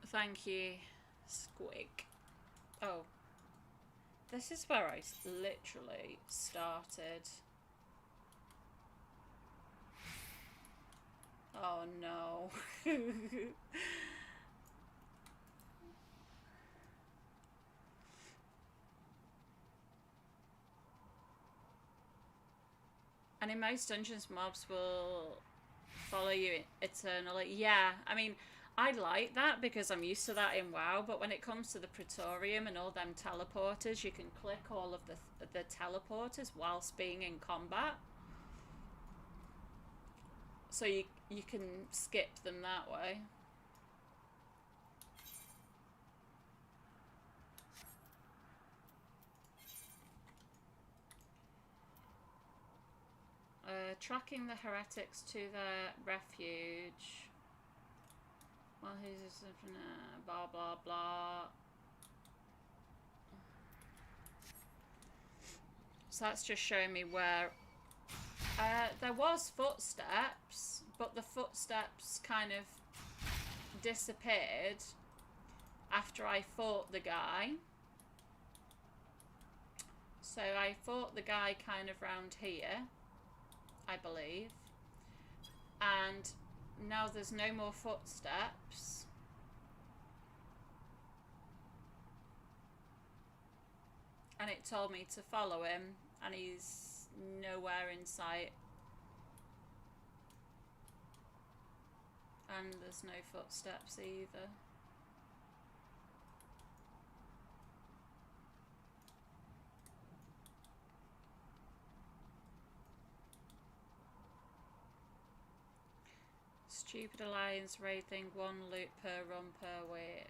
Thank you, Squig. Oh. This is where I literally started. Oh no. And in most dungeons, mobs will follow you eternally. Yeah, I mean, I like that because I'm used to that in WoW, but when it comes to the Praetorium and all them teleporters, you can click all of the teleporters whilst being in combat. So you can skip them that way. Tracking the heretics to their refuge. Well, who's blah blah blah. So that's just showing me where there was footsteps, but the footsteps kind of disappeared after I fought the guy. So I fought the guy kind of round here, I believe, and now there's no more footsteps. And it told me to follow him, and he's nowhere in sight. And there's no footsteps either. Stupid Alliance raid thing, 1 loot per run per week.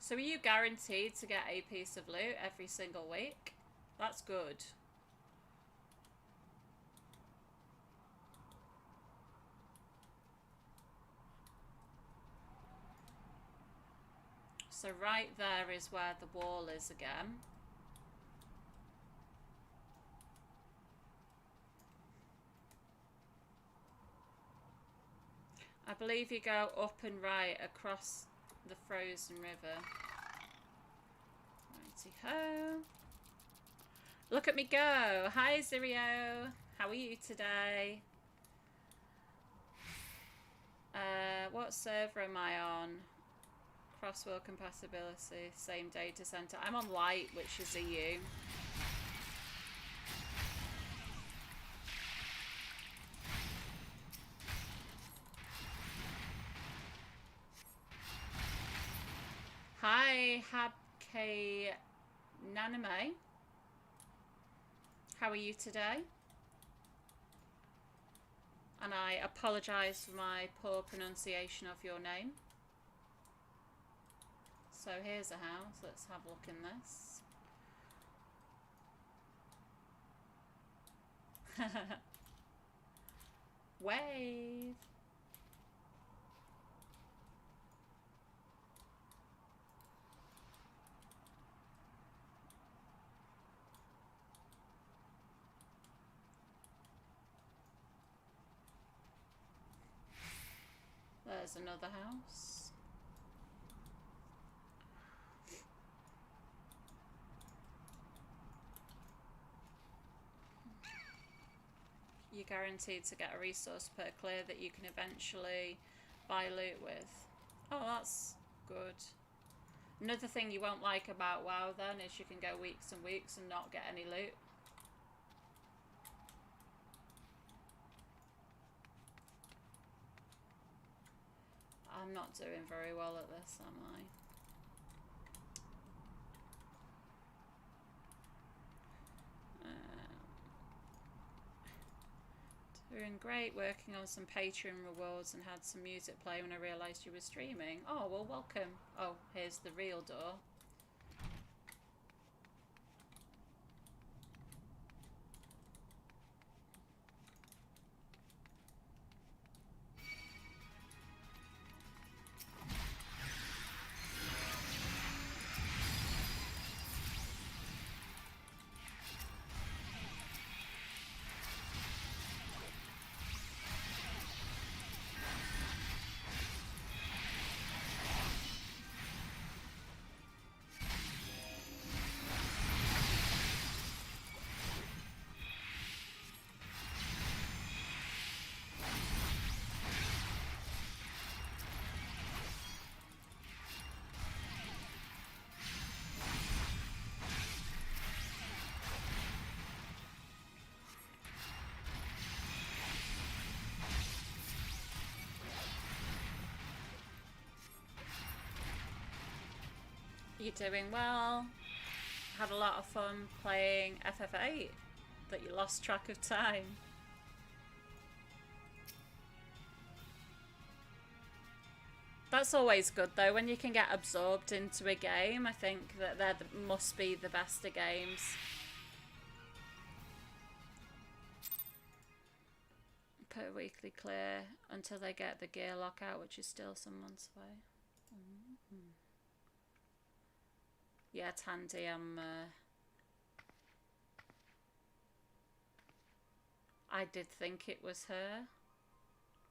So are you guaranteed to get a piece of loot every single week? That's good. So right there is where the wall is again. I believe you go up and right across the frozen river. Righty-ho. Look at me go. Hi, Zirio. How are you today? What server am I on? Crossworld compatibility, same data center. I'm on light, which is EU. Hi, Habk Naname. How are you today? And I apologise for my poor pronunciation of your name. So here's a house. Let's have a look in this. Wave. There's another house. You're guaranteed to get a resource per clear that you can eventually buy loot with. Oh, that's good. Another thing you won't like about WoW then is you can go weeks and weeks and not get any loot. I'm not doing very well at this, am I? Doing great, working on some Patreon rewards and had some music play when I realised you were streaming. Oh, well, welcome. Oh, here's the real door. You're doing well. Had a lot of fun playing FF8, that you lost track of time. That's always good though, when you can get absorbed into a game. I think that must be the best of games. Per weekly clear until they get the gear lockout, which is still some months away. Yeah, Tandy, I did think it was her.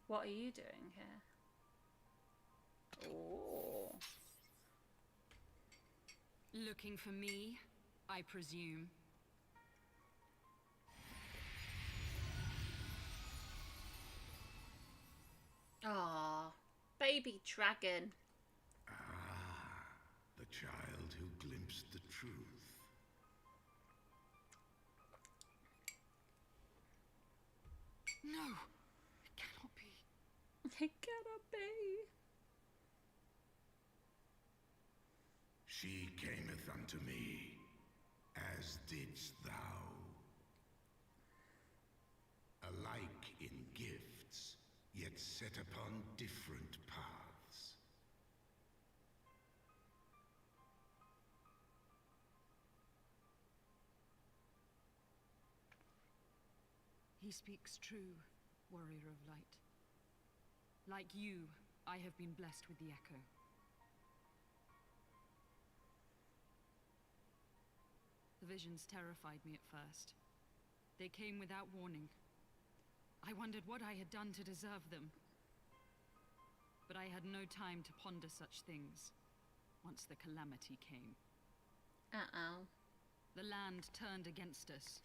What are you doing here? Oh. Looking for me, I presume. Ah, baby dragon. The child who glimpsed the truth. No, it cannot be. It cannot be. She cameth unto me, as didst thou. Alike in gifts, yet set upon different paths. He speaks true, warrior of light. Like you, I have been blessed with the echo. The visions terrified me at first. They came without warning. I wondered what I had done to deserve them. But I had no time to ponder such things once the calamity came. Uh-oh. The land turned against us,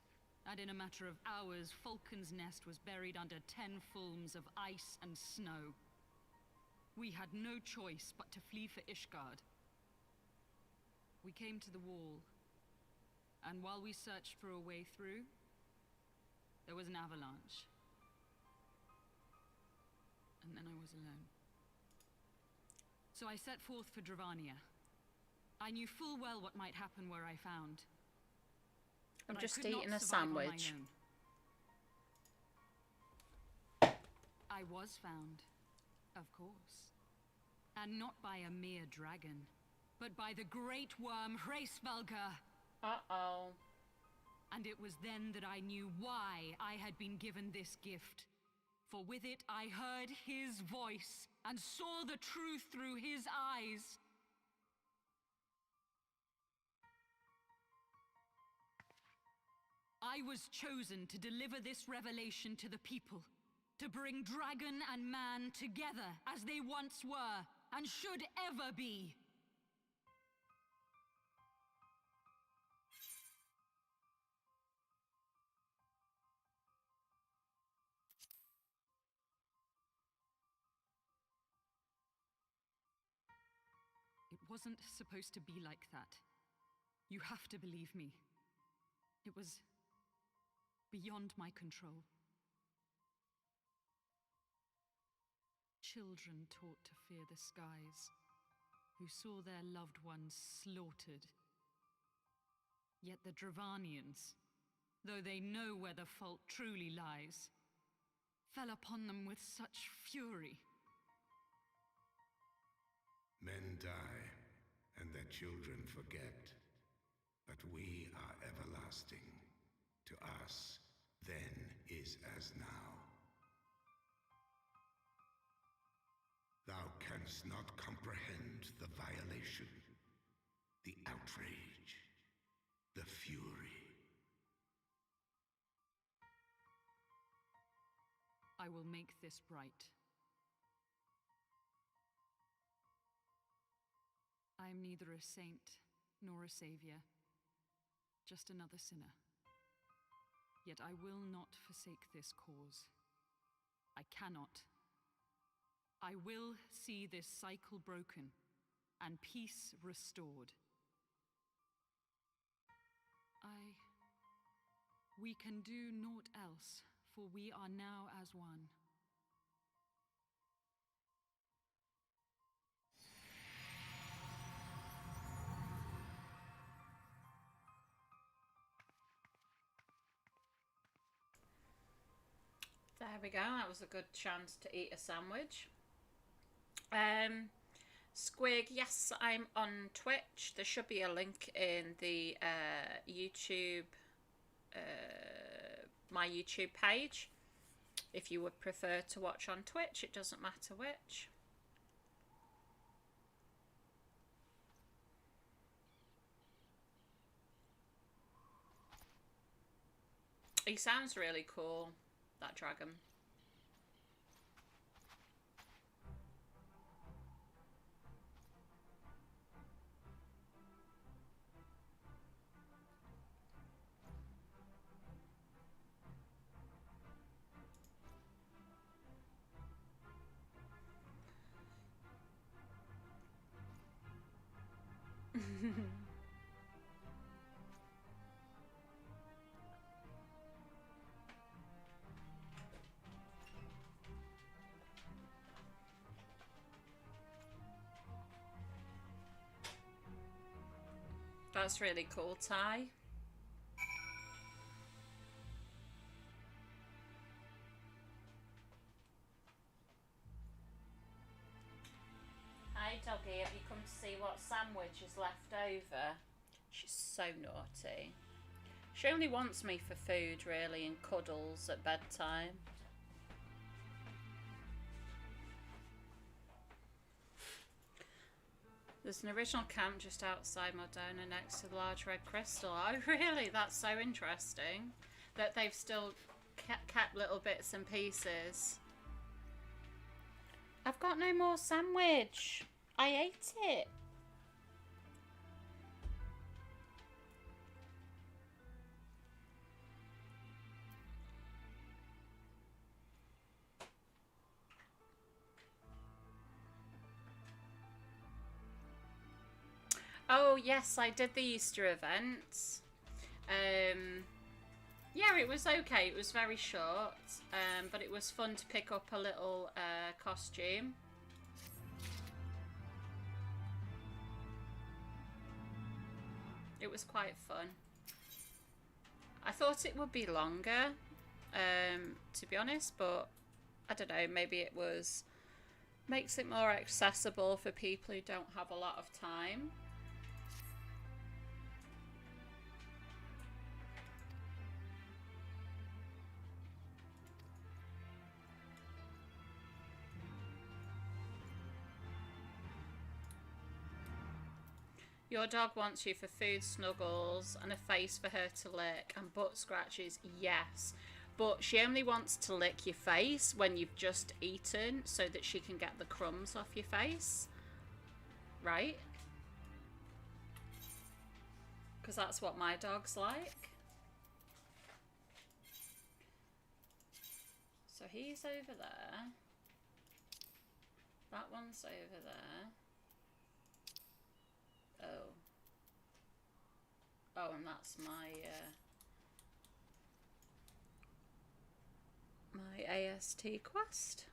and in a matter of hours, Falcon's nest was buried under 10 fulms of ice and snow. We had no choice but to flee for Ishgard. We came to the wall, and while we searched for a way through, there was an avalanche. And then I was alone. So I set forth for Dravania. I knew full well what might happen where I found. I'm But just I could eating not a survive on my sandwich. own. I was found, of course. And not by a mere dragon, but by the great worm Hraesvelgr. Uh-oh. And it was then that I knew why I had been given this gift. For with it I heard his voice and saw the truth through his eyes. I was chosen to deliver this revelation to the people, to bring dragon and man together as they once were and should ever be. It wasn't supposed to be like that. You have to believe me. It was beyond my control. Children taught to fear the skies, who saw their loved ones slaughtered. Yet the Dravanians, though they know where the fault truly lies, fell upon them with such fury. Men die, and their children forget. But we are everlasting. To us, then is as now. Thou canst not comprehend the violation, the outrage, the fury. I will make this right. I am neither a saint nor a savior, just another sinner. Yet I will not forsake this cause. I cannot. I will see this cycle broken and peace restored. We can do naught else, for we are now as one. There we go. That was a good chance to eat a sandwich. Squig, yes, I'm on Twitch. There should be a link in the YouTube, my YouTube page. If you would prefer to watch on Twitch, it doesn't matter which. He sounds really cool, that dragon. That's really cool, Ty. Hi, doggy. Have you come to see what sandwich is left over? She's so naughty. She only wants me for food, really, and cuddles at bedtime. There's an original camp just outside Modena next to the large red crystal. Oh, really? That's so interesting. That they've still kept little bits and pieces. I've got no more sandwich. I ate it. Oh yes, I did the Easter event. Yeah, it was okay. It was very short, but it was fun to pick up a little costume. It was quite fun. I thought it would be longer, to be honest, but I don't know, maybe it makes it more accessible for people who don't have a lot of time. Your dog wants you for food, snuggles, and a face for her to lick, and butt scratches, yes. But she only wants to lick your face when you've just eaten so that she can get the crumbs off your face. Right? Because that's what my dog's like. So he's over there. That one's over there. Oh. Oh, and that's my my AST quest.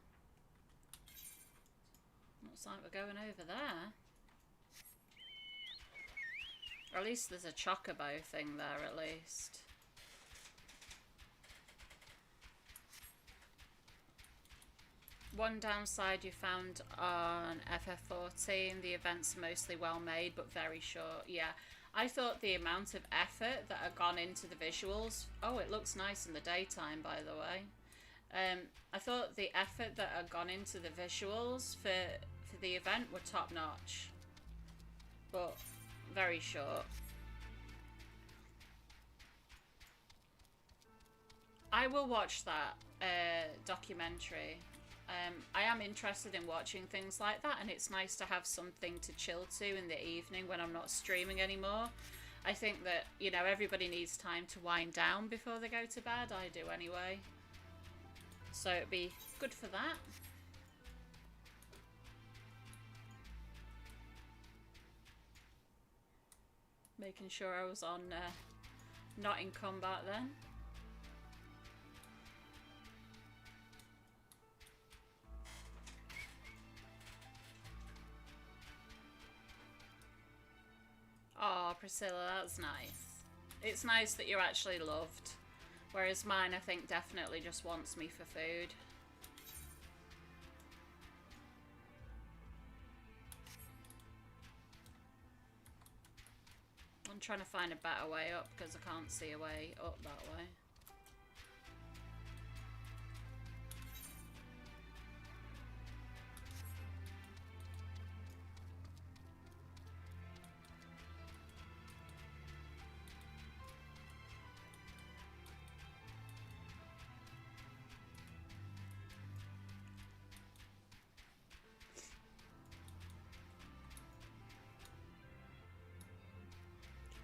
Looks like we're going over there. Or at least there's a chocobo thing there, at least. One downside you found on FF14, the events are mostly well made but very short. Yeah, I thought the amount of effort that had gone into the visuals... Oh, it looks nice in the daytime, by the way. I thought the effort that had gone into the visuals for the event were top notch. But very short. I will watch that documentary. I am interested in watching things like that, and it's nice to have something to chill to in the evening when I'm not streaming anymore. I think that, you know, everybody needs time to wind down before they go to bed. I do anyway. So it'd be good for that. Making sure I was on not in combat then. Oh, Priscilla, that's nice. It's nice that you're actually loved. Whereas mine, I think, definitely just wants me for food. I'm trying to find a better way up because I can't see a way up that way.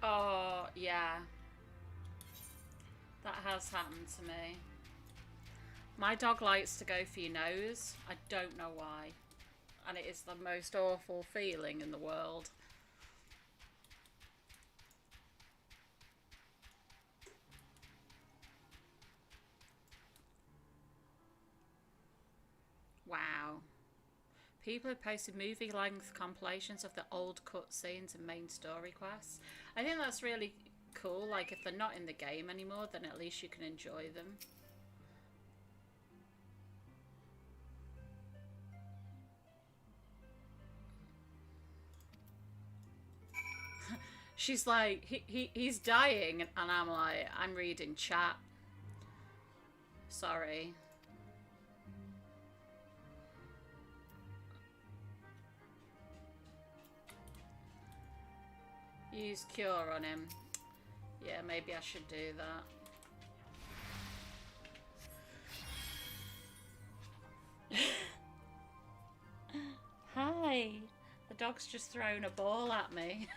Oh, yeah. That has happened to me. My dog likes to go for your nose. I don't know why. And it is the most awful feeling in the world. Wow. People have posted movie-length compilations of the old cutscenes and main story quests. I think that's really cool. Like, if they're not in the game anymore, then at least you can enjoy them. She's like, he's dying, and I'm like, I'm reading chat. Sorry. Use cure on him. Yeah, maybe I should do that. Hi. The dog's just thrown a ball at me.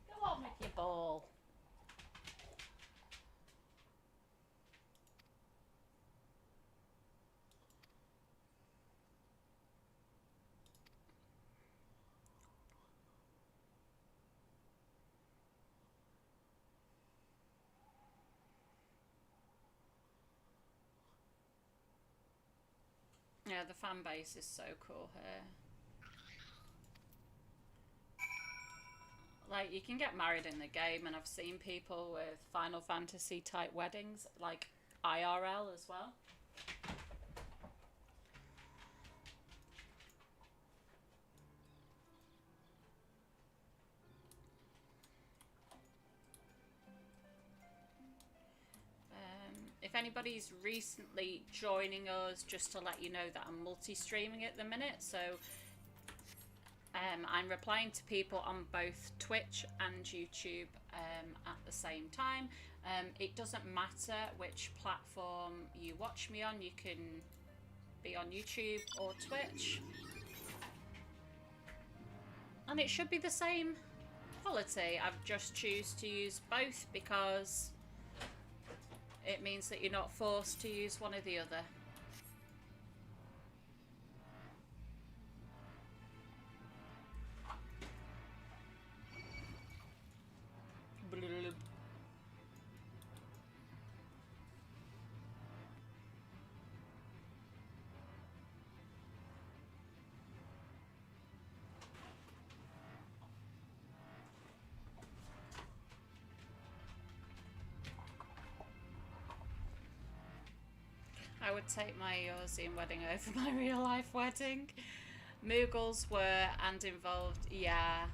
Go on with your ball. Yeah, the fan base is so cool here. Like, you can get married in the game, and I've seen people with Final Fantasy type weddings, like IRL as well. If anybody's recently joining us, just to let you know that I'm multi-streaming at the minute, so I'm replying to people on both Twitch and YouTube at the same time. It doesn't matter which platform you watch me on, you can be on YouTube or Twitch. And it should be the same quality. I've just choose to use both because it means that you're not forced to use one or the other. I would take my Eorzean wedding over my real life wedding. Moogles were and involved, yeah.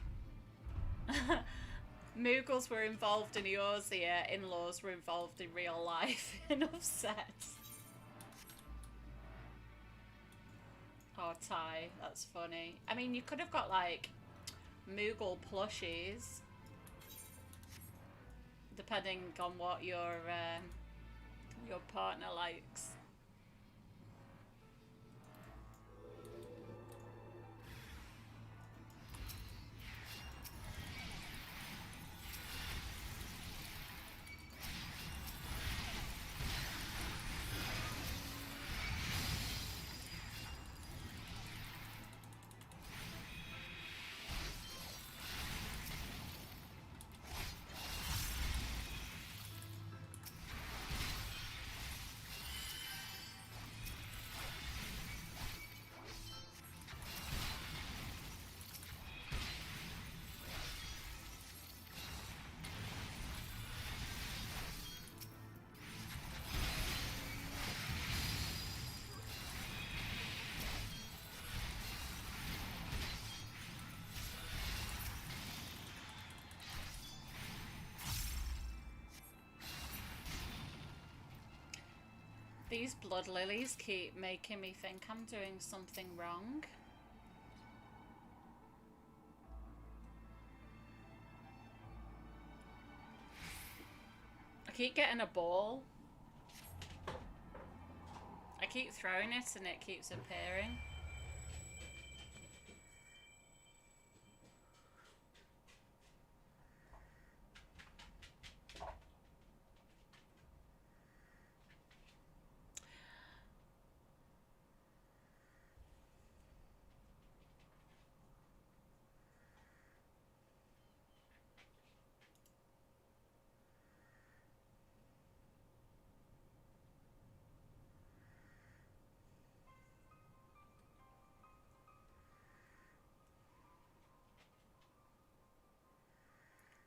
Moogles were involved in Eorzea, in-laws were involved in real life. Enough said. Oh, Ty, that's funny. I mean, you could have got like Moogle plushies, depending on what your partner likes. These blood lilies keep making me think I'm doing something wrong. I keep getting a ball. I keep throwing it and it keeps appearing.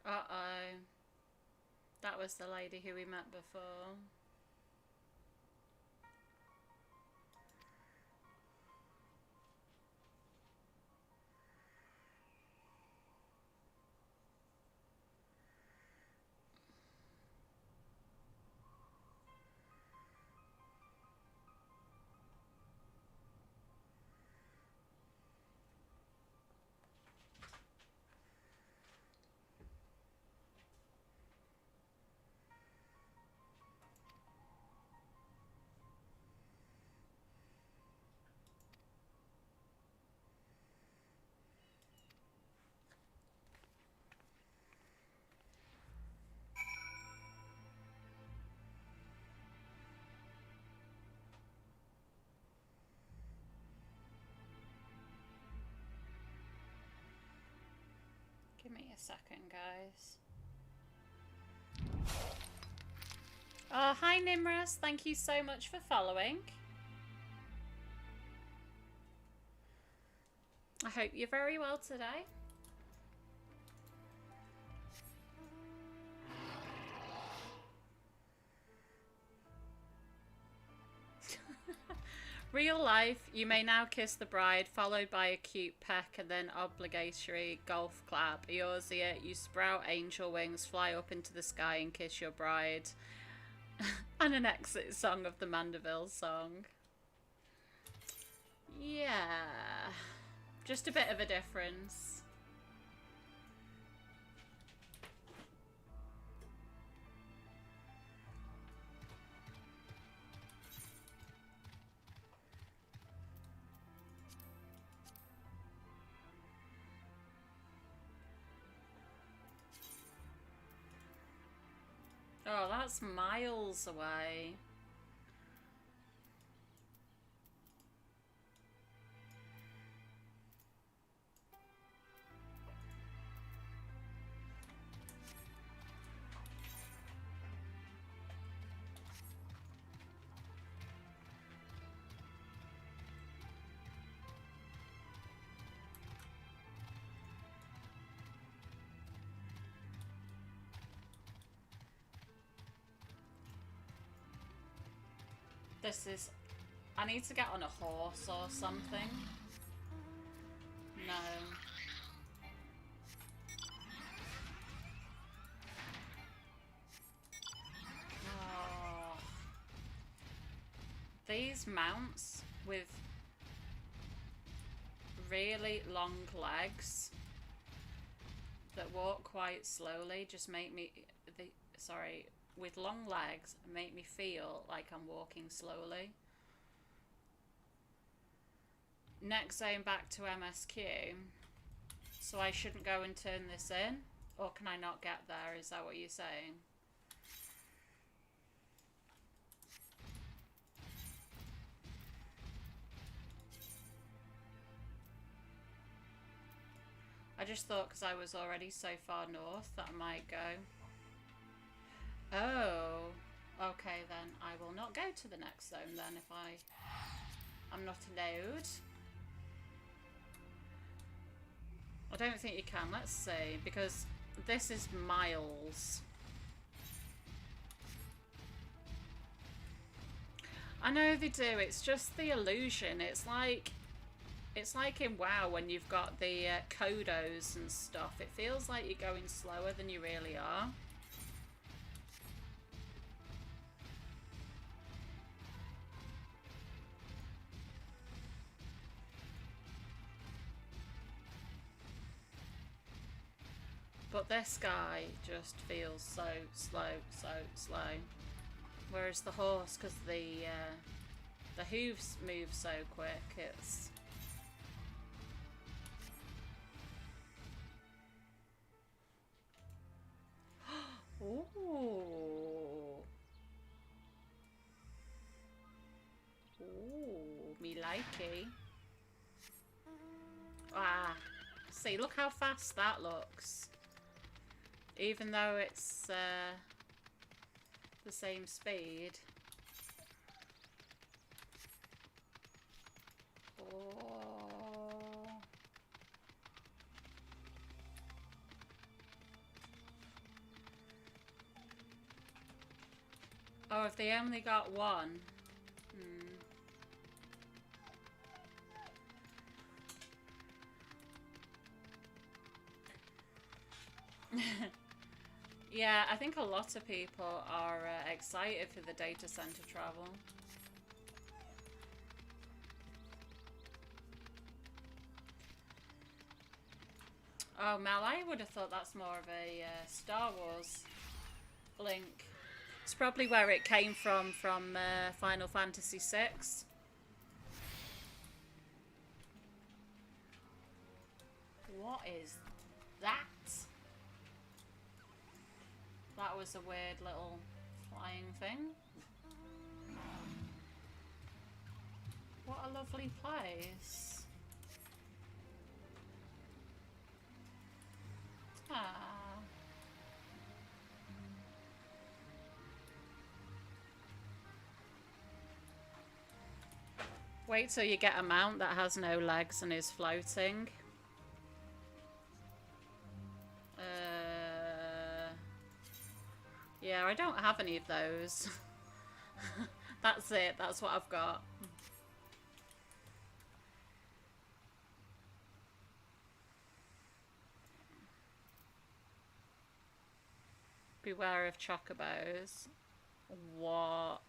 Uh-oh. That was the lady who we met before. second, guys. Oh, hi Nimras. Thank you so much for following. I hope you're very well today. Real life, you may now kiss the bride, followed by a cute peck and then obligatory golf clap. Eorzea, you sprout angel wings, fly up into the sky and kiss your bride. And an exit song of the Mandeville song. Yeah. Just a bit of a difference. Oh, that's miles away. This is... I need to get on a horse or something. No. Oh. These mounts with really long legs that walk quite slowly just make me... Sorry. With long legs make me feel like I'm walking slowly. Next zone back to MSQ. So I shouldn't go and turn this in? Or can I not get there? Is that what you're saying? I just thought because I was already so far north that I might go. Oh, okay then. I will not go to the next zone then if I'm not allowed. I don't think you can. Let's see, because this is miles. I know they do. It's just the illusion. It's like in WoW when you've got the codos and stuff. It feels like you're going slower than you really are. But this guy just feels so slow, so slow. Whereas the horse, because the hooves move so quick, it's... Ooh. Ooh, me likey. Ah, see, look how fast that looks. Even though it's the same speed. Oh. Oh, if they only got one. Yeah, I think a lot of people are excited for the data center travel. Oh, Mel, I would have thought that's more of a Star Wars link. It's probably where it came from Final Fantasy VI. What is that? That was a weird little flying thing. What a lovely place. Ah. Wait till you get a mount that has no legs and is floating. Yeah, I don't have any of those. That's it. That's what I've got. Beware of chocobos. What?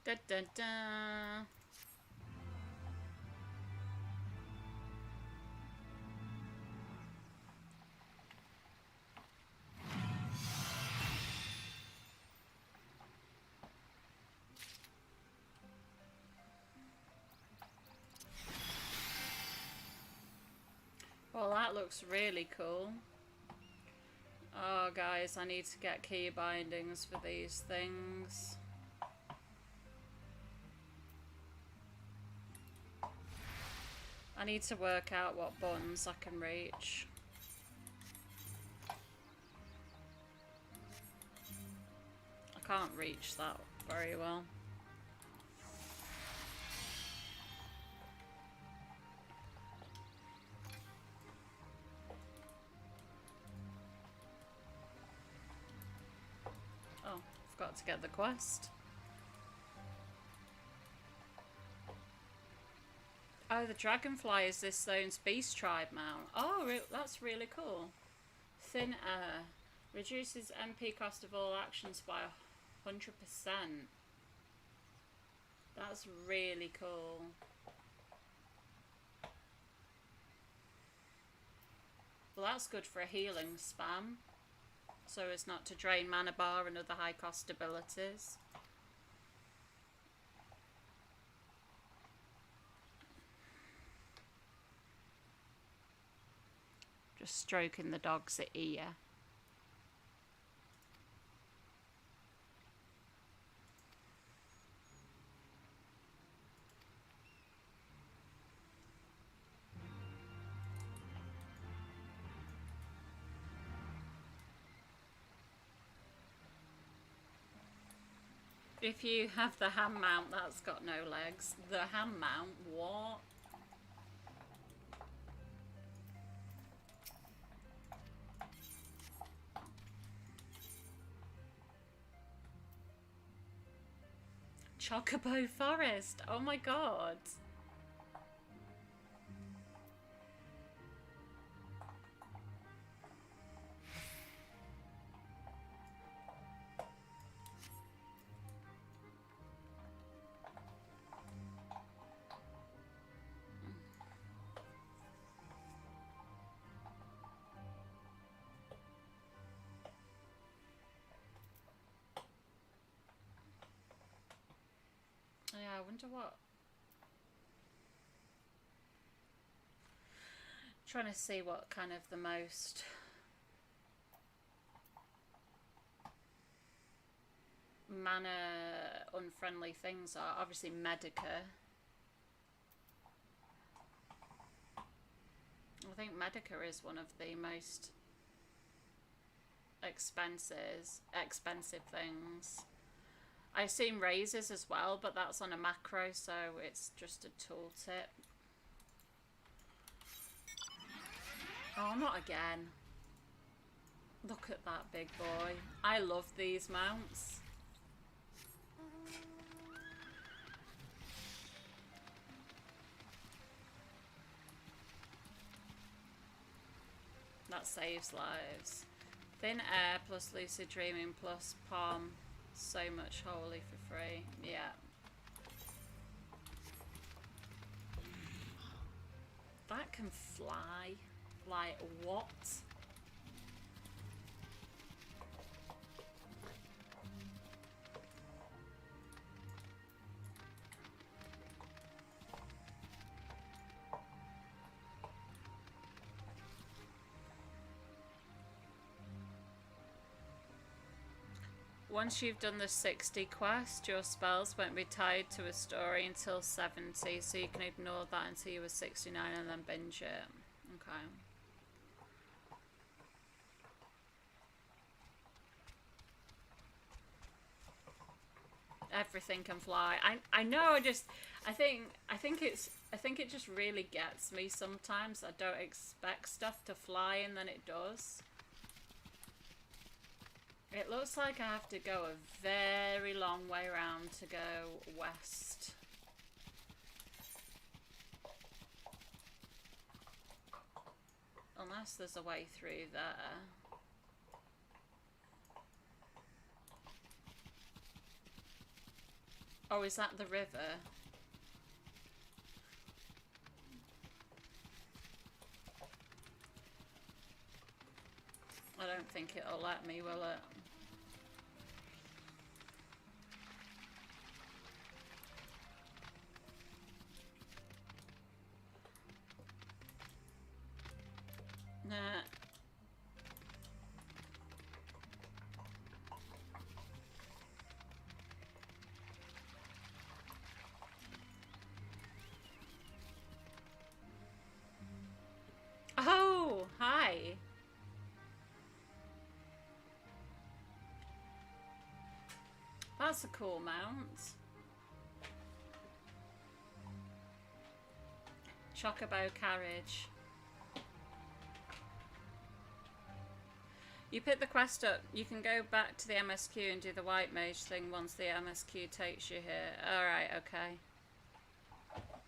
Da da da. Well, that looks really cool. Oh, guys, I need to get key bindings for these things. I need to work out what buttons I can reach. I can't reach that very well. Oh, forgot to get the quest. Oh, the dragonfly is this zone's beast tribe mount. Oh, that's really cool. Thin air. Reduces MP cost of all actions by 100%. That's really cool. Well, that's good for a healing spam. So as not to drain mana bar and other high cost abilities. Just stroking the dog's ear. If you have the hand mount that's got no legs, the hand mount, what? Chocobo Forest, oh my god. Yeah, I wonder what. Trying to see what kind of the most mana unfriendly things are. Obviously Medica. I think Medica is one of the most expensive things. I assume raises as well, but that's on a macro, so it's just a tooltip. Oh, not again. Look at that big boy. I love these mounts. That saves lives. Thin air plus lucid dreaming plus palm. So much holy for free. Yeah. That can fly. Like, what? Once you've done the 60 quest, your spells won't be tied to a story until 70, so you can ignore that until you were 69 and then binge it. Okay. Everything can fly. I know. I think it just really gets me sometimes. I don't expect stuff to fly and then it does. It looks like I have to go a very long way around to go west. Unless there's a way through there. Oh, is that the river? I don't think it'll let me, will it? Nah. Oh, hi. That's a cool mount. Chocobo carriage. You pick the quest up, you can go back to the MSQ and do the White Mage thing once the MSQ takes you here. Alright, okay.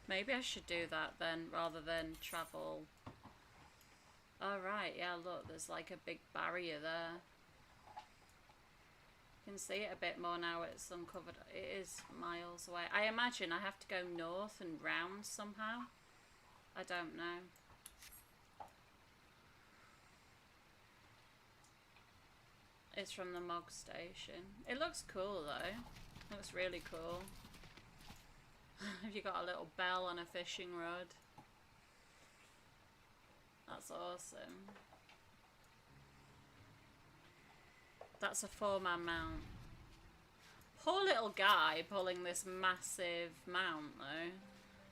Maybe I should do that then, rather than travel. Alright, yeah, look, there's like a big barrier there. You can see it a bit more now it's uncovered. It is miles away. I imagine I have to go north and round somehow. I don't know. It's from the Mog Station. It looks cool though. It looks really cool. Have you got a little bell on a fishing rod? That's awesome. That's a 4-man mount. Poor little guy pulling this massive mount though.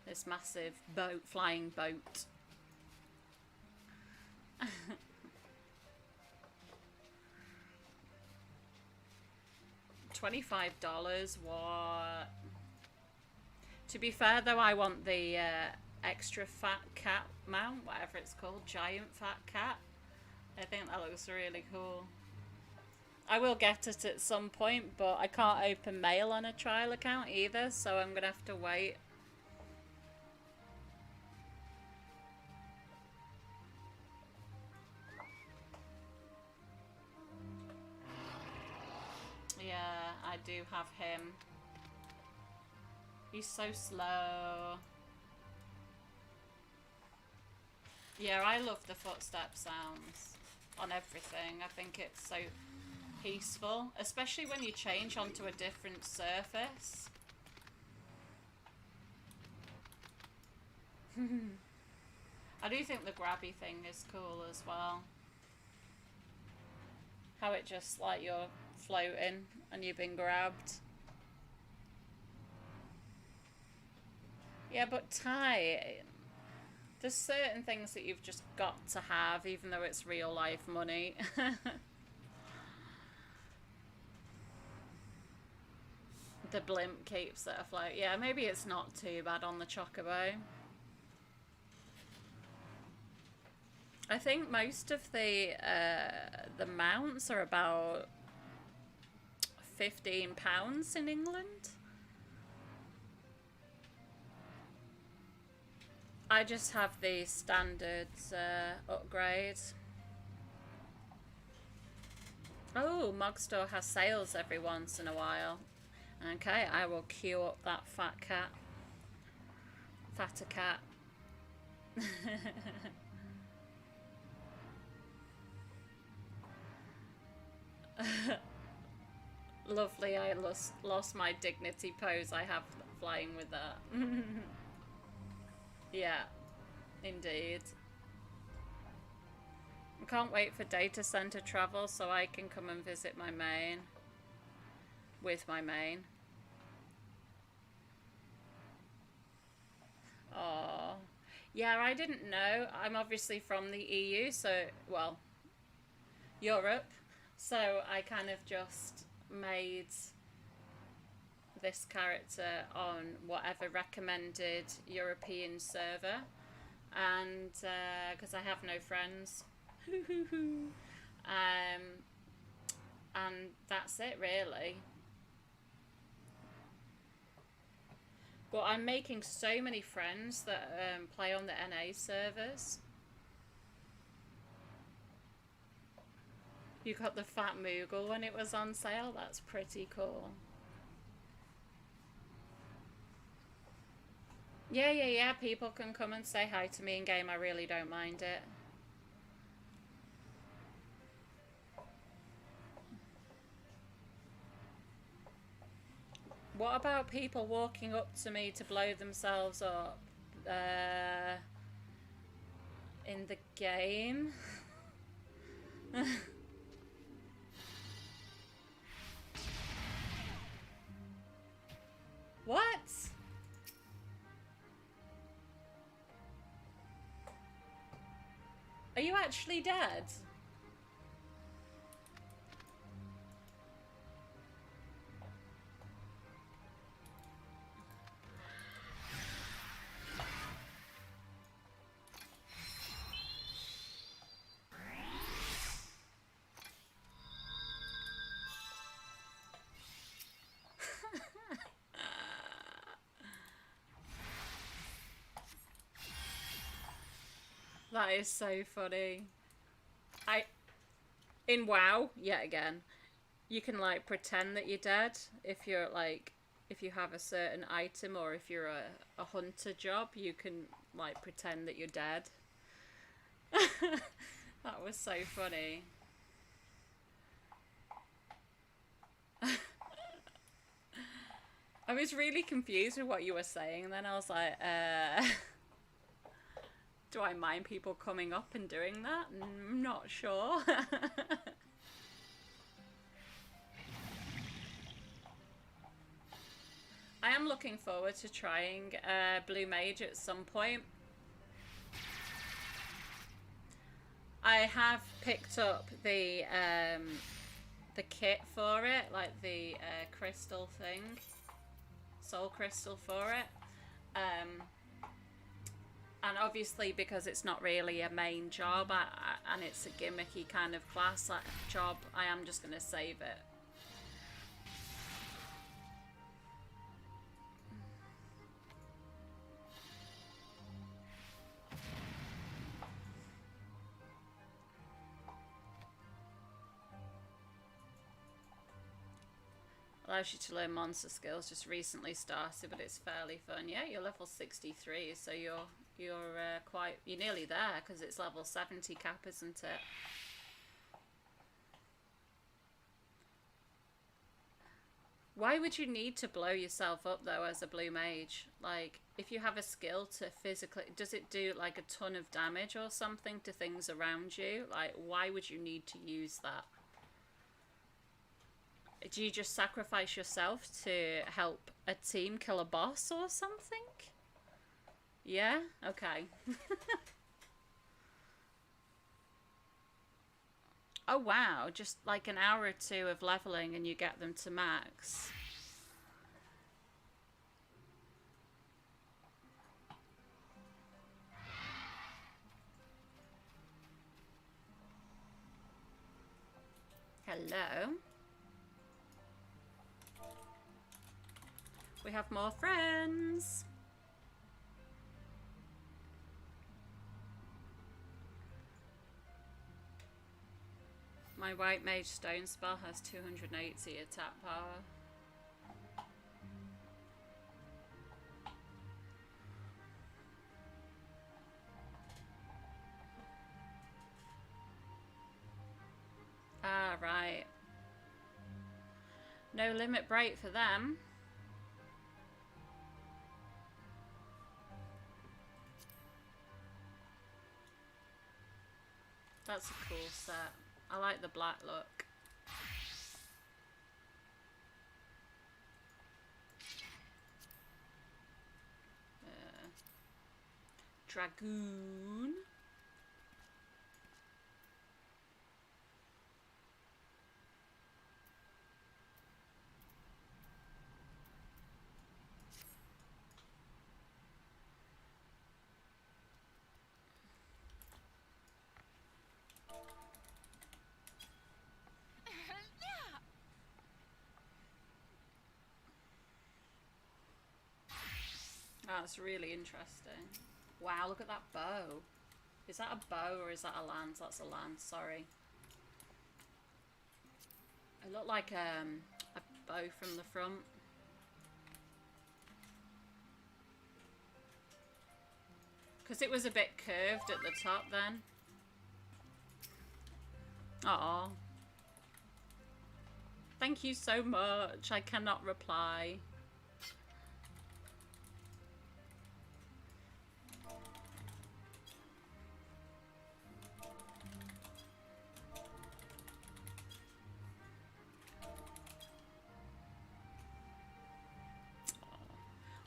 This massive boat, flying boat. $25, what? To be fair though, I want the extra fat cat mount, whatever it's called, giant fat cat. I think that looks really cool. I will get it at some point, but I can't open mail on a trial account either, so I'm gonna have to wait. Yeah, I do have him. He's so slow. Yeah, I love the footstep sounds on everything. I think it's so peaceful, especially when you change onto a different surface. I do think the grabby thing is cool as well. How it just like you're floating and you've been grabbed. Yeah, but Ty, there's certain things that you've just got to have, even though it's real life money. The blimp keeps it afloat. Yeah, maybe it's not too bad on the chocobo. I think most of the mounts are about £15 in England. I just have the standard upgrade. Oh, Mogstore has sales every once in a while. Okay, I will queue up that fat cat. Fatter cat. Lovely, I lost my dignity pose I have flying with that. Yeah, indeed. I can't wait for data center travel so I can come and visit my main. with my main. Oh, yeah, I didn't know. I'm obviously from the EU, so, well, Europe. So I kind of just made this character on whatever recommended European server. And, because I have no friends. And that's it, really. But I'm making so many friends that play on the NA servers. You got the Fat Moogle when it was on sale? That's pretty cool. Yeah, people can come and say hi to me in game. I really don't mind it. What about people walking up to me to blow themselves up in the game? What? Are you actually dead? That is so funny. In WoW, yet again, you can like pretend that you're dead if you're like, if you have a certain item, or if you're a hunter job, you can like pretend that you're dead. That was so funny. I was really confused with what you were saying, and then I was like, do I mind people coming up and doing that? I'm not sure. I am looking forward to trying Blue Mage at some point. I have picked up the kit for it, like the crystal thing, soul crystal for it. And obviously, because it's not really a main job, and it's a gimmicky kind of class job, I am just going to save it. Allows you to learn monster skills. Just recently started, but it's fairly fun. Yeah, you're level 63, so you're nearly there, because it's level 70 cap, isn't it? Why would you need to blow yourself up though as a blue mage? Like, if you have a skill to physically, does it do like a ton of damage or something to things around you? Like, why would you need to use that? Do you just sacrifice yourself to help a team kill a boss or something? Yeah? Okay. Oh wow, just like an hour or two of leveling and you get them to max. Hello. We have more friends. My White Mage stone spell has 280 attack power. Ah, right. No limit break for them. That's a cool set. I like the black look. Dragoon. That's really interesting. Wow, look at that bow. Is that a bow or is that a lance? That's a lance, sorry. It looked like a bow from the front. Because it was a bit curved at the top then. Aw. Thank you so much. I cannot reply.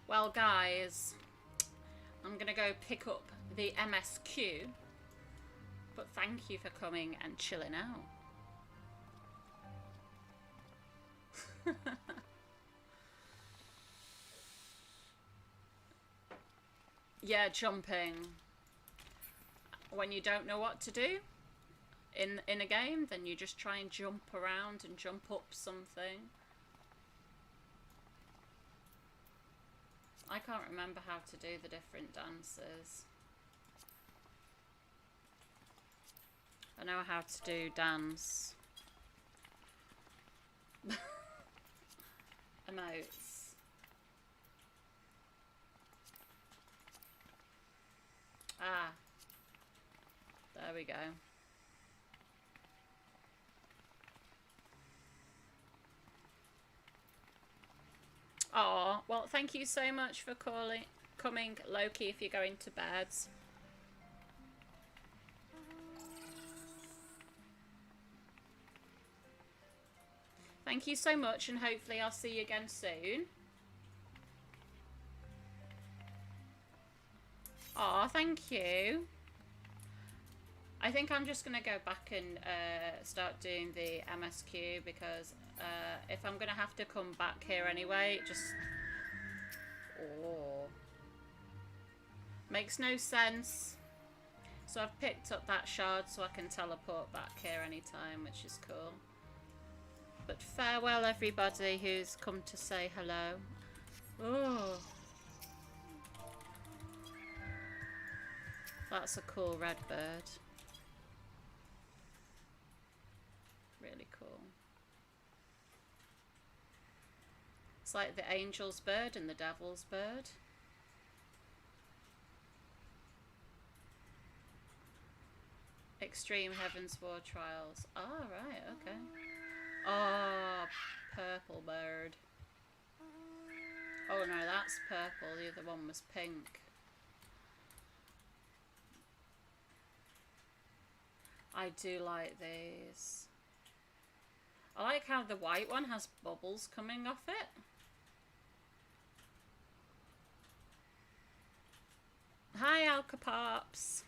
Well, guys, I'm gonna go pick up the MSQ, but thank you for coming and chilling out. Yeah, jumping. When you don't know what to do in a game, then you just try and jump around and jump up something. I can't remember how to do the different dances. I know how to do dance. Emotes. Ah. There we go. Oh, well, thank you so much for coming, Loki, if you're going to bed. Thank you so much, and hopefully I'll see you again soon. Oh, thank you. I think I'm just going to go back and start doing the MSQ because if I'm going to have to come back here anyway, it just... Oh. Makes no sense. So I've picked up that shard so I can teleport back here anytime, which is cool. But farewell everybody who's come to say hello. Oh. That's a cool red bird. Really cool. It's like the angel's bird and the devil's bird. Extreme Heavensward trials. Ah, right, okay. Oh, purple bird. Oh no, that's purple. The other one was pink. I do like these. I like how the white one has bubbles coming off it. Hi, Alcapops.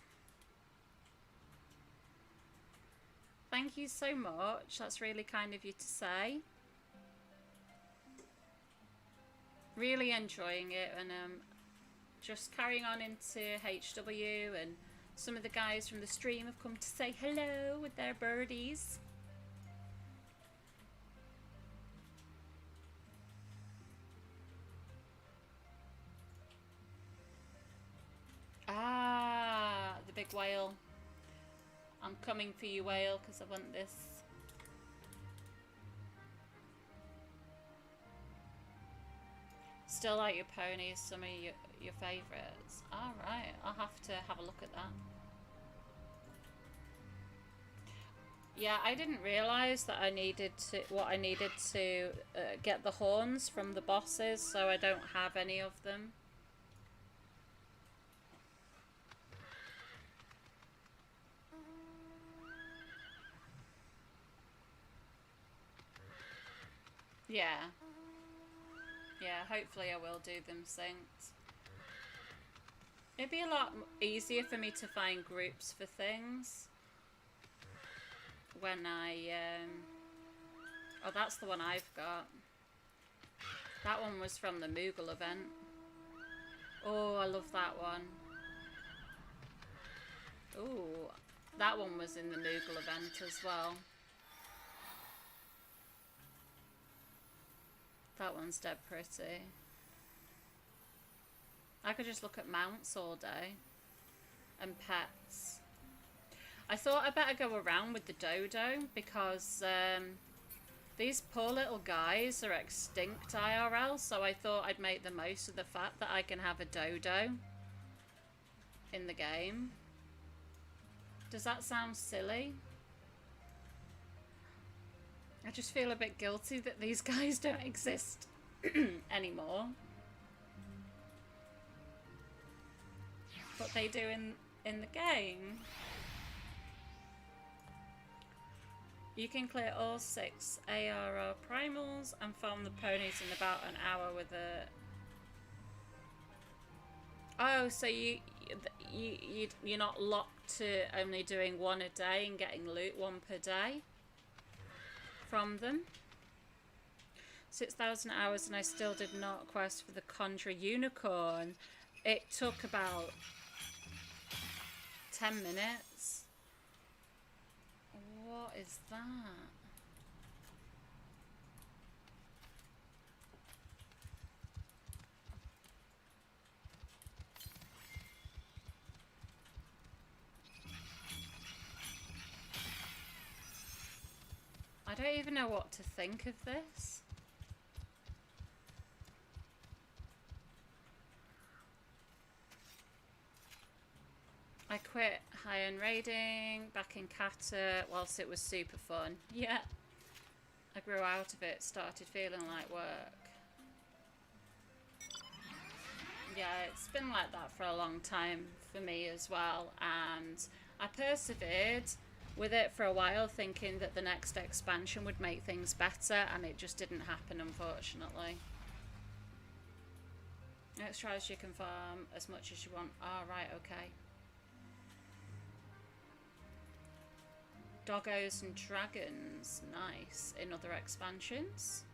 Thank you so much. That's really kind of you to say. Really enjoying it, and just carrying on into HW, and some of the guys from the stream have come to say hello with their birdies. Ah, the big whale. I'm coming for you, whale, because I want this. Still like your ponies, some of your favourites. Alright, I'll have to have a look at that. Yeah, I didn't realise that I needed to get the horns from the bosses, so I don't have any of them. Yeah. Yeah, hopefully I will do them synced. It'd be a lot easier for me to find groups for things when I, oh, that's the one I've got. That one was from the Moogle event. Oh, I love that one. Oh, that one was in the Moogle event as well. That one's dead pretty. I could just look at mounts all day. And pets. I thought I'd better go around with the dodo because these poor little guys are extinct IRL, so I thought I'd make the most of the fact that I can have a dodo in the game. Does that sound silly? I just feel a bit guilty that these guys don't exist anymore. But they do in the game. You can clear all 6 ARR primals and farm the ponies in about an hour with a... Oh, so you're not locked to only doing 1 a day and getting loot 1 per day from them. 6,000 hours and I still did not quest for the Conjure Unicorn. It took about 10 minutes. What is that? I don't even know what to think of this. I quit high-end raiding back in Kata whilst it was super fun. Yeah. I grew out of it, started feeling like work. Yeah, it's been like that for a long time for me as well. And I persevered with it for a while thinking that the next expansion would make things better, and it just didn't happen, unfortunately. Next tries you can farm as much as you want. Ah, right, okay. Doggos and dragons, nice, in other expansions.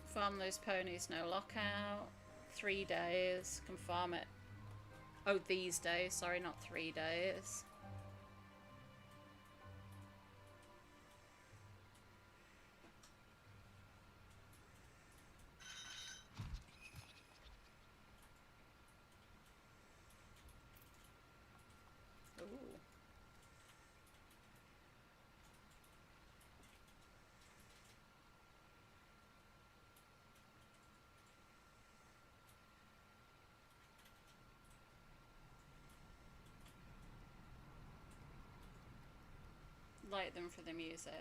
Farm those ponies, no lockout. 3 days, can farm it. Oh, these days, sorry, not 3 days. Like them for the music.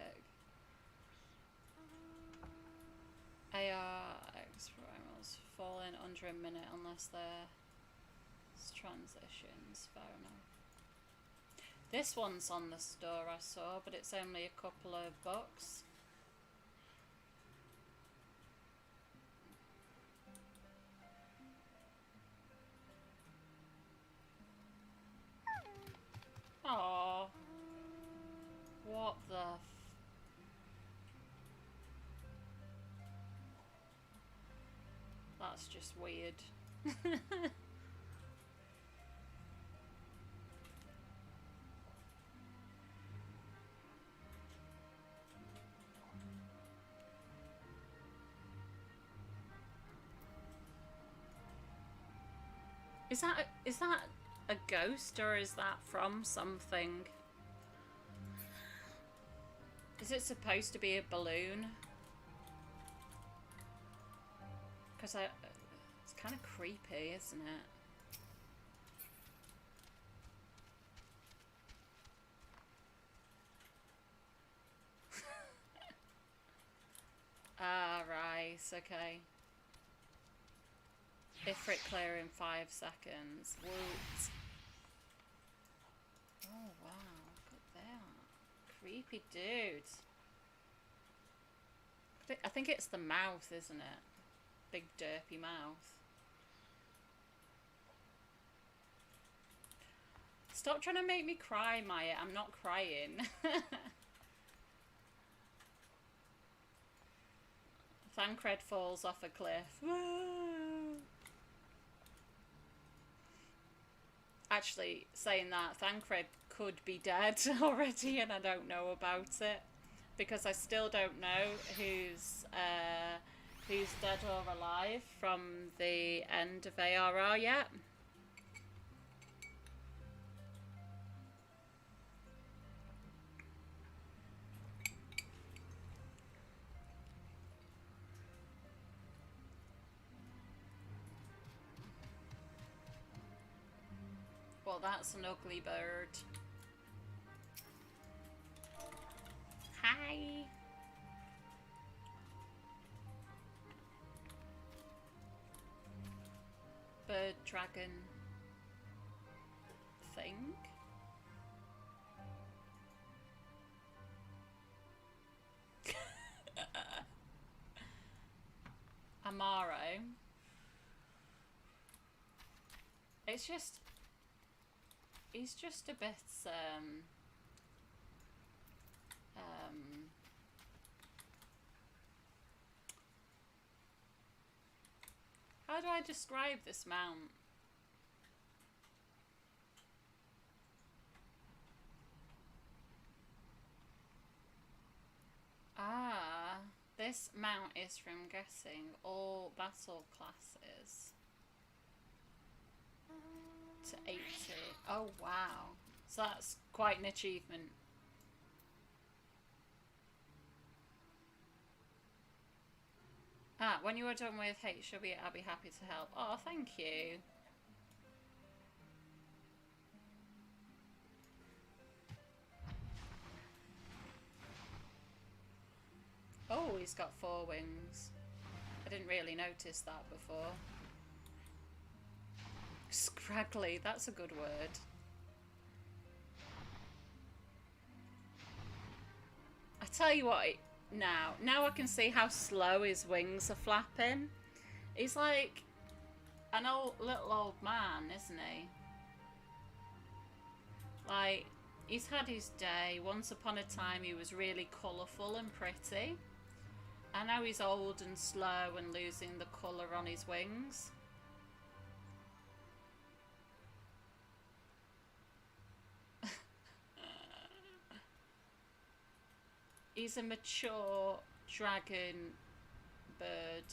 ARX primals fall in under a minute unless they're transitions. Fair enough. This one's on the store I saw, but it's only a couple of bucks. Aww. What the f... That's just weird. Is that a ghost, or is that from something? Is it supposed to be a balloon? Because it's kind of creepy, isn't it? Ah, right, okay. Ifrit clear in 5 seconds. Woot. Oh, wow, look at that. Creepy dude. I think it's the mouth, isn't it? Big derpy mouth. Stop trying to make me cry, Maya. I'm not crying. Thancred falls off a cliff. Actually, saying that, Thancred could be dead already and I don't know about it. Because I still don't know who's dead or alive from the end of ARR yet. Well, that's an ugly bird. Hi. Bird dragon thing. Amaro. It's just, he's just a bit how do I describe this mount? Ah, this mount is from guessing all battle classes to 80. Oh wow, so that's quite an achievement. Ah, when you are done with HW, I'll be happy to help. Oh, thank you. Oh, he's got 4 wings. I didn't really notice that before. Scraggly, that's a good word. I tell you what, now I can see how slow his wings are flapping. He's like an little old man, isn't he? Like, he's had his day. Once upon a time he was really colourful and pretty. And now he's old and slow and losing the colour on his wings. He's a mature dragon bird.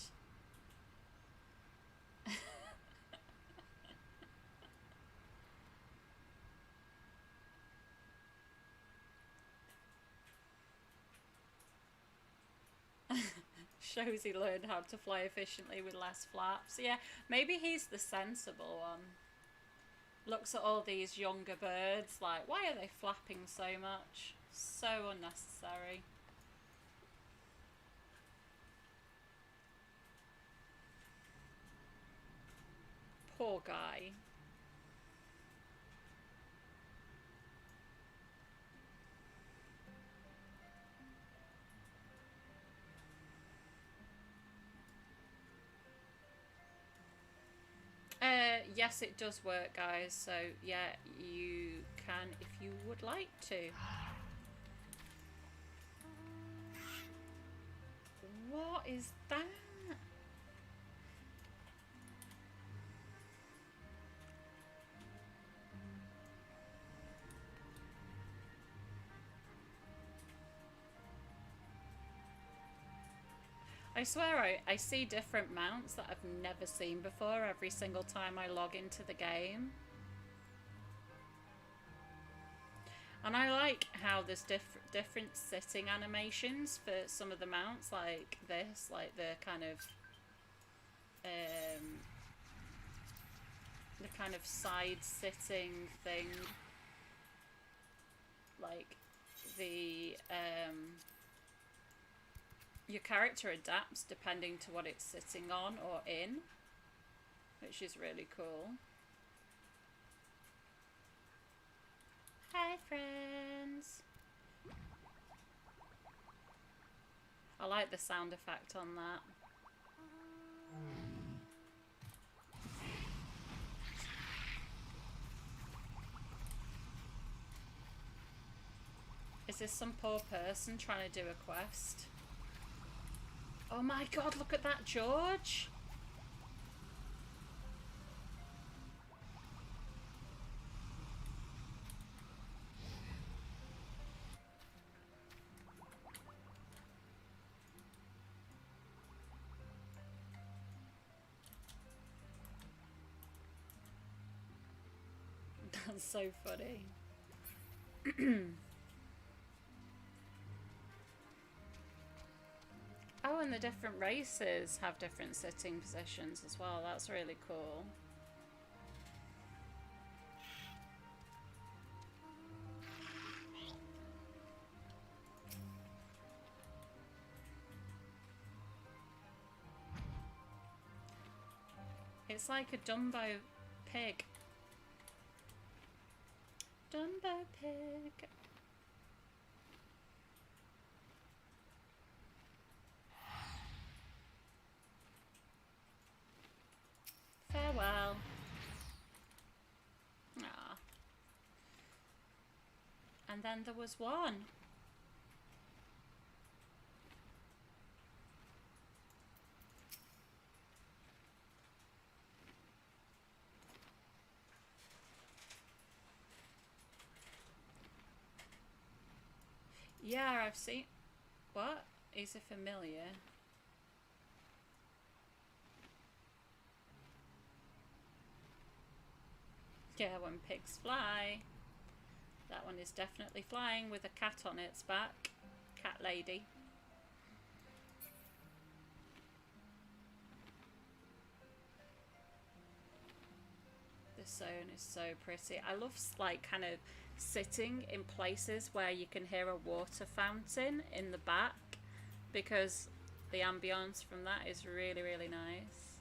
Shows he learned how to fly efficiently with less flaps. Yeah, maybe he's the sensible one. Looks at all these younger birds like, why are they flapping so much? So unnecessary. Poor guy. Yes, it does work, guys. So, yeah, you can if you would like to. What is that? I swear I see different mounts that I've never seen before every single time I log into the game. And I like how there's different sitting animations for some of the mounts, like this, like the kind of side sitting thing, like the your character adapts depending to what it's sitting on or in, which is really cool. Hi, friends. I like the sound effect on that. Is this some poor person trying to do a quest? Oh my god, look at that, George! That's so funny. Oh, and the different races have different sitting positions as well. That's really cool. It's like a Dumbo pig. Dumbo pig. Farewell. Ah. And then there was one. Yeah, I've seen... What? Is it familiar? Yeah, when pigs fly. That one is definitely flying with a cat on its back. Cat lady. This zone is so pretty. I love like kind of sitting in places where you can hear a water fountain in the back, because the ambience from that is really, really nice.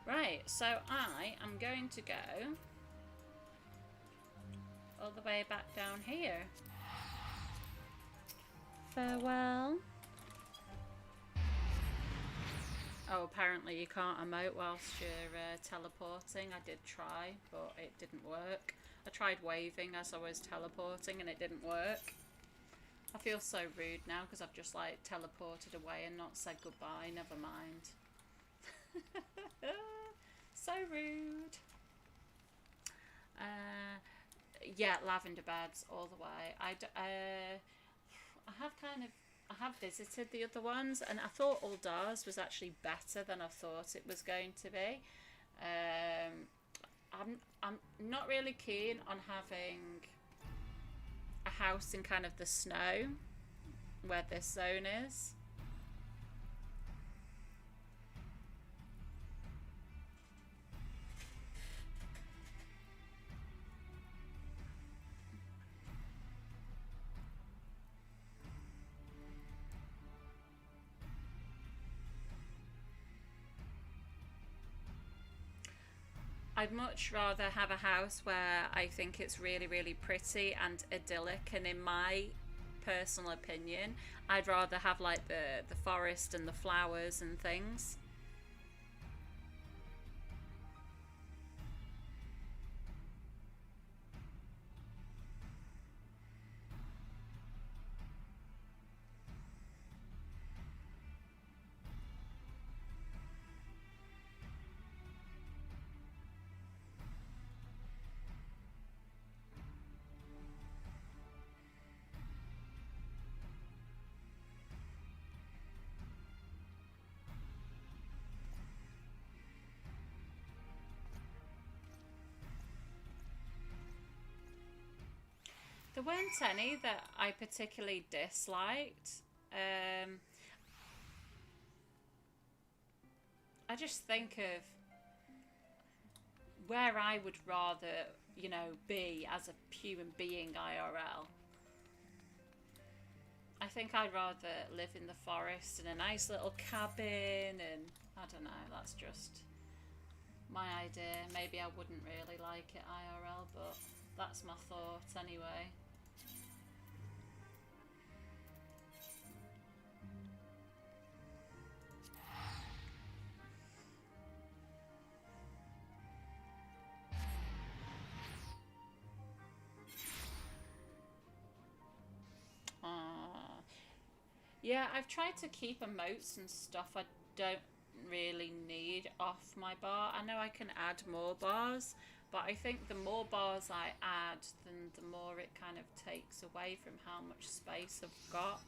Right, so I am going to go all the way back down here. Farewell. Oh, apparently you can't emote whilst you're teleporting. I did try, but it didn't work. I tried waving as I was teleporting and it didn't work. I feel so rude now because I've just like teleported away and not said goodbye. Never mind. So rude. Yeah, lavender beds all the way. I have visited the other ones, and I thought Uldar's was actually better than I thought it was going to be. I'm not really keen on having a house in kind of the snow where this zone is. I'd much rather have a house where I think it's really, really pretty and idyllic, and in my personal opinion, I'd rather have like the forest and the flowers and things. There weren't any that I particularly disliked. I just think of where I would rather, you know, be as a human being IRL. I think I'd rather live in the forest in a nice little cabin, and I don't know, that's just my idea. Maybe I wouldn't really like it IRL, but that's my thought anyway. Yeah, I've tried to keep emotes and stuff I don't really need off my bar. I know I can add more bars, but I think the more bars I add, then the more it kind of takes away from how much space I've got.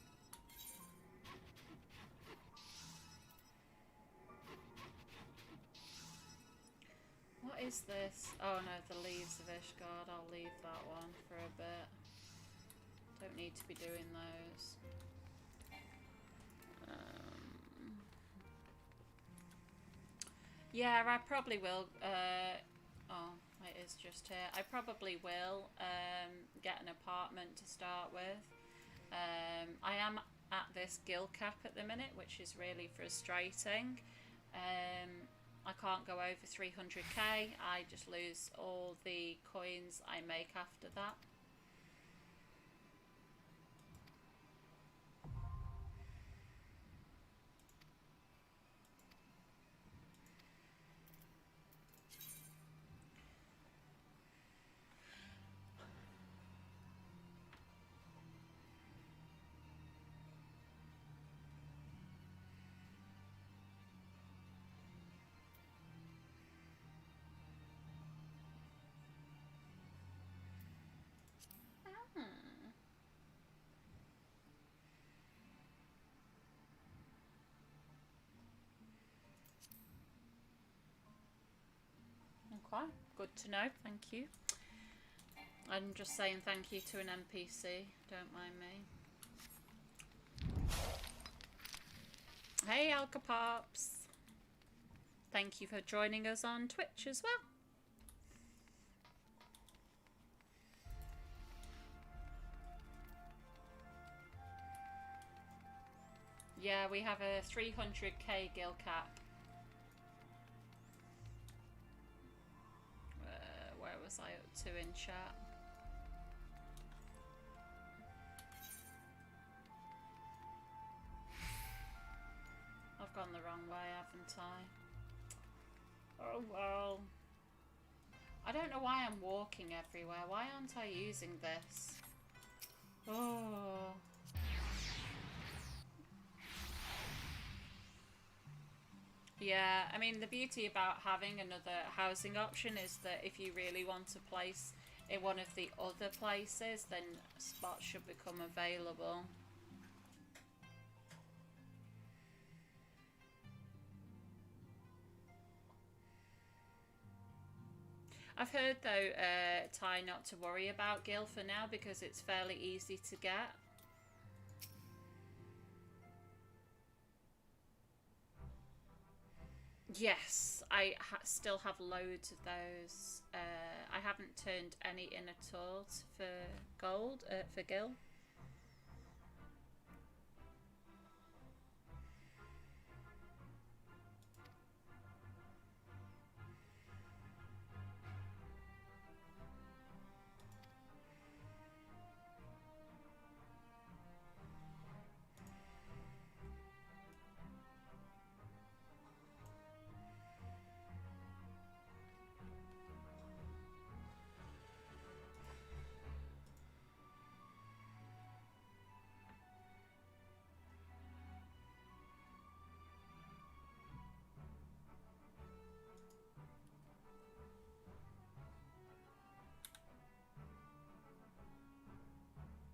What is this? Oh no, the Leaves of Ishgard. I'll leave that one for a bit. Don't need to be doing those. Yeah, I probably will. Oh, it is just here. I probably will get an apartment to start with. I am at this guild cap at the minute, which is really frustrating. I can't go over 300k. I just lose all the coins I make after that. Okay, good to know, thank you. I'm just saying thank you to an NPC, don't mind me. Hey Alcapops! Thank you for joining us on Twitch as well. Yeah, we have a 300k guild cap. Where was I up to in chat? I've gone the wrong way, haven't I? Oh well. I don't know why I'm walking everywhere. Why aren't I using this? Oh. Yeah, I mean, the beauty about having another housing option is that if you really want to place in one of the other places, then spots should become available. I've heard, though, Ty, not to worry about Gil for now because it's fairly easy to get. Yes, I still have loads of those. I haven't turned any in at all for gold, for Gil.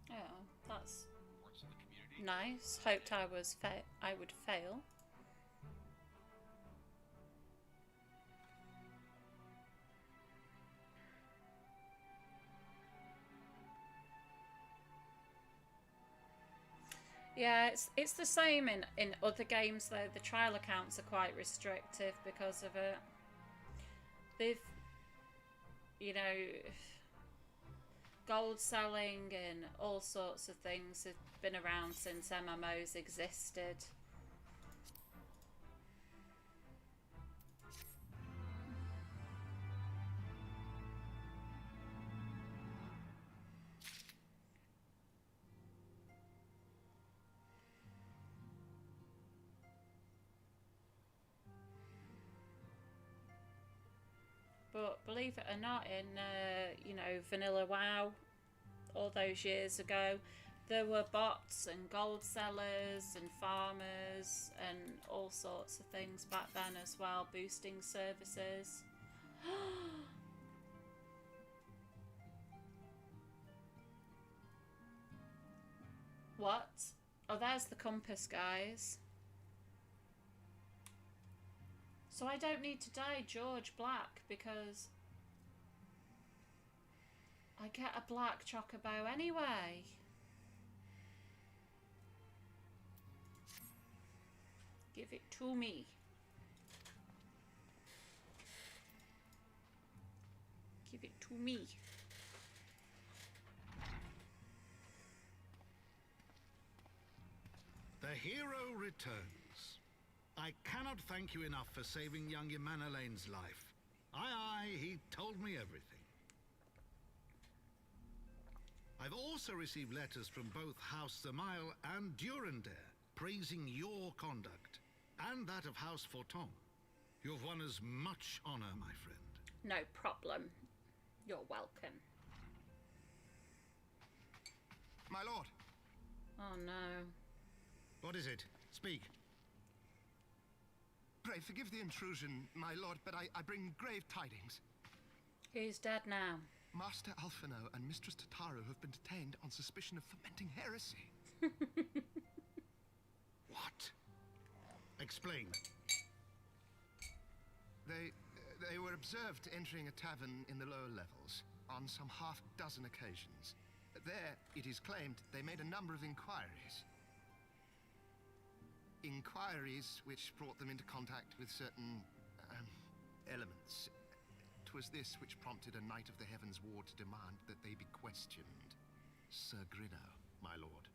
Oh, that's nice. Hoped I would fail. Yeah, it's the same in other games though. The trial accounts are quite restrictive because of it. They've, you know, gold selling and all sorts of things have been around since MMOs existed. but believe it or not, in you know, vanilla WoW, all those years ago, there were bots and gold sellers and farmers and all sorts of things back then as well, boosting services. What? Oh, there's the compass, guys. So I don't need to dye George black because I get a black chocobo anyway. Give it to me. Give it to me. The hero returns. I cannot thank you enough for saving young Imanolane's life. Aye, he told me everything. I've also received letters from both House Zamail and Durandare praising your conduct, and that of House Forton. You've won as much honor, my friend. No problem. You're welcome. My lord. Oh no. What is it? Speak. Pray forgive the intrusion, my lord, but I bring grave tidings. Who's dead now? Master Alphino and Mistress Tataru have been detained on suspicion of fomenting heresy. What? Explain. They were observed entering a tavern in the lower levels on some half-dozen occasions. There, it is claimed, they made a number of inquiries. Inquiries which brought them into contact with certain elements. 'Twas this which prompted a Knight of the Heavensward to demand that they be questioned. Sir Grinno, my lord.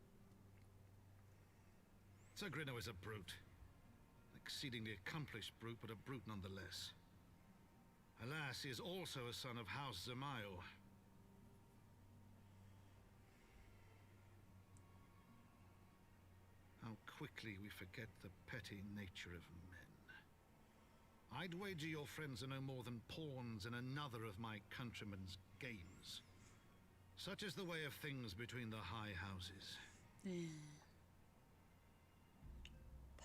Sir Grinno is a brute. An exceedingly accomplished brute, but a brute nonetheless. Alas, he is also a son of House Zamail. How quickly we forget the petty nature of men. I'd wager your friends are no more than pawns in another of my countrymen's games. Such is the way of things between the high houses.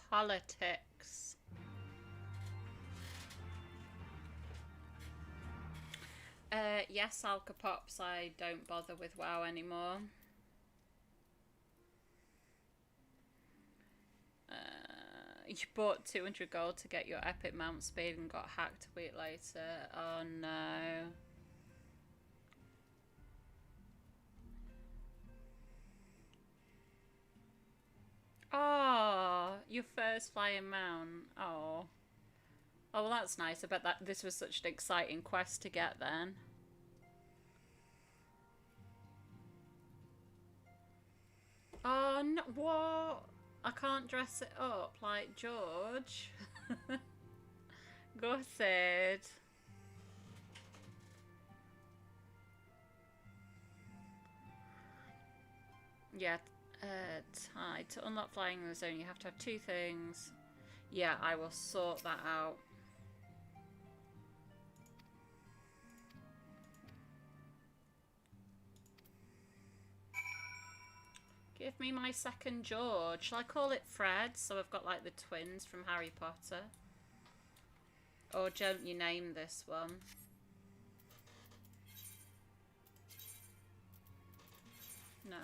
Politics. Yes, Alcapops, I don't bother with WoW anymore. You bought 200 gold to get your epic mount speed and got hacked a week later. Oh no. Oh, your first flying mount. Oh. Oh, well that's nice. I bet that this was such an exciting quest to get then. Oh no, what? I can't dress it up like George. Gutted. Yeah, tied. To unlock flying in the zone, you have to have two things. Yeah, I will sort that out. Give me my second George. Shall I call it Fred? So I've got like the twins from Harry Potter. Or don't you name this one? No.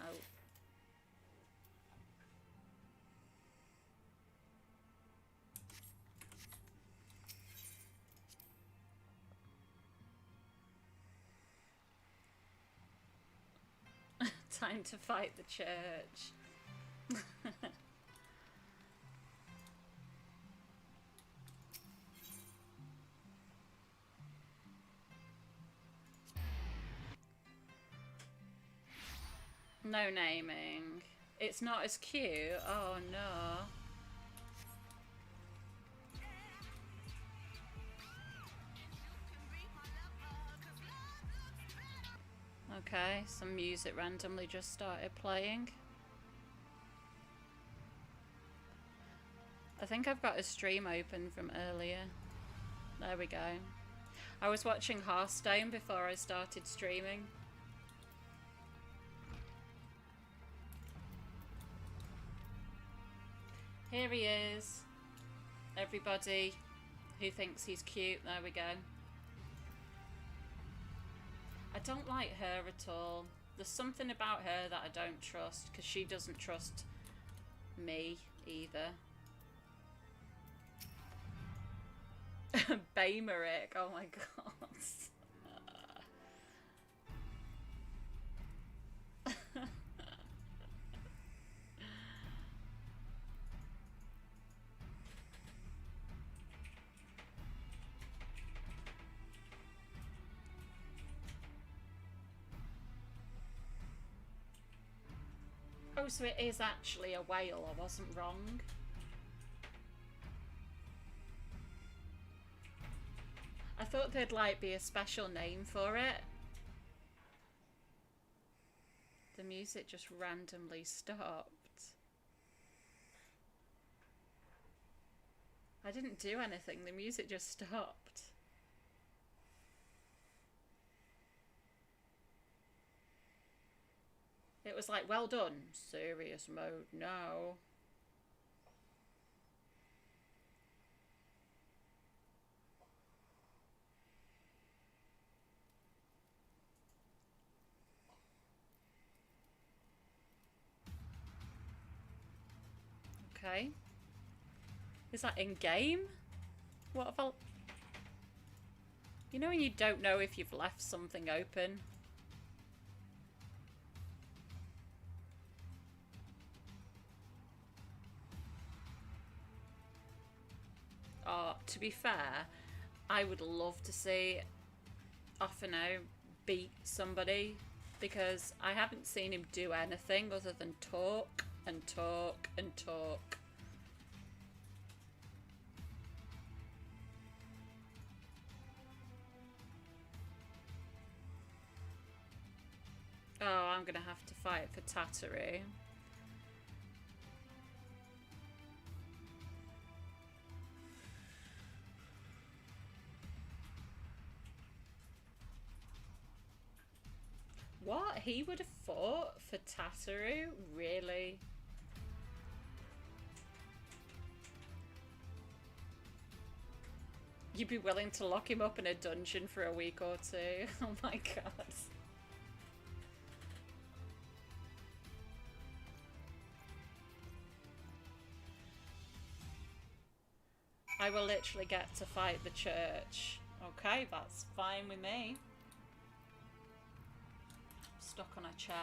Time to fight the church. No naming. It's not as cute. Oh no. Okay, some music randomly just started playing. I think I've got a stream open from earlier. There we go. I was watching Hearthstone before I started streaming. Here he is. Everybody who thinks he's cute, there we go. I don't like her at all. There's something about her that I don't trust, because she doesn't trust me either. Baymeric, oh my god. Oh, so it is actually a whale. I wasn't wrong. I thought there'd like be a special name for it. The music just randomly stopped. I didn't do anything. The music just stopped. It was like, well done. Serious mode now. Okay. Is that in game? What if I... You know when you don't know if you've left something open? Oh, to be fair, I would love to see Offino beat somebody, because I haven't seen him do anything other than talk and talk and talk. Oh, I'm gonna have to fight for Tattery. What? He would have fought for Tataru? Really? You'd be willing to lock him up in a dungeon for a week or two? Oh my god. I will literally get to fight the church. Okay, that's fine with me. Stuck on a chair.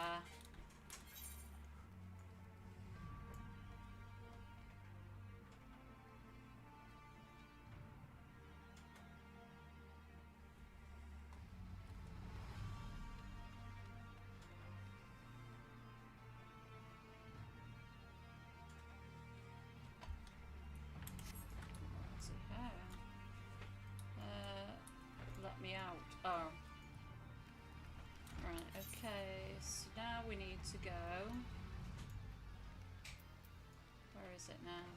What's it here? Let me out. Oh. Right, okay, so now we need to go. Where is it now?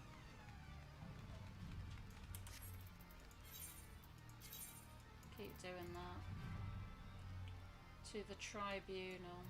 Keep doing that. To the tribunal.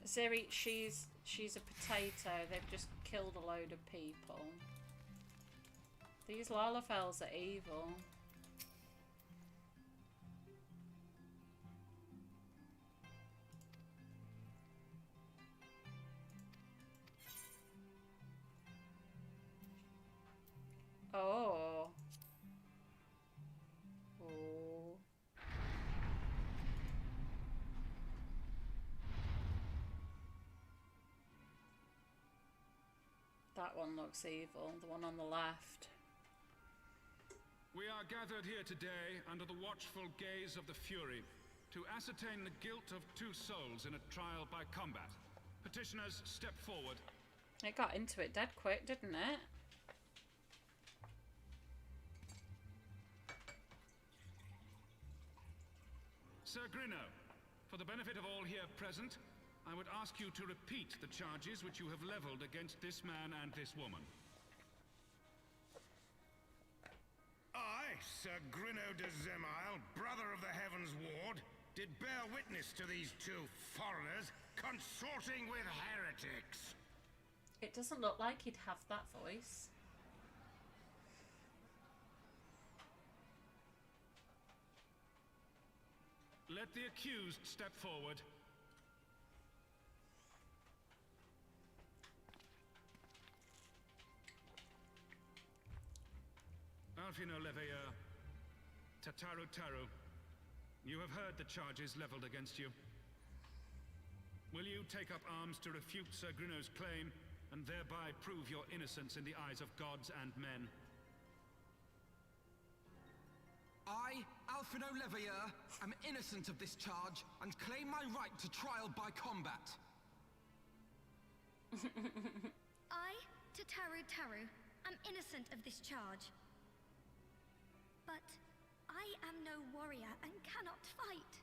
Zeri, she's a potato. They've just killed a load of people. These Lalafels are evil. Oh. Oh. That one looks evil, the one on the left. We are gathered here today under the watchful gaze of the Fury to ascertain the guilt of 2 souls in a trial by combat. Petitioners, step forward. It got into it dead quick, didn't it? Sir Grinno, for the benefit of all here present, I would ask you to repeat the charges which you have leveled against this man and this woman. I, Sir Grinno de Zemile, brother of the Heavensward, did bear witness to these two foreigners consorting with heretics. It doesn't look like he'd have that voice. Let the accused step forward. Alfino Leveilleur, Tataru Taru, you have heard the charges leveled against you. Will you take up arms to refute Sir Grinno's claim, and thereby prove your innocence in the eyes of gods and men? I, Alfino Leveilleur, am innocent of this charge and claim my right to trial by combat. I, Tataru Taru, am innocent of this charge. But I am no warrior and cannot fight.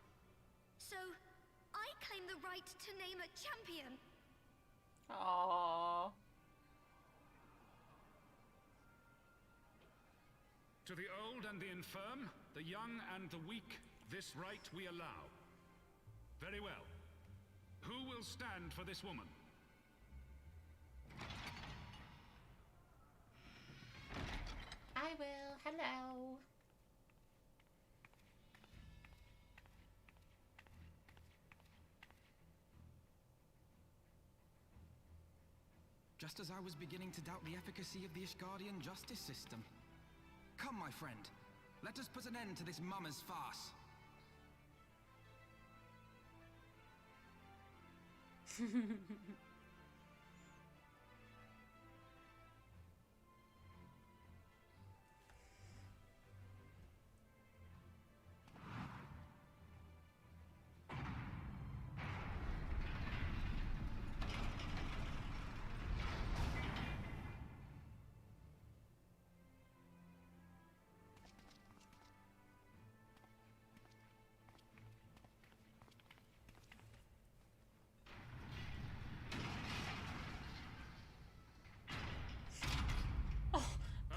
So, I claim the right to name a champion. Aww. To the old and the infirm, the young and the weak, this right we allow. Very well. Who will stand for this woman? I will. Hello. Just as I was beginning to doubt the efficacy of the Ishgardian justice system. Come, my friend. Let us put an end to this mummer's farce.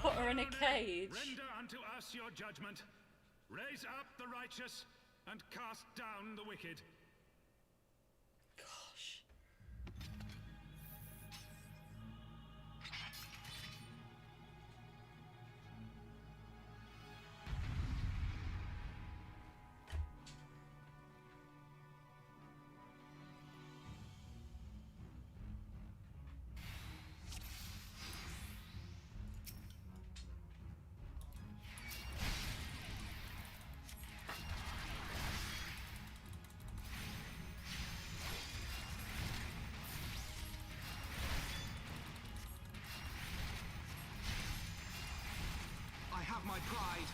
Put her in a cage. Render unto us your judgment. Raise up the righteous and cast down the wicked. Gosh. I have my pride.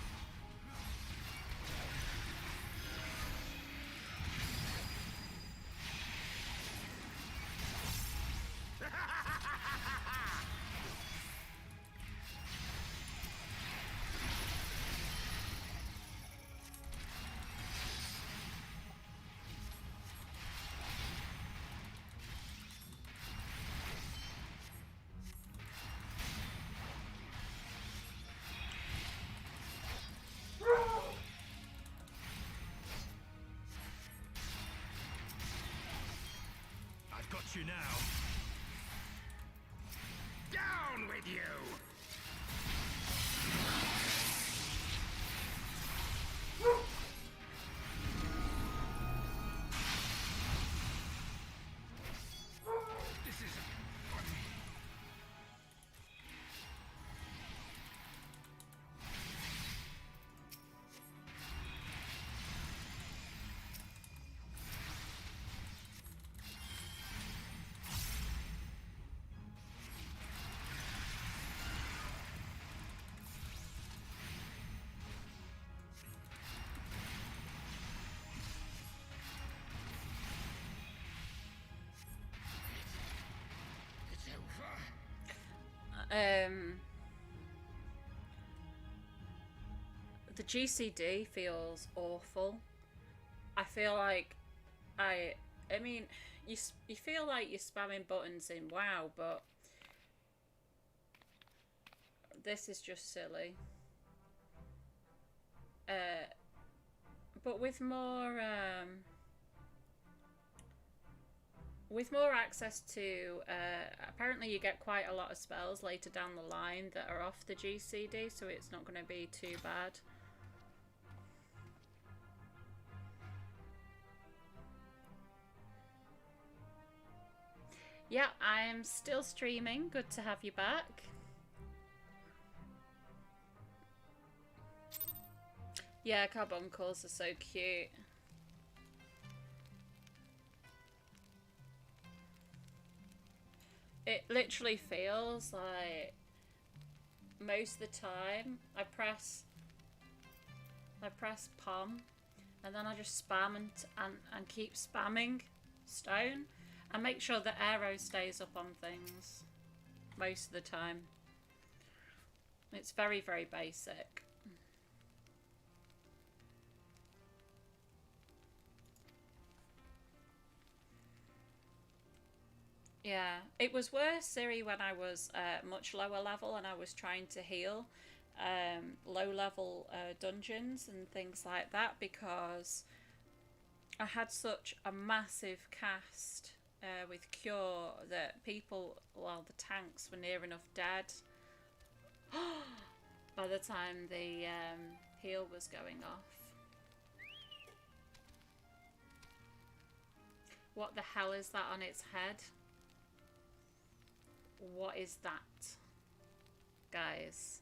I've got you now. Down with you! This isn't funny. The GCD feels awful. I feel like I mean, you feel like you're spamming buttons in WoW, but this is just silly. But with more access to, apparently you get quite a lot of spells later down the line that are off the GCD, so it's not going to be too bad. Yeah, I'm still streaming. Good to have you back. Yeah, carbuncles are so cute. It literally feels like most of the time I press palm and then I just spam and keep spamming stone and make sure the arrow stays up on things most of the time. It's very, very basic. Yeah, it was worse, Siri, when I was much lower level and I was trying to heal low level dungeons and things like that, because I had such a massive cast with Cure that people, well, the tanks were near enough dead by the time the heal was going off. What the hell is that on its head? What is that, guys?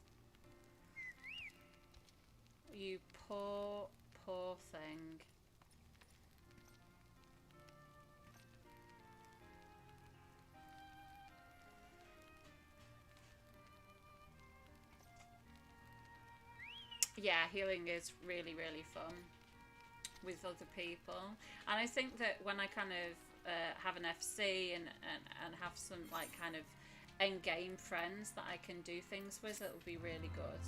You poor, poor thing. Yeah, healing is really, really fun with other people. And I think that when I kind of have an FC and have some like kind of end-game friends that I can do things with, it will be really good.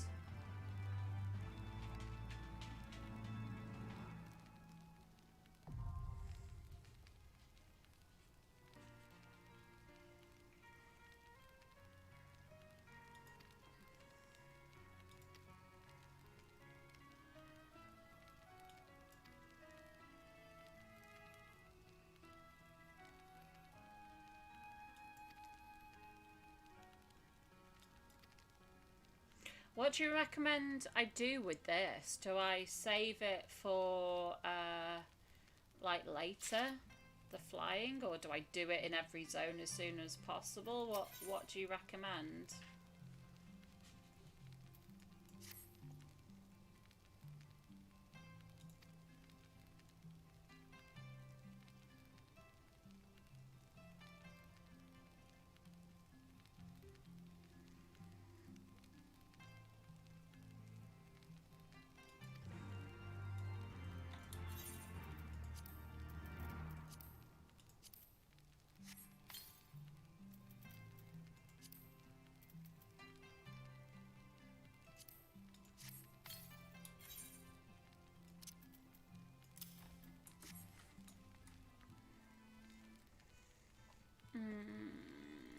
What do you recommend I do with this? Do I save it for like later, the flying, or do I do it in every zone as soon as possible? What do you recommend?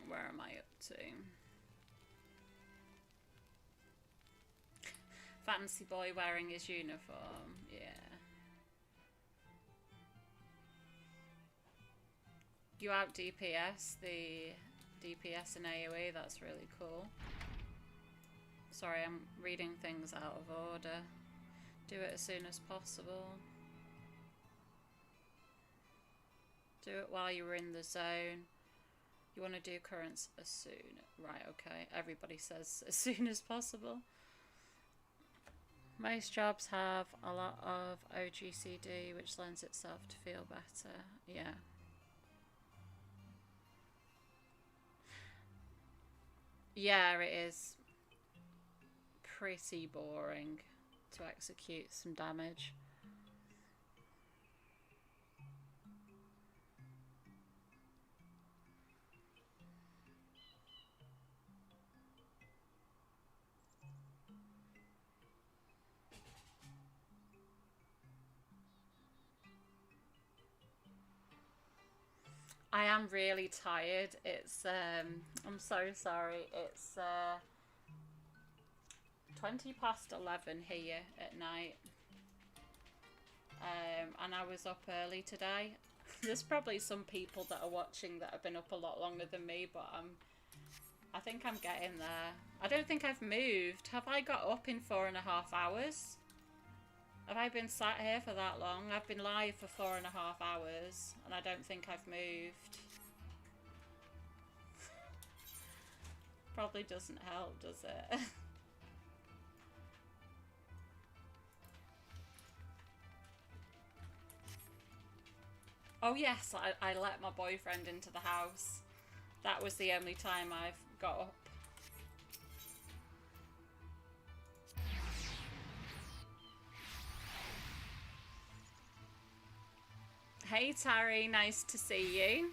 Where am I up to? Fancy boy wearing his uniform, yeah. You out DPS the DPS in AoE, that's really cool. Sorry, I'm reading things out of order. Do it as soon as possible. Do it while you were in the zone. You want to do currents as soon. Right, okay. Everybody says as soon as possible. Most jobs have a lot of OGCD, which lends itself to feel better. Yeah. Yeah, it is pretty boring to execute some damage. I am really tired. It's I'm so sorry. It's 20 past 11 here at night. And I was up early today. There's probably some people that are watching that have been up a lot longer than me, but I think I'm getting there. I don't think I've moved. Have I got up in 4.5 hours? Have I been sat here for that long? I've been live for 4.5 hours, and I don't think I've moved. Probably doesn't help, does it? Oh yes, I let my boyfriend into the house. That was the only time I've got up. Hey Tari, nice to see you.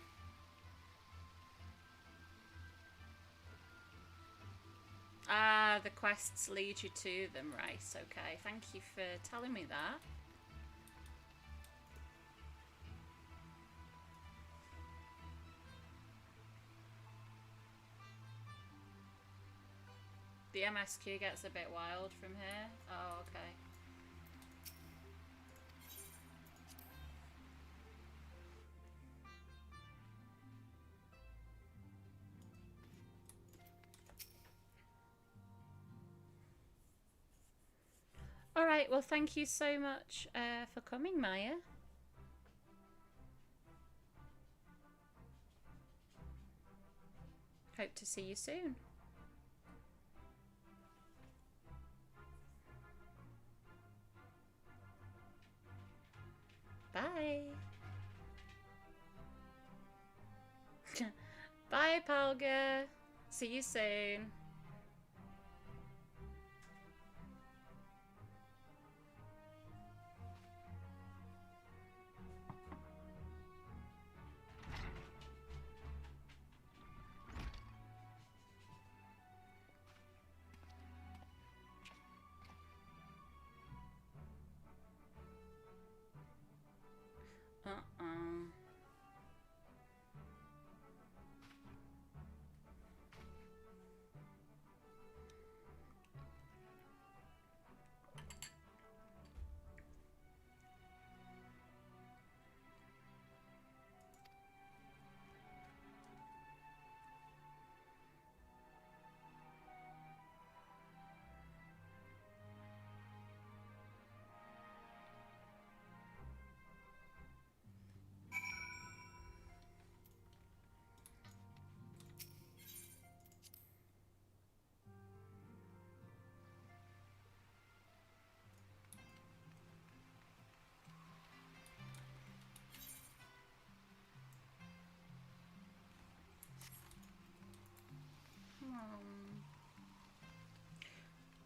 Ah, the quests lead you to them, right? Okay, thank you for telling me that. The MSQ gets a bit wild from here. Oh, okay. Alright, well thank you so much for coming, Maya. Hope to see you soon. Bye. Bye, Palga. See you soon.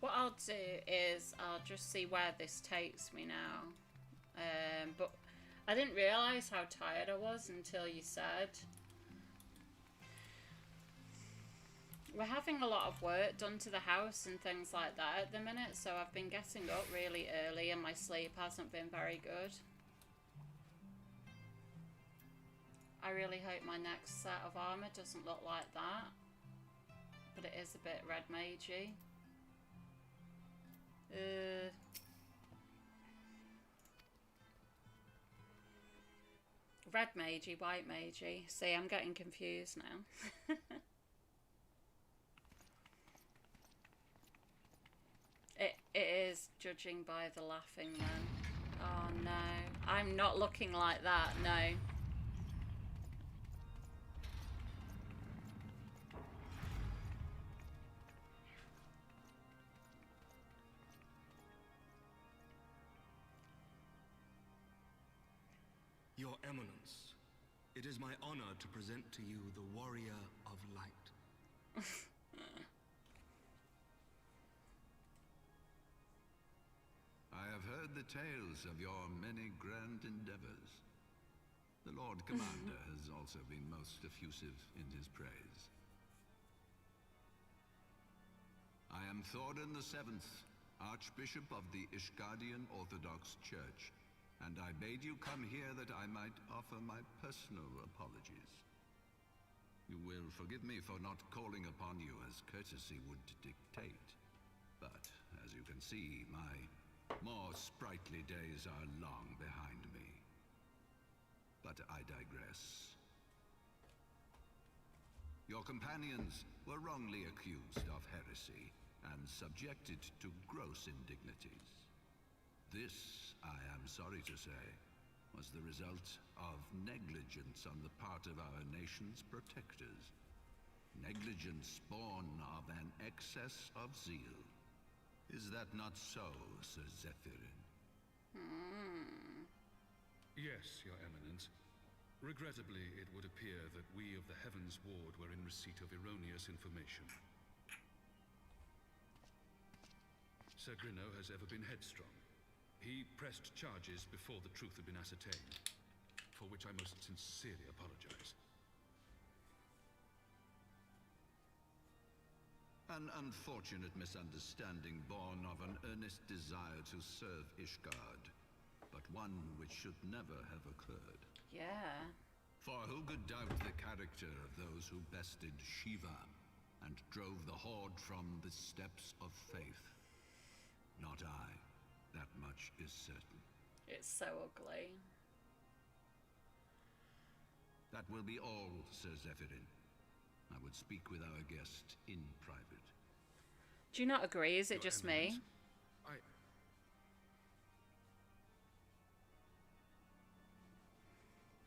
What I'll do is I'll just see where this takes me now. But I didn't realise how tired I was until you said. We're having a lot of work done to the house and things like that at the minute, so I've been getting up really early and my sleep hasn't been very good. I really hope my next set of armour doesn't look like that, but it is a bit red magey. Red magey, white magey. See, I'm getting confused now. It is, judging by the laughing then. Oh no, I'm not looking like that, no. Your Eminence, it is my honor to present to you the Warrior of Light. I have heard the tales of your many grand endeavors. The Lord Commander has also been most effusive in his praise. I am Thorin the Seventh, Archbishop of the Ishgardian Orthodox Church, and I bade you come here that I might offer my personal apologies. You will forgive me for not calling upon you as courtesy would dictate, but as you can see, my more sprightly days are long behind me. But I digress. Your companions were wrongly accused of heresy and subjected to gross indignities. This, I am sorry to say, was the result of negligence on the part of our nation's protectors. Negligence born of an excess of zeal. Is that not so, Sir Zephyrin? Yes, Your Eminence. Regrettably, it would appear that we of the Heavensward were in receipt of erroneous information. Sir Grinno has ever been headstrong. He pressed charges before the truth had been ascertained, for which I most sincerely apologize. An unfortunate misunderstanding born of an earnest desire to serve Ishgard, but one which should never have occurred. Yeah. For who could doubt the character of those who bested Shiva and drove the Horde from the steps of faith? Not I. That much is certain. It's so ugly. That will be all, Sir Zephyrin. I would speak with our guest in private. Do you not agree? Is it Your just Eminence, me?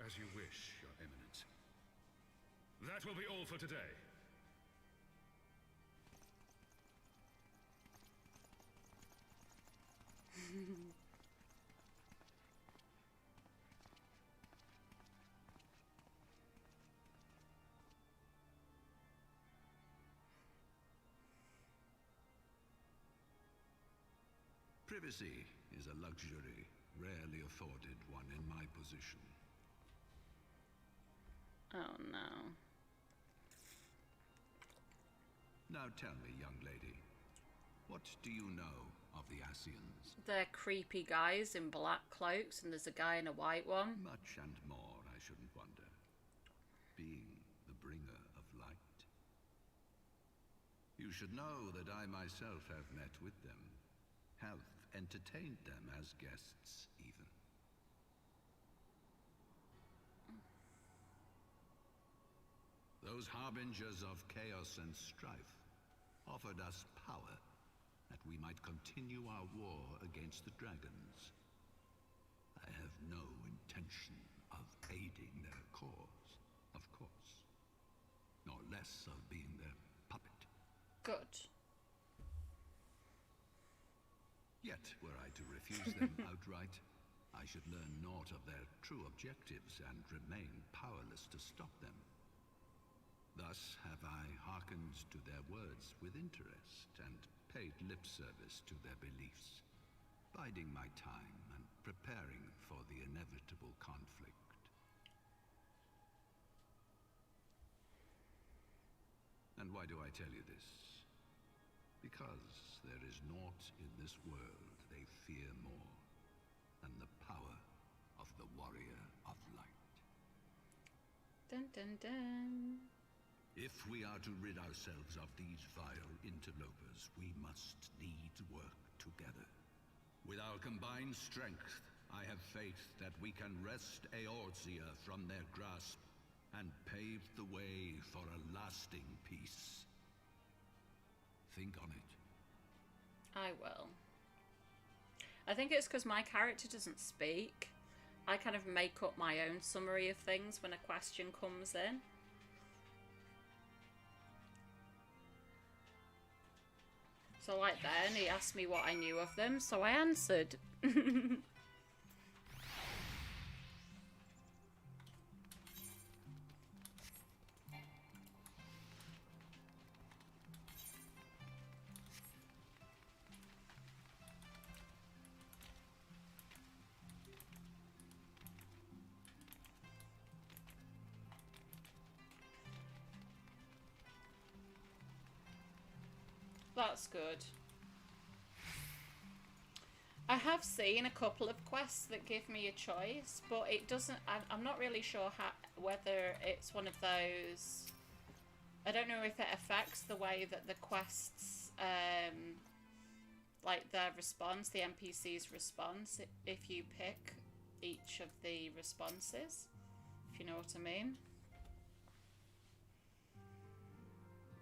As you wish, Your Eminence. That will be all for today. Privacy is a luxury rarely afforded one in my position. Oh no. Now tell me, young lady, what do you know of the Asians? They're creepy guys in black cloaks, and there's a guy in a white one. Much and more, I shouldn't wonder. Being the bringer of light. You should know that I myself have met with them, have entertained them as guests, even. Those harbingers of chaos and strife offered us power that we might continue our war against the dragons. I have no intention of aiding their cause, of course, nor less of being their puppet. Good. Yet, were I to refuse them outright, I should learn naught of their true objectives and remain powerless to stop them. Thus have I hearkened to their words with interest and paid lip service to their beliefs, biding my time and preparing for the inevitable conflict. And why do I tell you this? Because there is naught in this world they fear more than the power of the warrior of light. Dun dun dun. If we are to rid ourselves of these vile interlopers, we must needs work together. With our combined strength, I have faith that we can wrest Eorzea from their grasp and pave the way for a lasting peace. Think on it. I will. I think it's because my character doesn't speak. I kind of make up my own summary of things when a question comes in. So like then, he asked me what I knew of them, so I answered. That's good. I have seen a couple of quests that give me a choice, but it doesn't. I'm not really sure whether it's one of those. I don't know if it affects the way that the quests, like their response, the NPC's response, if you pick each of the responses, if you know what I mean.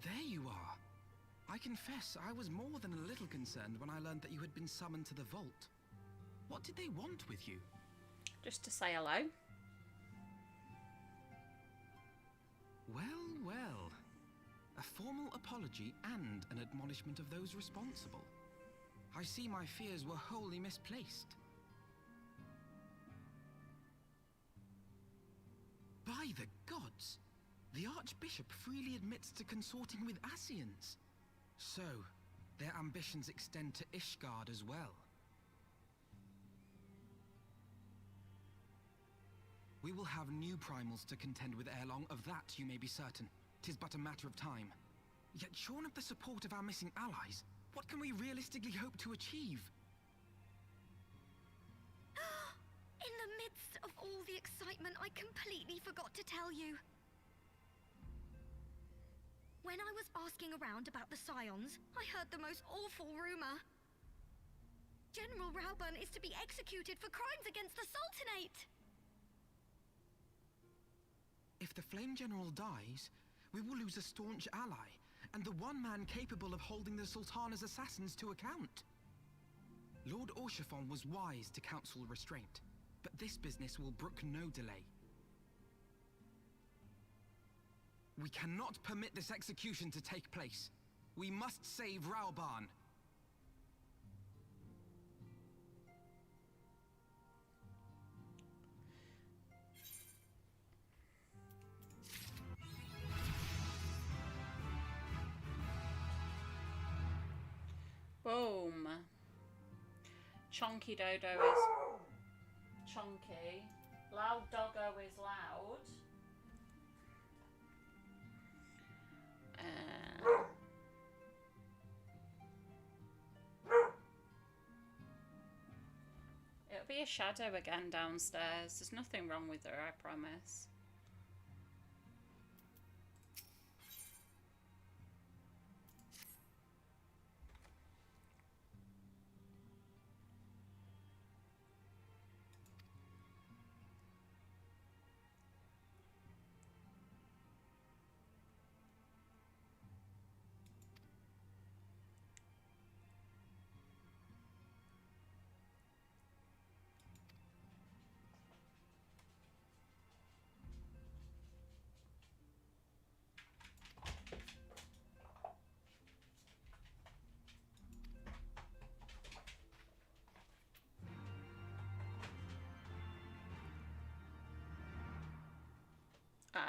There you are. I confess, I was more than a little concerned when I learned that you had been summoned to the vault. What did they want with you? Just to say hello. Well, well. A formal apology and an admonishment of those responsible. I see my fears were wholly misplaced. By the gods! The Archbishop freely admits to consorting with Ascians. So, their ambitions extend to Ishgard as well. We will have new primals to contend with ere long, of that you may be certain. 'Tis but a matter of time. Yet shorn of the support of our missing allies, what can we realistically hope to achieve? In the midst of all the excitement, I completely forgot to tell you. When I was asking around about the Scions, I heard the most awful rumor. General Rauburn is to be executed for crimes against the Sultanate! If the Flame General dies, we will lose a staunch ally, and the one man capable of holding the Sultana's assassins to account. Lord Orchiffon was wise to counsel restraint, but this business will brook no delay. We cannot permit this execution to take place. We must save Rauburn. Boom. Chonky Dodo is chonky. Loud Doggo is loud. It'll be a shadow again downstairs. There's nothing wrong with her, I promise.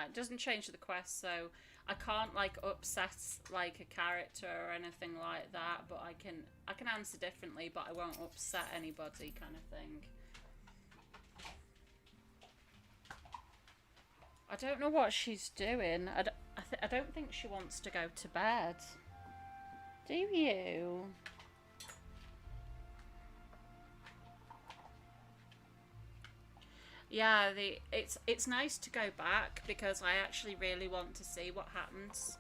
It doesn't change the quest, so I can't like upset like a character or anything like that, but I can answer differently, but I won't upset anybody, kind of thing. I don't know what she's doing. I don't think she wants to go to bed. Do you? Yeah, it's nice to go back because I actually really want to see what happens.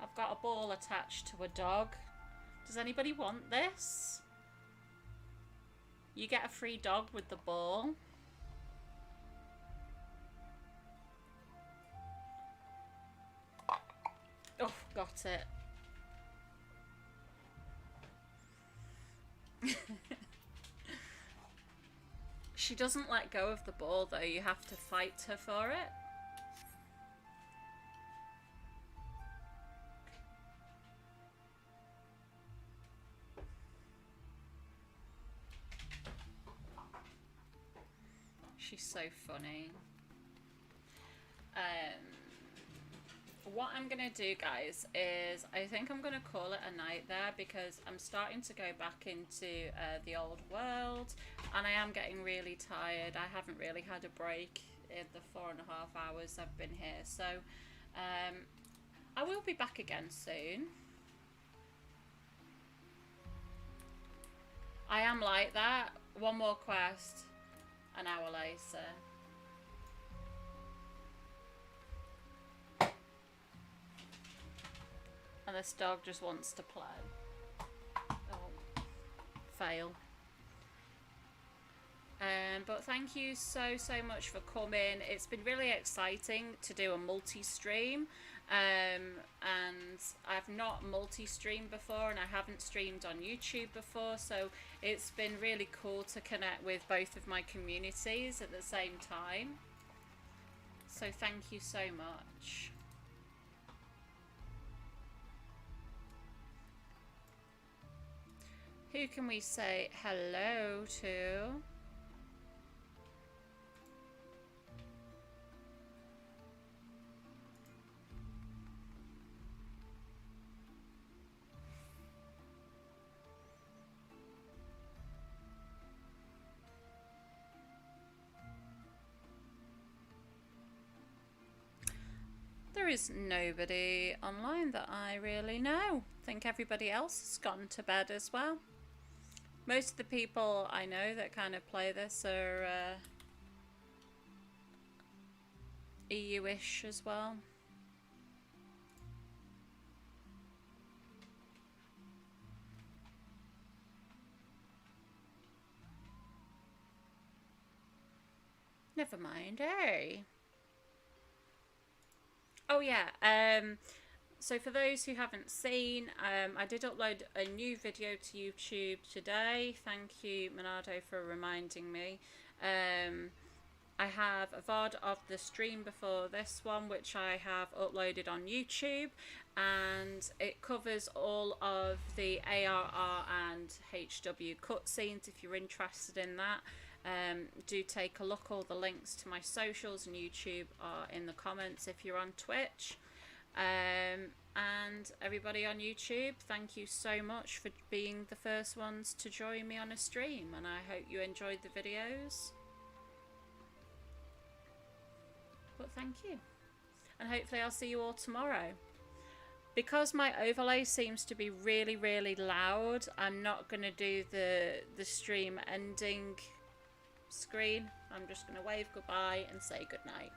I've got a ball attached to a dog. Does anybody want this? You get a free dog with the ball. Oh, got it. She doesn't let go of the ball though, you have to fight her for it. She's so funny. What I'm gonna do, guys, is I think I'm gonna call it a night there because I'm starting to go back into the old world and I am getting really tired. I haven't really had a break in the 4.5 hours I've been here, so I will be back again soon. I am like that. One more quest, an hour later. And this dog just wants to play. Oh, fail. But thank you so much for coming. It's been really exciting to do a multi-stream. And I've not multi-streamed before, and I haven't streamed on YouTube before, so it's been really cool to connect with both of my communities at the same time. So thank you so much. Who can we say hello to? There is nobody online that I really know. I think everybody else has gone to bed as well. Most of the people I know that kind of play this are EU-ish as well. Never mind, eh? Oh yeah, so for those who haven't seen, I did upload a new video to YouTube today. Thank you, Monado, for reminding me. I have a VOD of the stream before this one, which I have uploaded on YouTube, and it covers all of the ARR and HW cutscenes if you're interested in that. Do take a look. All the links to my socials and YouTube are in the comments if you're on Twitch. And everybody on YouTube, thank you so much for being the first ones to join me on a stream, and I hope you enjoyed the videos. But thank you, and hopefully I'll see you all tomorrow. Because my overlay seems to be really loud, I'm not going to do the stream ending screen. I'm just going to wave goodbye and say goodnight.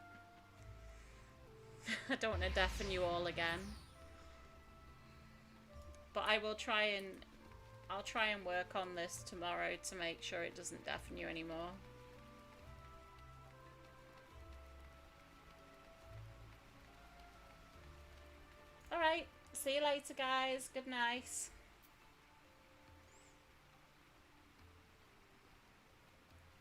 I don't want to deafen you all again. But I'll try and work on this tomorrow to make sure it doesn't deafen you anymore. Alright, see you later guys. Good night.